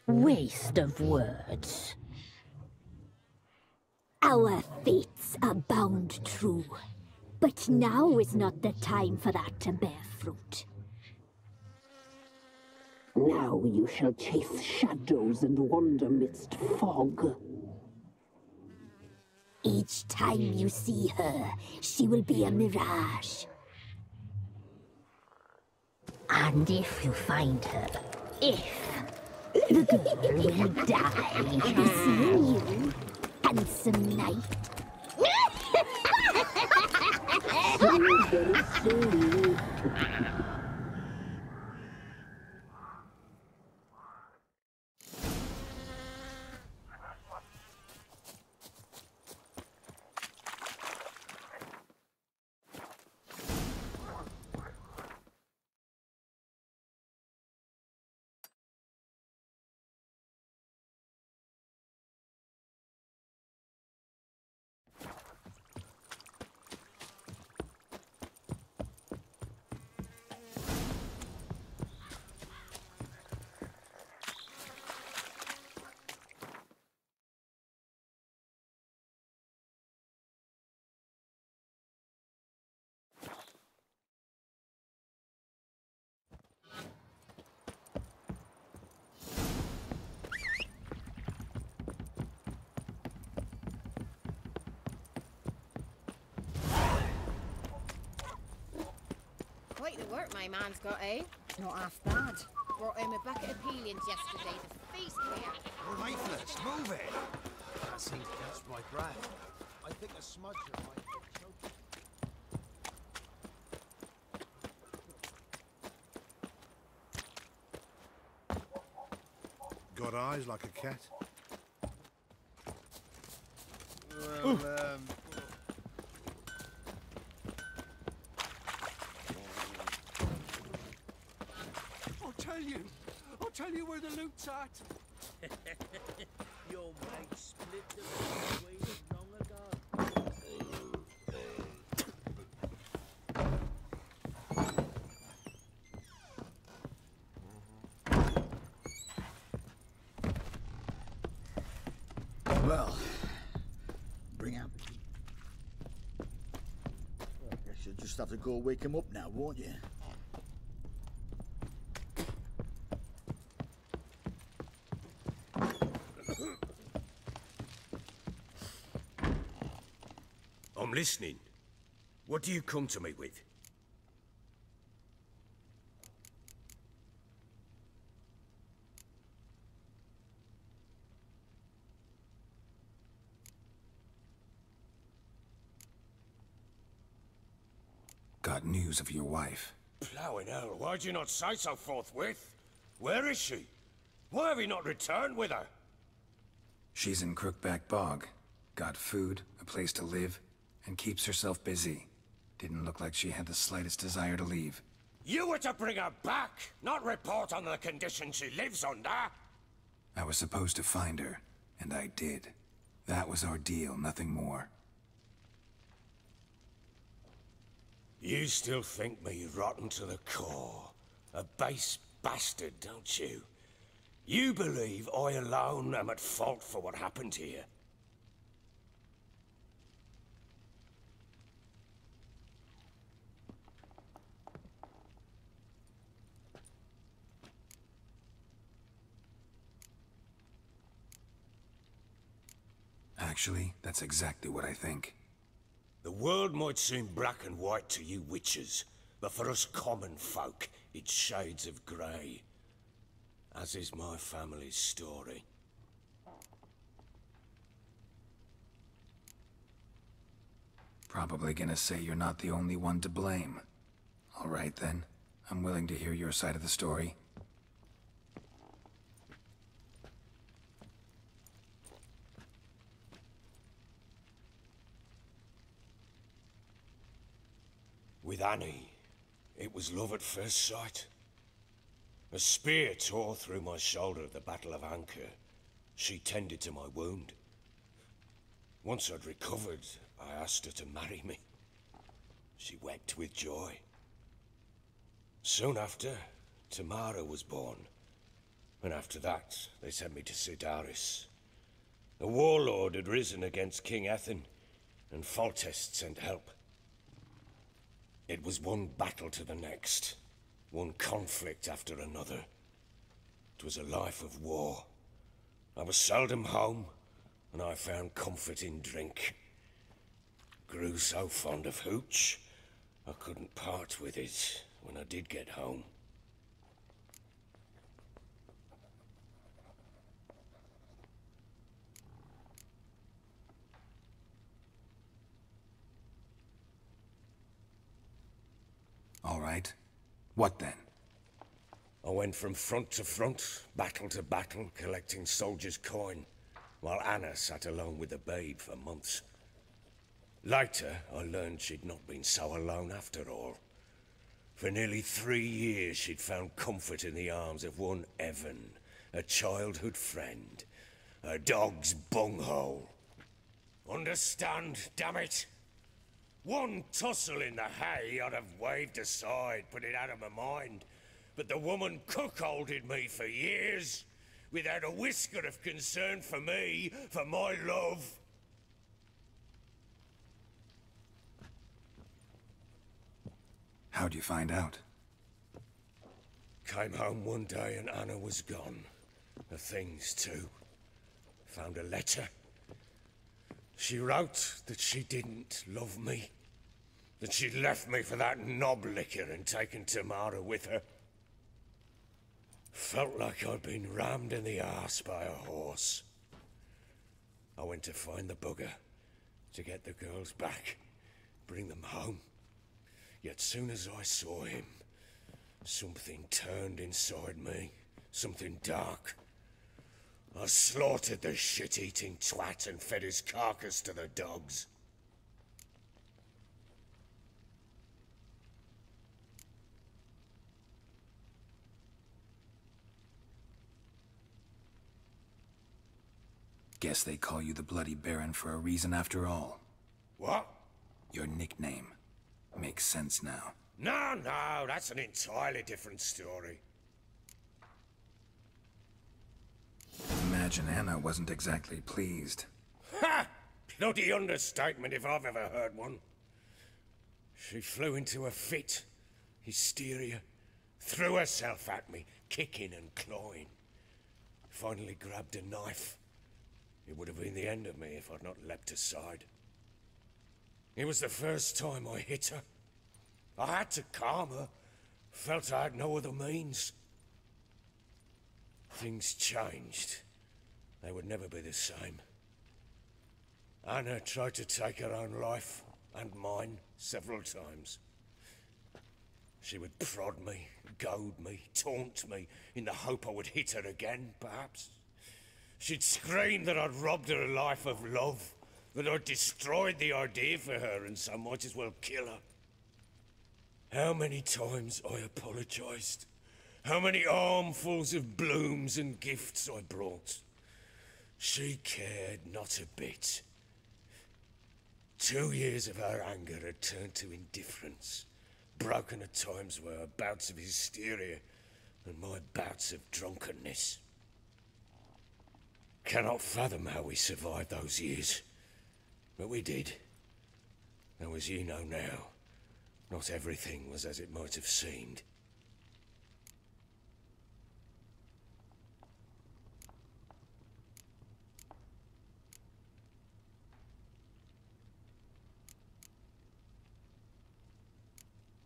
Waste of words. Our fates are bound true. But now is not the time for that to bear fruit. Now you shall chase shadows and wander midst fog. Each time you see her, she will be a mirage. And if you find her, the girl will die. I'll be seeing you, handsome knight. Very soon. Quite the work my man's got, eh? Not half bad. Brought home a bucket of peelings yesterday. The feast we had. Oh, Leaflets, move it! That seems to catch my breath. I think a smudger might choke. Got eyes like a cat. Well, I'll tell you where the loot's at. Your mate split the between them long ago. Well, bring out. Well, I guess you'll just have to go wake him up now, won't you? I'm listening. What do you come to me with? Got news of your wife. Plowing hell, why'd you not say so forthwith? Where is she? Why have you not returned with her? She's in Crookback Bog. Got food, a place to live, and keeps herself busy. Didn't look like she had the slightest desire to leave. You were to bring her back, not report on the conditions she lives under. I was supposed to find her, and I did. That was our deal, nothing more. You still think me rotten to the core. A base bastard, don't you? You believe I alone am at fault for what happened here. Actually, that's exactly what I think. The world might seem black and white to you witches, but for us common folk, it's shades of grey. As is my family's story. Probably gonna say you're not the only one to blame. All right then, I'm willing to hear your side of the story. With Annie, it was love at first sight. A spear tore through my shoulder at the Battle of Anchor. She tended to my wound. Once I'd recovered, I asked her to marry me. She wept with joy. Soon after, Tamara was born. And after that, they sent me to Sidaris. A warlord had risen against King Ethan, and Foltest sent help. It was one battle to the next, one conflict after another. It was a life of war. I was seldom home, and I found comfort in drink. Grew so fond of hooch, I couldn't part with it when I did get home. All right. What then? I went from front to front, battle to battle, collecting soldiers' coin, while Anna sat alone with the babe for months. Later, I learned she'd not been so alone after all. For nearly 3 years, she'd found comfort in the arms of one Evan, a childhood friend, a dog's bunghole. Understand, damn it? One tussle in the hay I'd have waved aside, put it out of my mind. But the woman cuckolded me for years, without a whisker of concern for me, for my love. How'd you find out? Came home one day and Anna was gone. Her things too. Found a letter. She wrote that she didn't love me. That she'd left me for that knob licker and taken Tamara with her. Felt like I'd been rammed in the arse by a horse. I went to find the bugger, to get the girls back, bring them home. Yet soon as I saw him, something turned inside me, something dark. I slaughtered the shit-eating twat and fed his carcass to the dogs. Guess they call you the Bloody Baron for a reason after all. What? Your nickname. Makes sense now. No, that's an entirely different story. Imagine Anna wasn't exactly pleased. Ha! Bloody understatement if I've ever heard one. She flew into a fit. Hysteria. Threw herself at me, kicking and clawing. Finally grabbed a knife. It would have been the end of me if I'd not leapt aside. It was the first time I hit her. I had to calm her. Felt I had no other means. Things changed. They would never be the same. Anna tried to take her own life, and mine, several times. She would prod me, goad me, taunt me, in the hope I would hit her again, perhaps. She'd scream that I'd robbed her life of love, that I'd destroyed the idea for her, and so might as well kill her. How many times I apologized. How many armfuls of blooms and gifts I brought. She cared not a bit. 2 years of her anger had turned to indifference, broken at times by her bouts of hysteria and my bouts of drunkenness. Cannot fathom how we survived those years, but we did. Though as you know now, not everything was as it might have seemed.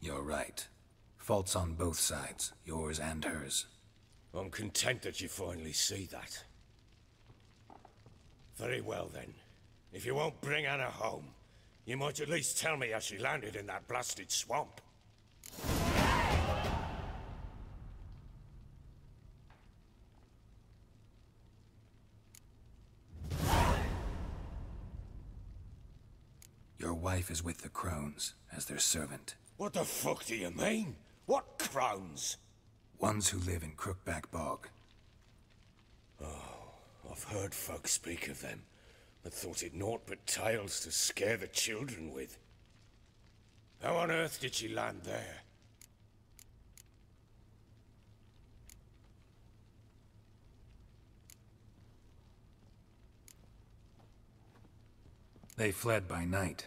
You're right. Faults on both sides, yours and hers. I'm content that you finally see that. Very well then. If you won't bring Anna home, you might at least tell me how she landed in that blasted swamp. Your wife is with the Crones, as their servant. What the fuck do you mean? What Crones? Ones who live in Crookback Bog. Oh, I've heard folk speak of them, but thought it naught but tales to scare the children with. How on earth did she land there? They fled by night.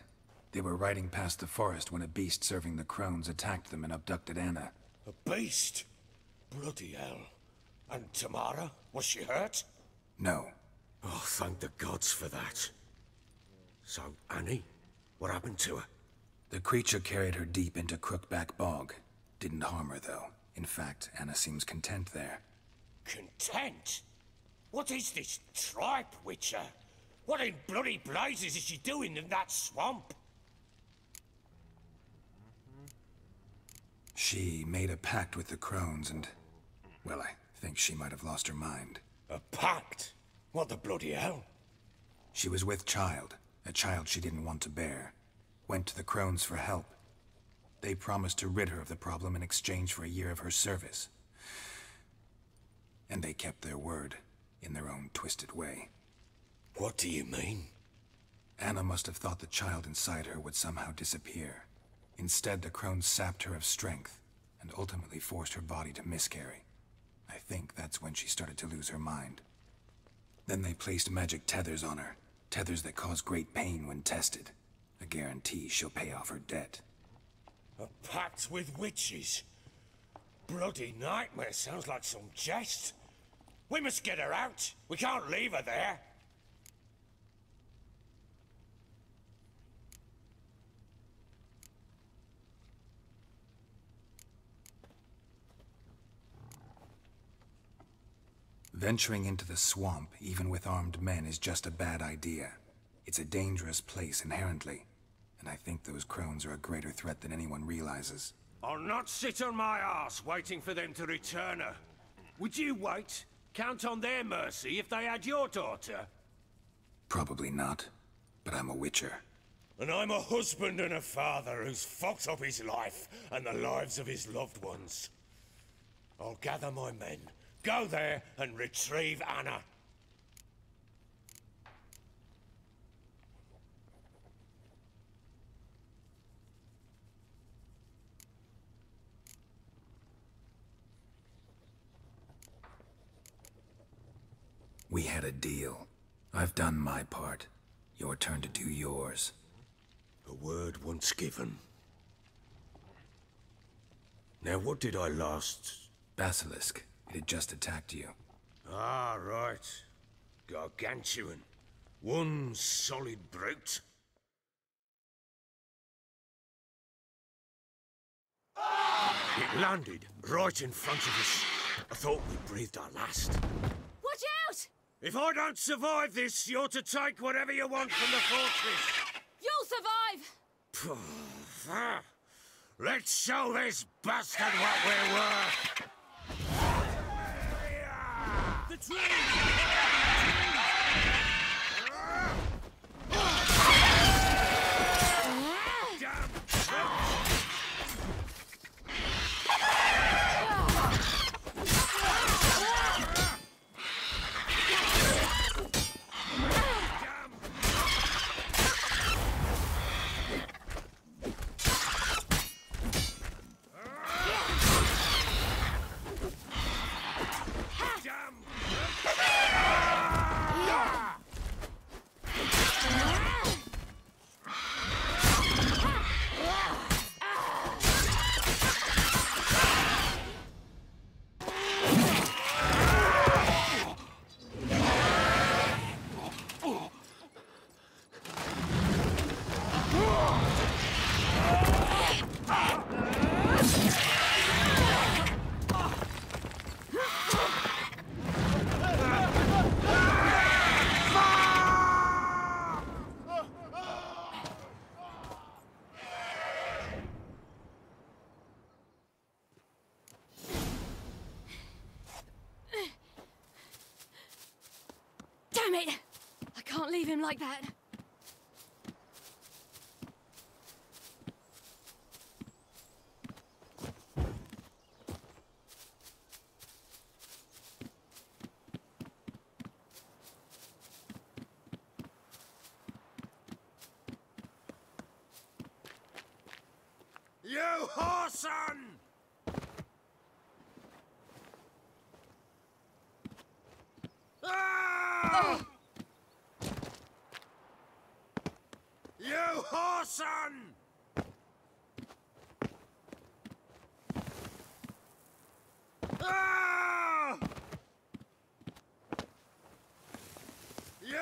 They were riding past the forest when a beast serving the Crones attacked them and abducted Anna. A beast? Bloody hell. And Tamara? Was she hurt? No. Oh, thank the gods for that. So, Annie? What happened to her? The creature carried her deep into Crookback Bog. Didn't harm her, though. In fact, Anna seems content there. Content? What is this tripe, Witcher? What in bloody blazes is she doing in that swamp? She made a pact with the Crones and... well, I think she might have lost her mind. A pact? What the bloody hell? She was with child, a child she didn't want to bear. Went to the Crones for help. They promised to rid her of the problem in exchange for a year of her service. And they kept their word, in their own twisted way. What do you mean? Anna must have thought the child inside her would somehow disappear. Instead, the Crones sapped her of strength, and ultimately forced her body to miscarry. I think that's when she started to lose her mind. Then they placed magic tethers on her, tethers that cause great pain when tested. A guarantee she'll pay off her debt. A pact with witches? Bloody nightmare, sounds like some jest. We must get her out. We can't leave her there. Venturing into the swamp, even with armed men, is just a bad idea. It's a dangerous place inherently, and I think those Crones are a greater threat than anyone realizes. I'll not sit on my arse waiting for them to return her. Would you wait? Count on their mercy if they had your daughter? Probably not, but I'm a Witcher. And I'm a husband and a father who's fucked up his life and the lives of his loved ones. I'll gather my men, go there and retrieve Anna. We had a deal. I've done my part. Your turn to do yours. A word once given. Now, what did I last... Basilisk. It had just attacked you. Ah, right. Gargantuan. One solid brute. It landed right in front of us. I thought we breathed our last. Watch out! If I don't survive this, you're to take whatever you want from the fortress. You'll survive! Let's show this bastard what we're worth. The Damn it! I can't leave him like that. You whoreson! Ah! You whoreson! Ah! You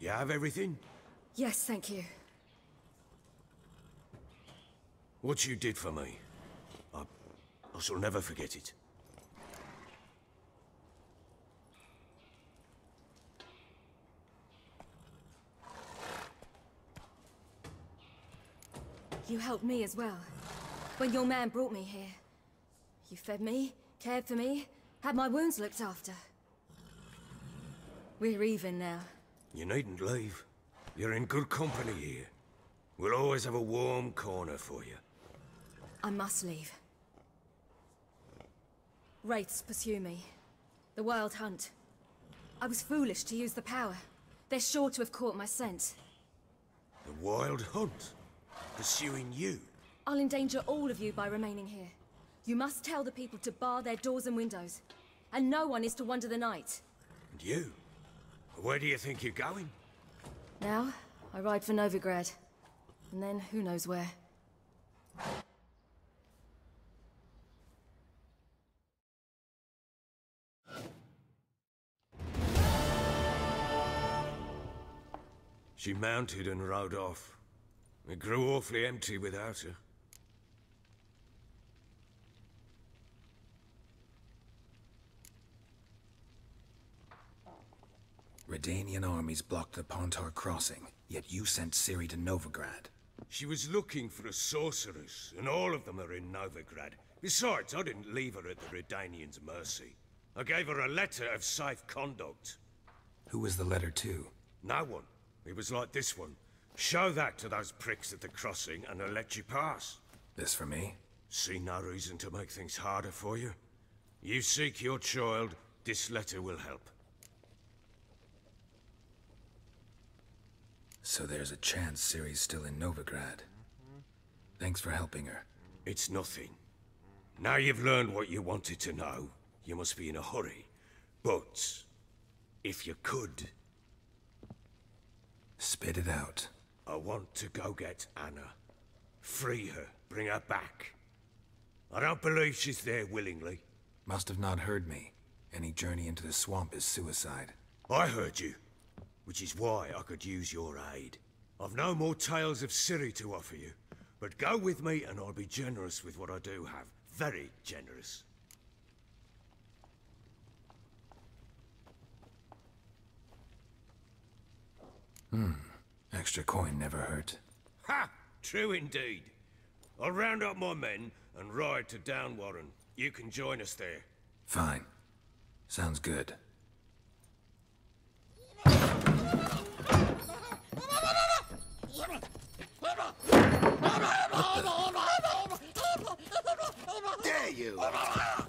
You have everything? Yes, thank you. What you did for me, I shall never forget it. You helped me as well. When your man brought me here. You fed me, cared for me, had my wounds looked after. We're even now. You needn't leave. You're in good company here. We'll always have a warm corner for you. I must leave. Wraiths pursue me. The Wild Hunt. I was foolish to use the power. They're sure to have caught my scent. The Wild Hunt? Pursuing you? I'll endanger all of you by remaining here. You must tell the people to bar their doors and windows. And no one is to wander the night. And you? Where do you think you're going? Now, I ride for Novigrad. And then, who knows where. She mounted and rode off. It grew awfully empty without her. Redanian armies blocked the Pontar crossing, yet you sent Ciri to Novigrad. She was looking for a sorceress, and all of them are in Novigrad. Besides, I didn't leave her at the Redanians' mercy. I gave her a letter of safe conduct. Who was the letter to? No one. It was like this one. Show that to those pricks at the crossing, and they'll let you pass. This for me? See no reason to make things harder for you. You seek your child, this letter will help. So there's a chance Ciri's still in Novigrad. Thanks for helping her. It's nothing. Now you've learned what you wanted to know, you must be in a hurry. But, if you could... Spit it out. I want to go get Anna. Free her, bring her back. I don't believe she's there willingly. Must have not heard me. Any journey into the swamp is suicide. I heard you, which is why I could use your aid. I've no more tales of Ciri to offer you, but go with me and I'll be generous with what I do have. Very generous. Extra coin never hurt. Ha! True indeed. I'll round up my men and ride to Downwarren. You can join us there. Fine. Sounds good. There you are.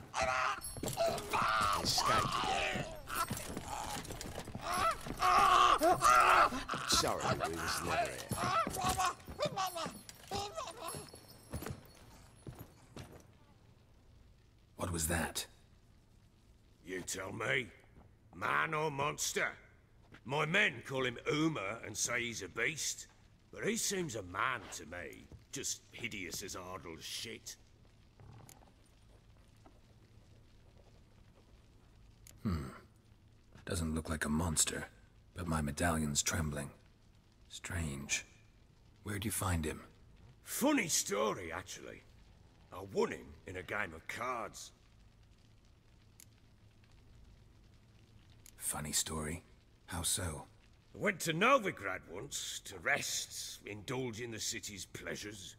Escaped again. Sorry, we was never here. What was that? You tell me. Man or monster? My men call him Uma and say he's a beast, but he seems a man to me. Just hideous as Ardle's shit. Doesn't look like a monster, but my medallion's trembling. Strange. Where'd you find him? Funny story, actually. I won him in a game of cards. Funny story? How so? I went to Novigrad once to rest, indulge in the city's pleasures.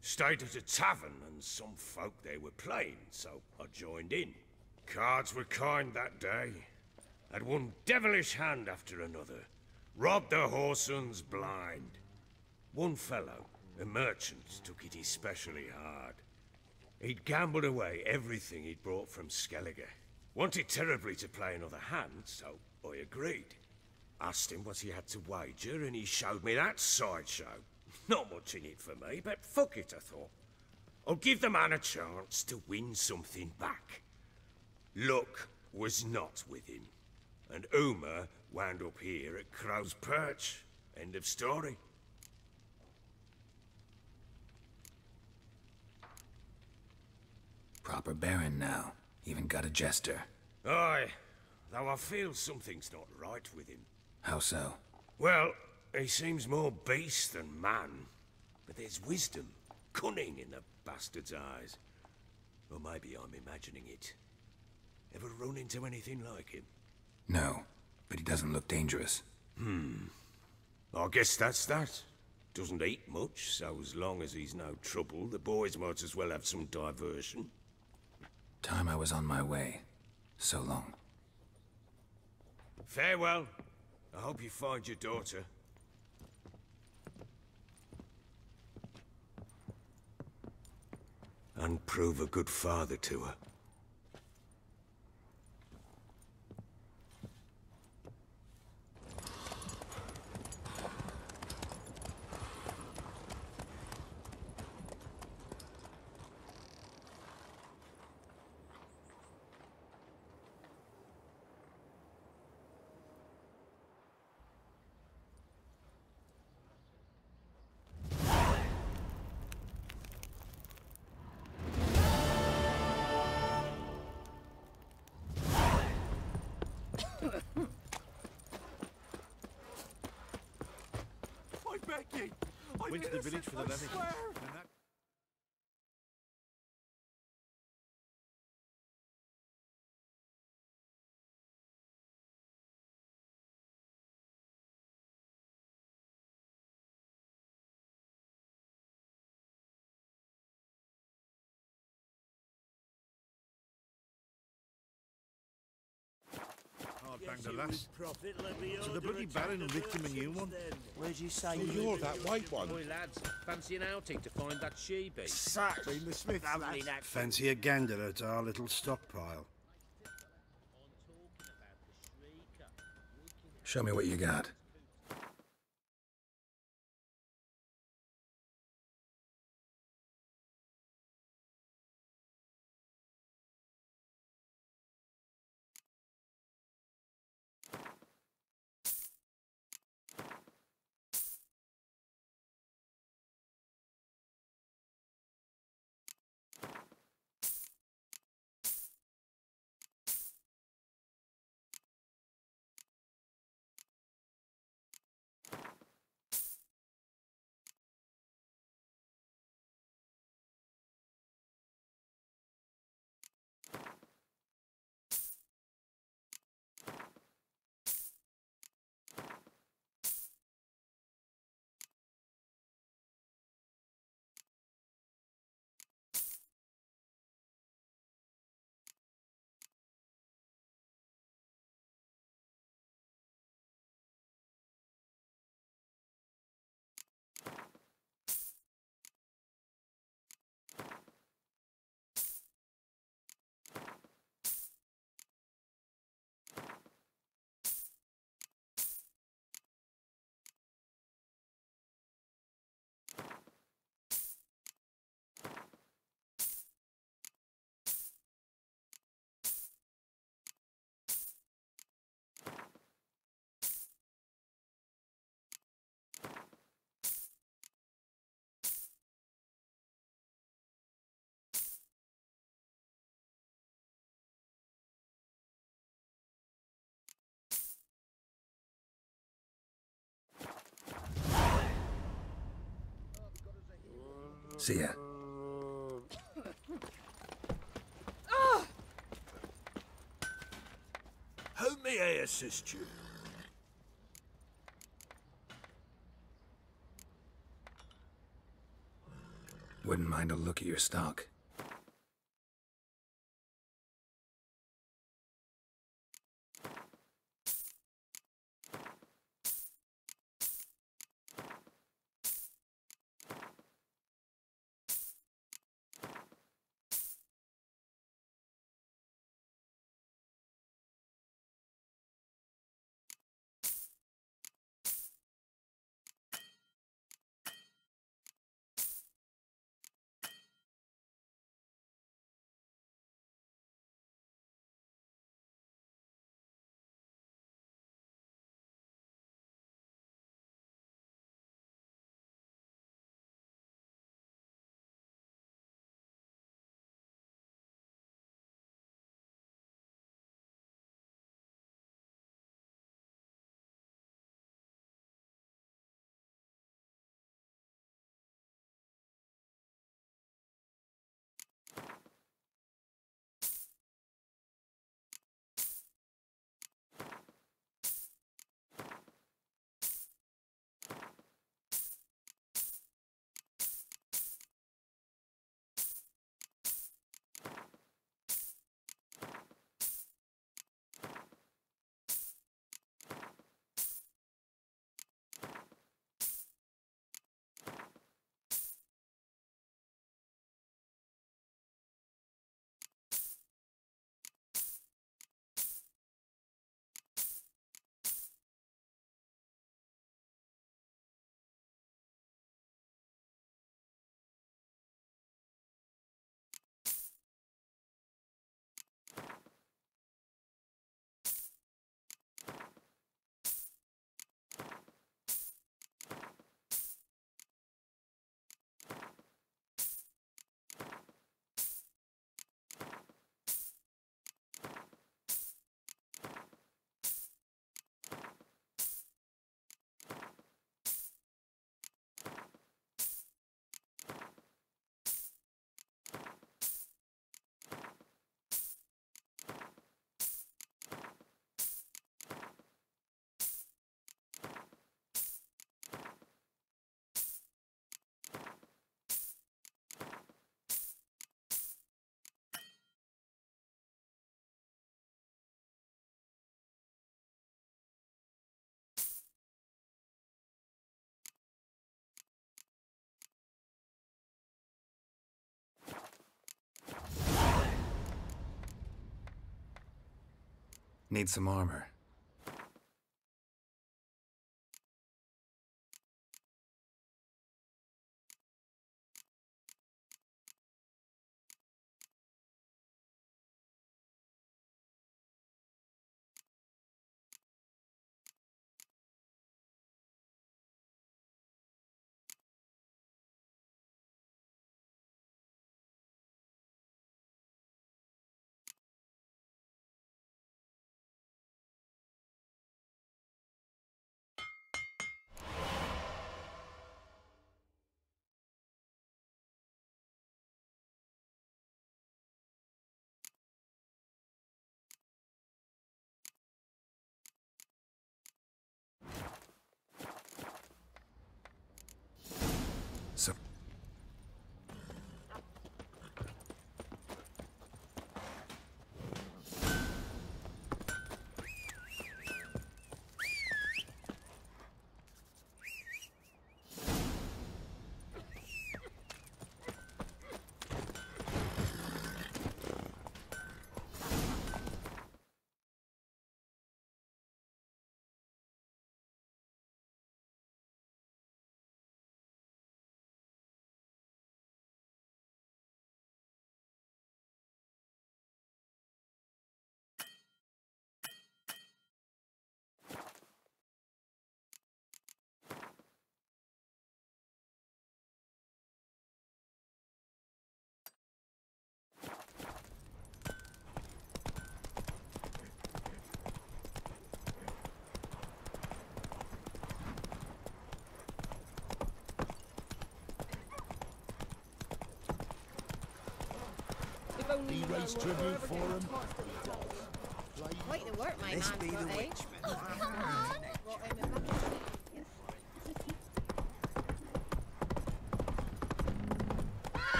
Stayed at a tavern and some folk there were playing, so I joined in. Cards were kind that day. Had one devilish hand after another. Robbed the whoresun's blind. One fellow, a merchant, took it especially hard. He'd gambled away everything he'd brought from Skellige. Wanted terribly to play another hand, so I agreed. Asked him what he had to wager, and he showed me that sideshow. Not much in it for me, but fuck it, I thought. I'll give the man a chance to win something back. Luck was not with him, and Uma wound up here at Crow's Perch. End of story. Proper baron now. Even got a jester. Aye, though I feel something's not right with him. How so? Well, he seems more beast than man. But there's wisdom, cunning in the bastard's eyes. Or maybe I'm imagining it. Ever run into anything like him? No, but he doesn't look dangerous. I guess that's that. Doesn't eat much, so as long as he's no trouble, the boys might as well have some diversion. Time I was on my way. So long. Farewell. I hope you find your daughter. and prove a good father to her. I beg ye! Went to the village for the levy. Hard banged a lass. So the bloody Baron licked him a new one. Where'd you say So you're that white one? Boy, lads, fancy an outing to find that she-beast? Sack! Been the Smiths, Lovely lass. knack. Fancy a gander at our little stockpile. Show me what you got. See ya. How may I assist you? Wouldn't mind a look at your stock. Need some armor. So... He raised tribute for him. Quite the work, my This man's be got, the eh? witchman. Brought him a bucket.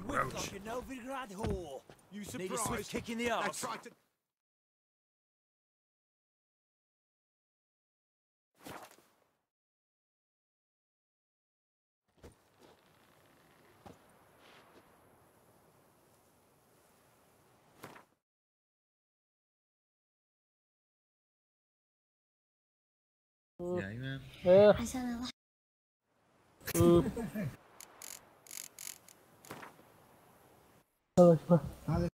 Roach. Novigrad whore. You Need a surprised? swift kick in the I arse. tried to... Yeah, man. هذا